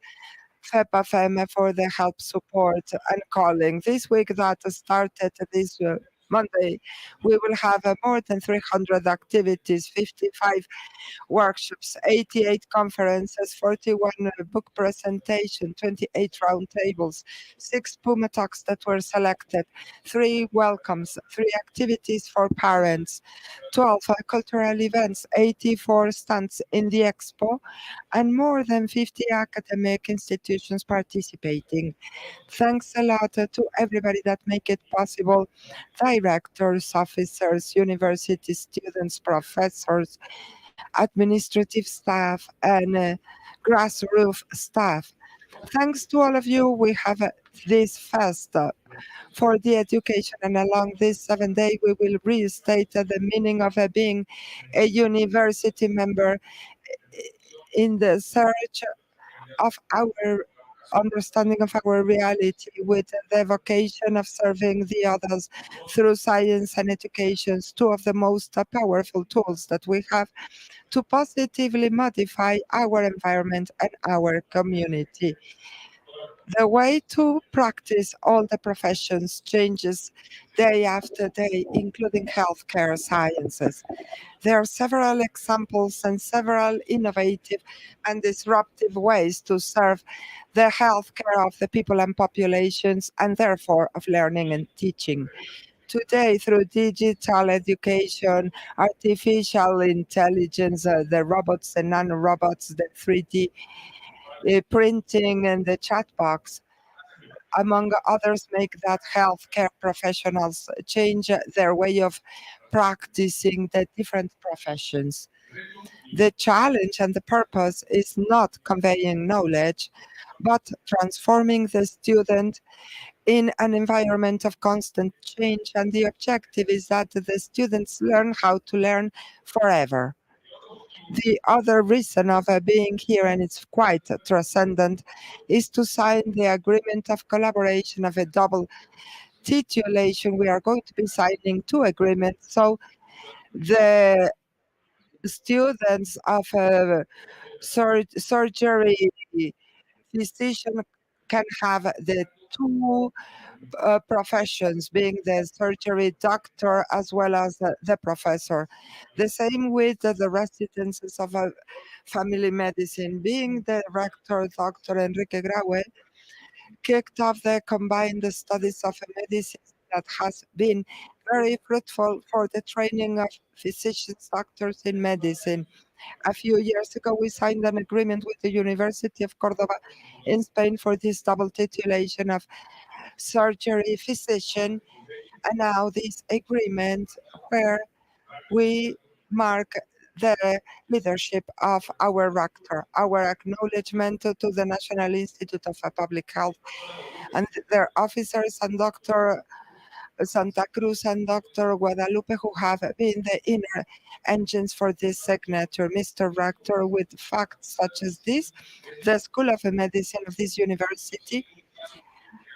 [SPEAKER 4] FEPAFEM for the help, support and calling. This week that started this Monday, we will have more than 300 activities, 55 workshops, 88 conferences, 41 book presentations, 28 roundtables, 6 Puma talks that were selected, 3 welcomes, 3 activities for parents, 12 cultural events, 84 stands in the expo, and more than 50 academic institutions participating. Thanks a lot to everybody that make it possible, directors, officers, university students, professors, administrative staff, and grassroots staff. Thanks to all of you, we have this fest for the education, and along this 7 day, we will restate the meaning of being a university member in the search of our understanding of our reality with the vocation of serving the others through science and education, two of the most powerful tools that we have to positively modify our environment and our community. The way to practice all the professions changes day after day, including healthcare sciences. There are several examples and several innovative and disruptive ways to serve the healthcare of the people and populations, and therefore of learning and teaching. Today, through digital education, artificial intelligence, the robots and nanorobots, the 3D printing, and the chat box, among others, make that healthcare professionals change their way of practicing the different professions. The challenge and the purpose is not conveying knowledge, but transforming the student in an environment of constant change. And the objective is that the students learn how to learn forever. The other reason of being here, and it's quite transcendent, is to sign the agreement of collaboration of a double titulation. We are going to be signing 2 agreements. So the students of surgery physician can have the 2 professions, being the surgery doctor as well as the professor. The same with the residences of family medicine, being the rector, Dr. Enrique Graue, kicked off the combined studies of medicine that has been very fruitful for the training of physicians, doctors in medicine. A few years ago, we signed an agreement with the University of Cordoba in Spain for this double titulation of surgery physician, and now this agreement where we mark the leadership of our rector, our acknowledgement to the National Institute of Public Health and their officers, and Dr. Santa Cruz and Dr. Guadalupe, who have been the inner engines for this signature. Mr. Rector, with facts such as this, the School of Medicine of this university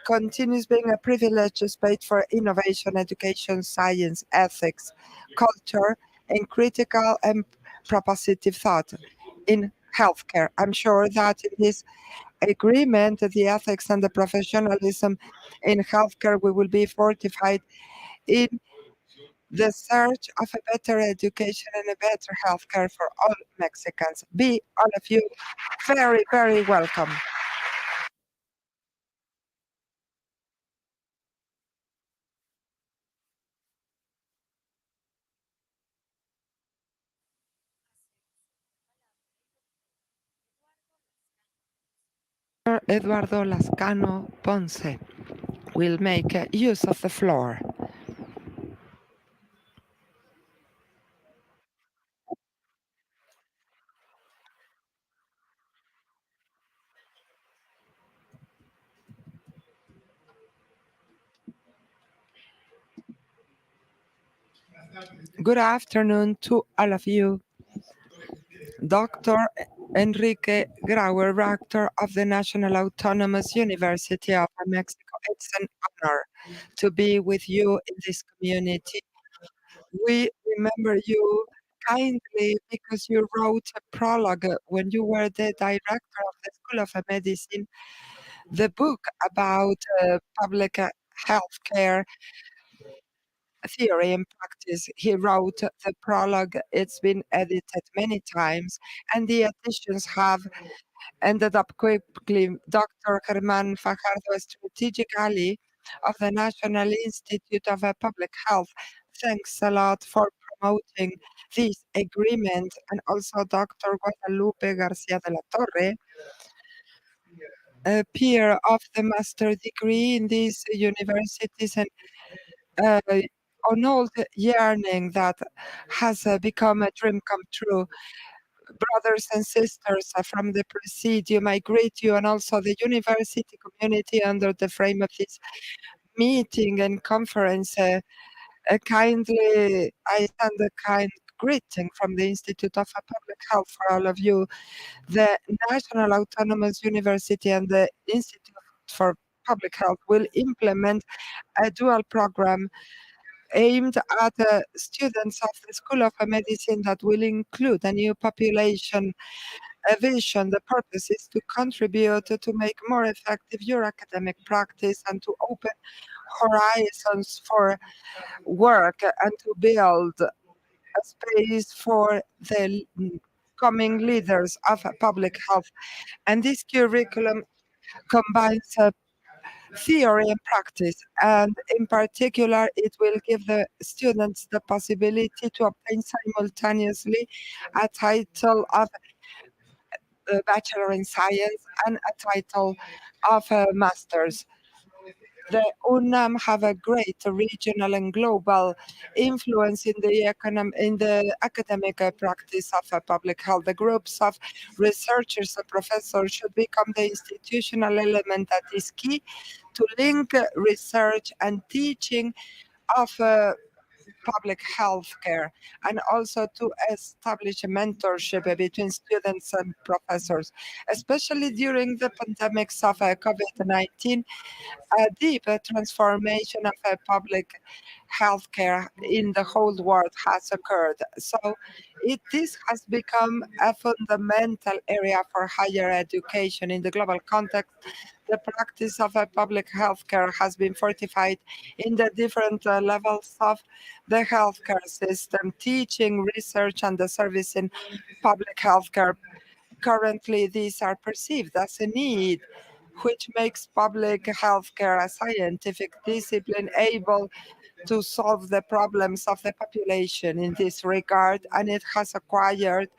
[SPEAKER 4] continues being a privileged space for innovation, education, science, ethics, culture, and critical and propositive thought in healthcare. I'm sure that in this agreement, the ethics and the professionalism in healthcare, we will be fortified in the search of a better education and a better healthcare for all Mexicans. Be all of you very, very welcome. Eduardo Lascano Ponce will make use of the floor. Good afternoon to all of you. Dr. Enrique Grauer, Rector of the National Autonomous University of Mexico. It's an honor to be with you in this community. We remember you kindly because you wrote a prologue when you were the director of the School of Medicine, the book about public health care theory and practice. He wrote the prologue. It's been edited many times, and the additions have ended up quickly. Dr. Germán Fajardo, a strategic ally of the National Institute of Public Health. Thanks a lot for promoting this agreement, and also Dr. Guadalupe Garcia de la Torre, a peer of the master degree in these universities, and uh, an old yearning that has become a dream come true. Brothers and sisters from the Presidium, I greet you, and also the university community under the frame of this meeting and conference. I send a kind greeting from the Institute of Public Health for all of you. The National Autonomous University and the Institute for Public Health will implement a dual program aimed at students of the School of Medicine that will include a new population vision. The purpose is to contribute to make more effective your academic practice and to open horizons for work and to build a space for the coming leaders of public health. And this curriculum combines theory and practice. And in particular, it will give the students the possibility to obtain simultaneously a title of Bachelor in Science and a title of a Master's. The UNAM have a great regional and global influence in the academic practice of public health. The groups of researchers and professors should become the institutional element that is key to link research and teaching of public health care, and also to establish a mentorship between students and professors, especially during the pandemics of COVID-19. A deep transformation of public healthcare in the whole world has occurred. So this has become a fundamental area for higher education in the global context. The practice of public healthcare has been fortified in the different levels of the healthcare system, teaching, research, and the service in public healthcare. Currently, these are perceived as a need, which makes public healthcare a scientific discipline able to solve the problems of the population in this regard, and it has acquired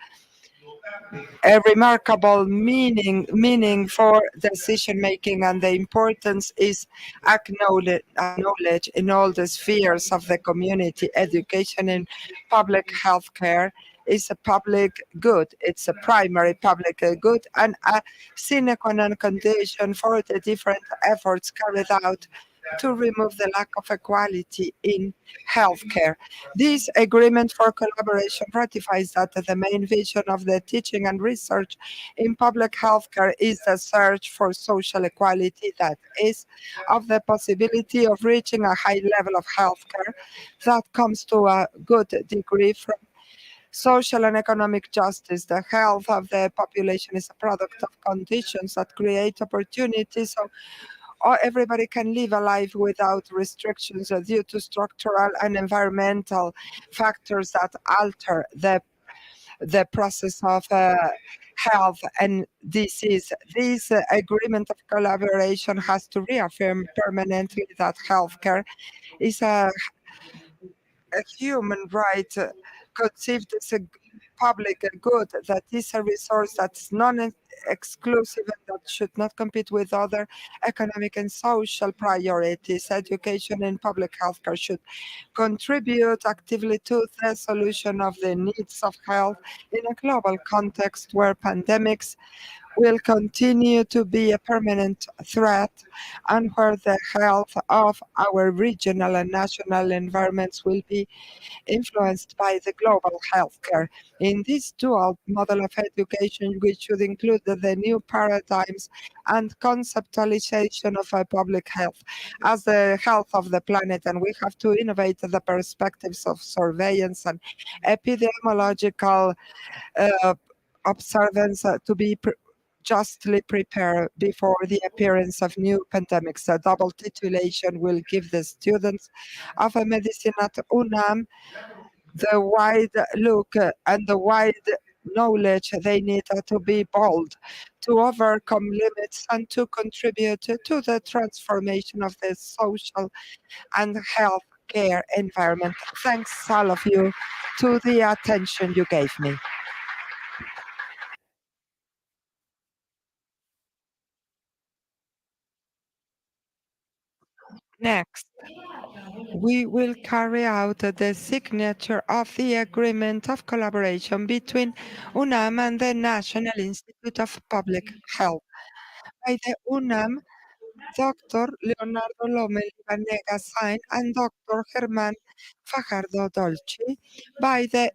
[SPEAKER 4] a remarkable meaning for decision making, and the importance is acknowledged in all the spheres of the community. Education in public health care is a public good. It's a primary public good and a sine qua non condition for the different efforts carried out to remove the lack of equality in healthcare. This agreement for collaboration ratifies that the main vision of the teaching and research in public healthcare is the search for social equality, that is, of the possibility of reaching a high level of healthcare that comes to a good degree from social and economic justice. The health of the population is a product of conditions that create opportunities so everybody can live a life without restrictions due to structural and environmental factors that alter the process of health and disease. This agreement of collaboration has to reaffirm permanently that healthcare is a human right conceived as a public good, that is a resource that's non-exclusive and that should not compete with other economic and social priorities. Education in public healthcare should contribute actively to the solution of the needs of health in a global context where pandemics will continue to be a permanent threat and where the health of our regional and national environments will be influenced by the global healthcare. In this dual model of education, which should include the new paradigms and conceptualization of public health as the health of the planet, and we have to innovate the perspectives of surveillance and epidemiological uh, observance justly prepare before the appearance of new pandemics. A double titulation will give the students of medicine at UNAM the wide look and the wide knowledge they need to be bold, to overcome limits, and to contribute to the transformation of the social and health care environment. Thanks, all of you, to the attention you gave me. Next, we will carry out the signature of the agreement of collaboration between UNAM and the National Institute of Public Health. By the UNAM, Dr. Leonardo Lomel Vanega signed and Dr. Germán Fajardo Dolci by the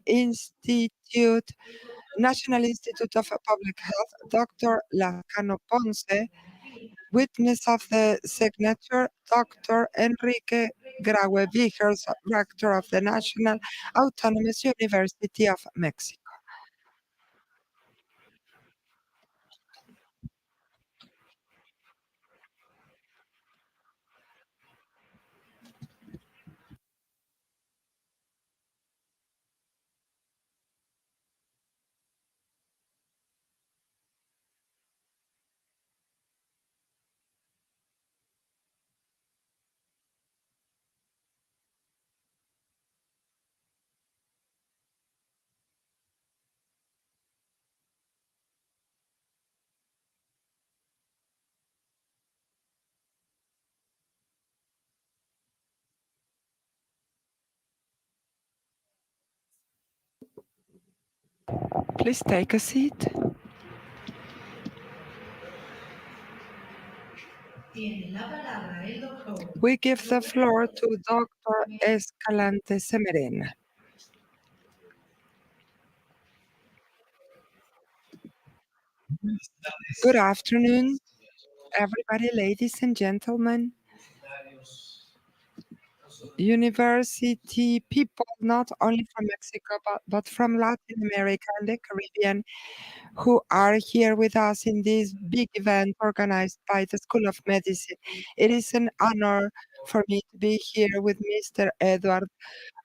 [SPEAKER 4] National Institute of Public Health, Dr. Lascano Ponce, witness of the signature, Dr. Enrique Graue Vigers, rector of the National Autonomous University of Mexico. Please take a seat. We give the floor to Dr. Escalante Semerin. Good afternoon, everybody, ladies and gentlemen. University people, not only from Mexico, but from Latin America and the Caribbean, who are here with us in this big event organized by the School of Medicine. It is an honor for me to be here with Mr. Edward,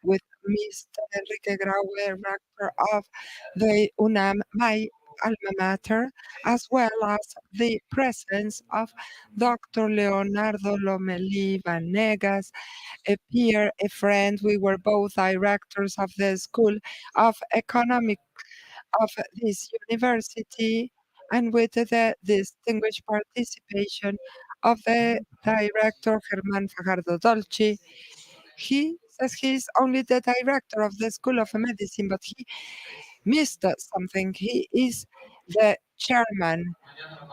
[SPEAKER 4] with Mr. Enrique Graue, rector of the UNAM, my alma mater, as well as the presence of Dr. Leonardo Lomelí Vanegas, a peer, a friend. We were both directors of the School of Economics of this university, and with the distinguished participation of the director, Germán Fajardo Dolci. He says he's only the director of the School of Medicine, but he missed something. He is the chairman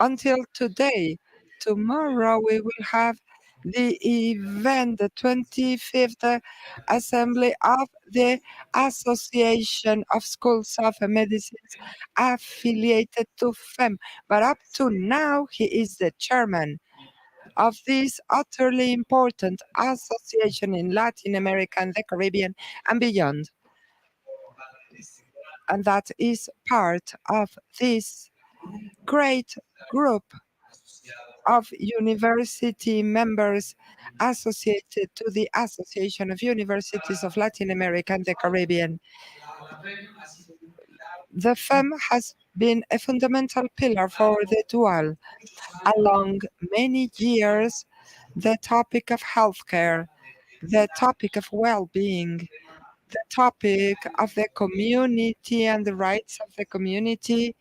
[SPEAKER 4] until today. Tomorrow we will have the event, the 25th Assembly of the Association of Schools of Medicine affiliated to FEM. But up to now, he is the chairman of this utterly important association in Latin America and the Caribbean and beyond. And that is part of this great group of university members associated to the Association of Universities of Latin America and the Caribbean. The FEM has been a fundamental pillar for the dual. Along many years, the topic of healthcare, the topic of well-being, the topic of the community and the rights of the community,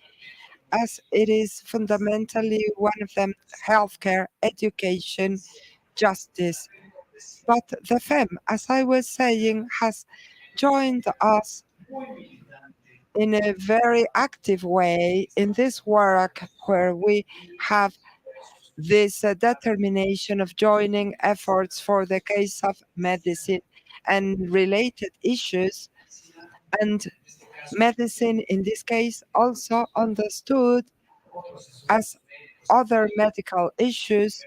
[SPEAKER 4] as it is fundamentally one of them, healthcare, education, justice. But the FEM, as I was saying, has joined us in a very active way in this work where we have this determination of joining efforts for the case of medicine and related issues. And medicine, in this case, also understood as other medical issues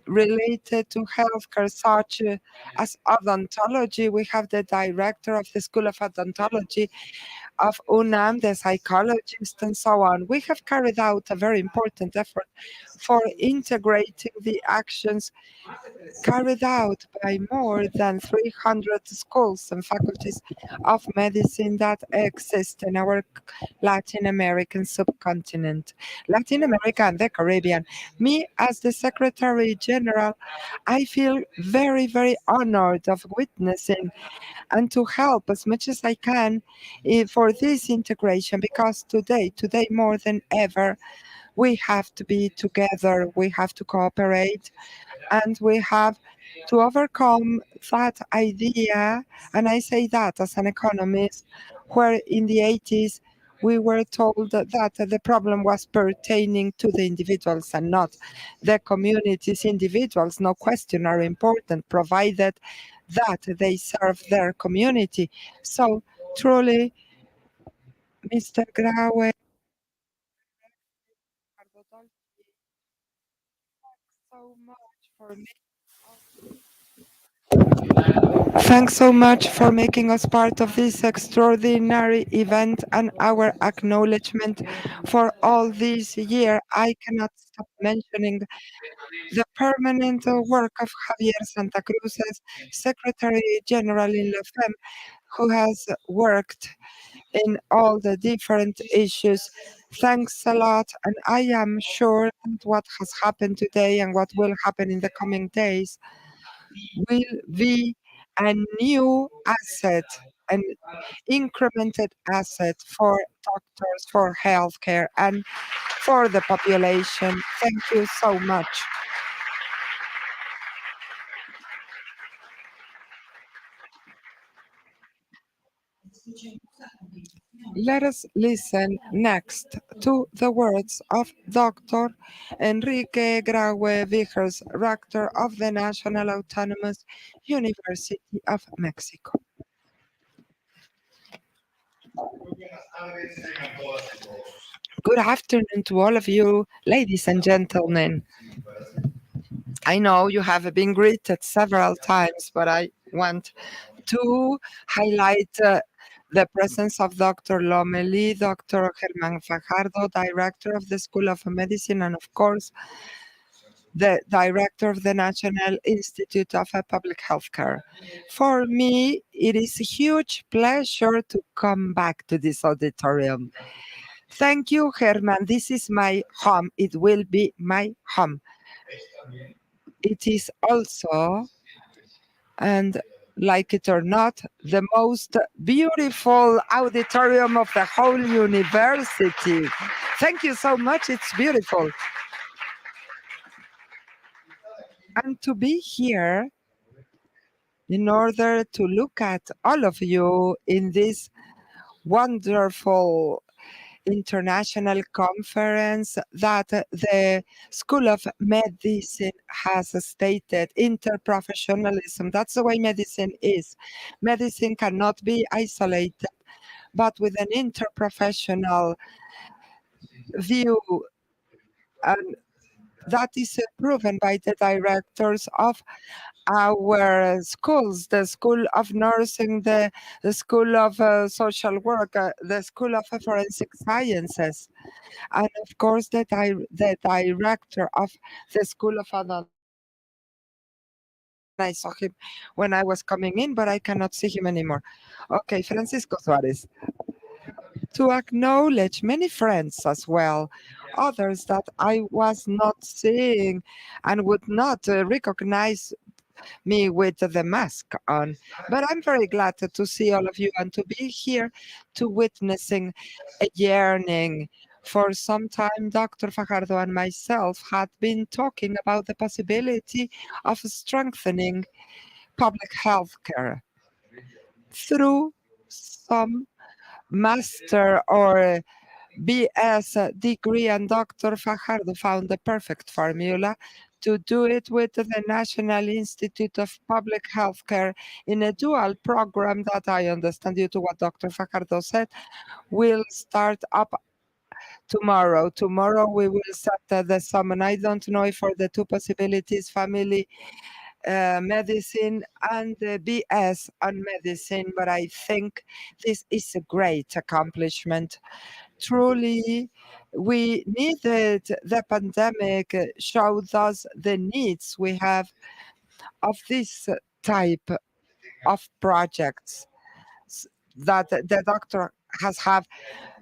[SPEAKER 4] related to healthcare, such as odontology. We have the director of the School of Odontology of UNAM, the psychologists, and so on. We have carried out a very important effort for integrating the actions carried out by more than 300 schools and faculties of medicine that exist in our Latin American subcontinent, Latin America and the Caribbean. Me, as the Secretary General, I feel very, very honored of witnessing and to help as much as I can for this integration, because today more than ever, we have to be together, we have to cooperate, and we have to overcome that idea. And I say that as an economist, where in the 80s we were told that the problem was pertaining to the individuals and not the communities. Individuals, no question, are important, provided that they serve their community. So truly, Mr. Graue, so much for thanks so much for making us part of this extraordinary event and our acknowledgement for all this year. I cannot stop mentioning the permanent work of Javier Santa Cruz as Secretary General in La FEM, who has worked in all the different issues. Thanks a lot, and I am sure that what has happened today and what will happen in the coming days will be a new asset, an incremented asset for doctors, for healthcare, and for the population. Thank you so much. Let us listen next to the words of Dr. Enrique Graue Vijers, Rector of the National Autonomous University of Mexico. Good afternoon to all of you, ladies and gentlemen. I know you have been greeted several times, but I want to highlight the presence of Dr. Lomeli, Dr. Germán Fajardo, Director of the School of Medicine, and of course, the Director of the National Institute of Public Health Care. For me, it is a huge pleasure to come back to this auditorium. Thank you, Herman. This is my home. It will be my home. It is also, and like it or not, the most beautiful auditorium of the whole university. Thank you so much. It's beautiful. And to be here in order to look at all of you in this wonderful international conference that the School of Medicine has stated, interprofessionalism. That's the way medicine is. Medicine cannot be isolated, but with an interprofessional view, and that is proven by the directors of our schools, the School of Nursing, the School of Social Work, the School of Forensic Sciences, and of course the director of the School of Adult. I saw him when I was coming in, but I cannot see him anymore. Okay, Francisco Suarez. To acknowledge many friends as well, others that I was not seeing and would not recognize me with the mask on. But I'm very glad to see all of you and to be here to witnessing a yearning. For some time, Dr. Fajardo and myself had been talking about the possibility of strengthening public health care through some master or BS degree, and Dr. Fajardo found the perfect formula to do it with the National Institute of Public Health Care in a dual program that I understand, due to what Dr. Fajardo said, will start up tomorrow. Tomorrow we will set the sum, and I don't know if for the two possibilities, family medicine and BS on medicine, but I think this is a great accomplishment. Truly, we needed the pandemic, showed us the needs we have of this type of projects that the doctor has have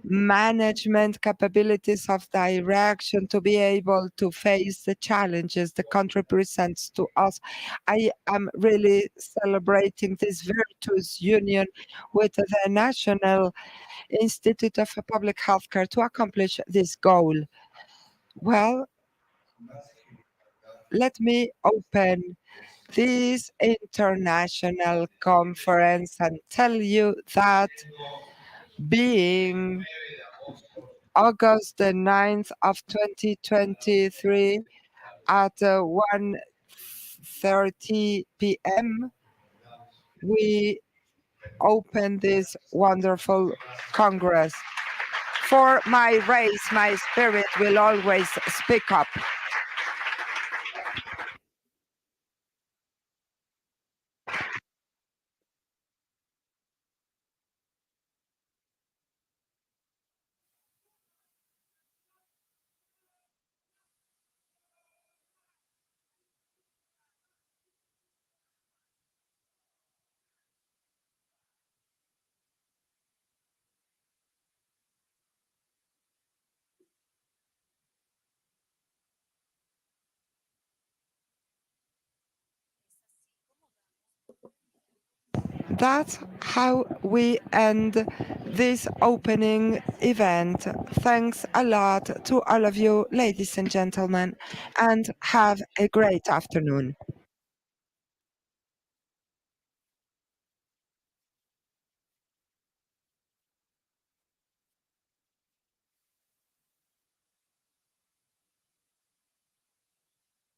[SPEAKER 4] management capabilities of direction to be able to face the challenges the country presents to us. I am really celebrating this virtuous union with the National Institute of Public Healthcare to accomplish this goal. Well, let me open this international conference and tell you that being August the 9th of 2023 at 1:30 p.m. we open this wonderful Congress. For my race, my spirit will always speak up. That's how we end this opening event. Thanks a lot to all of you, ladies and gentlemen, and have a great afternoon.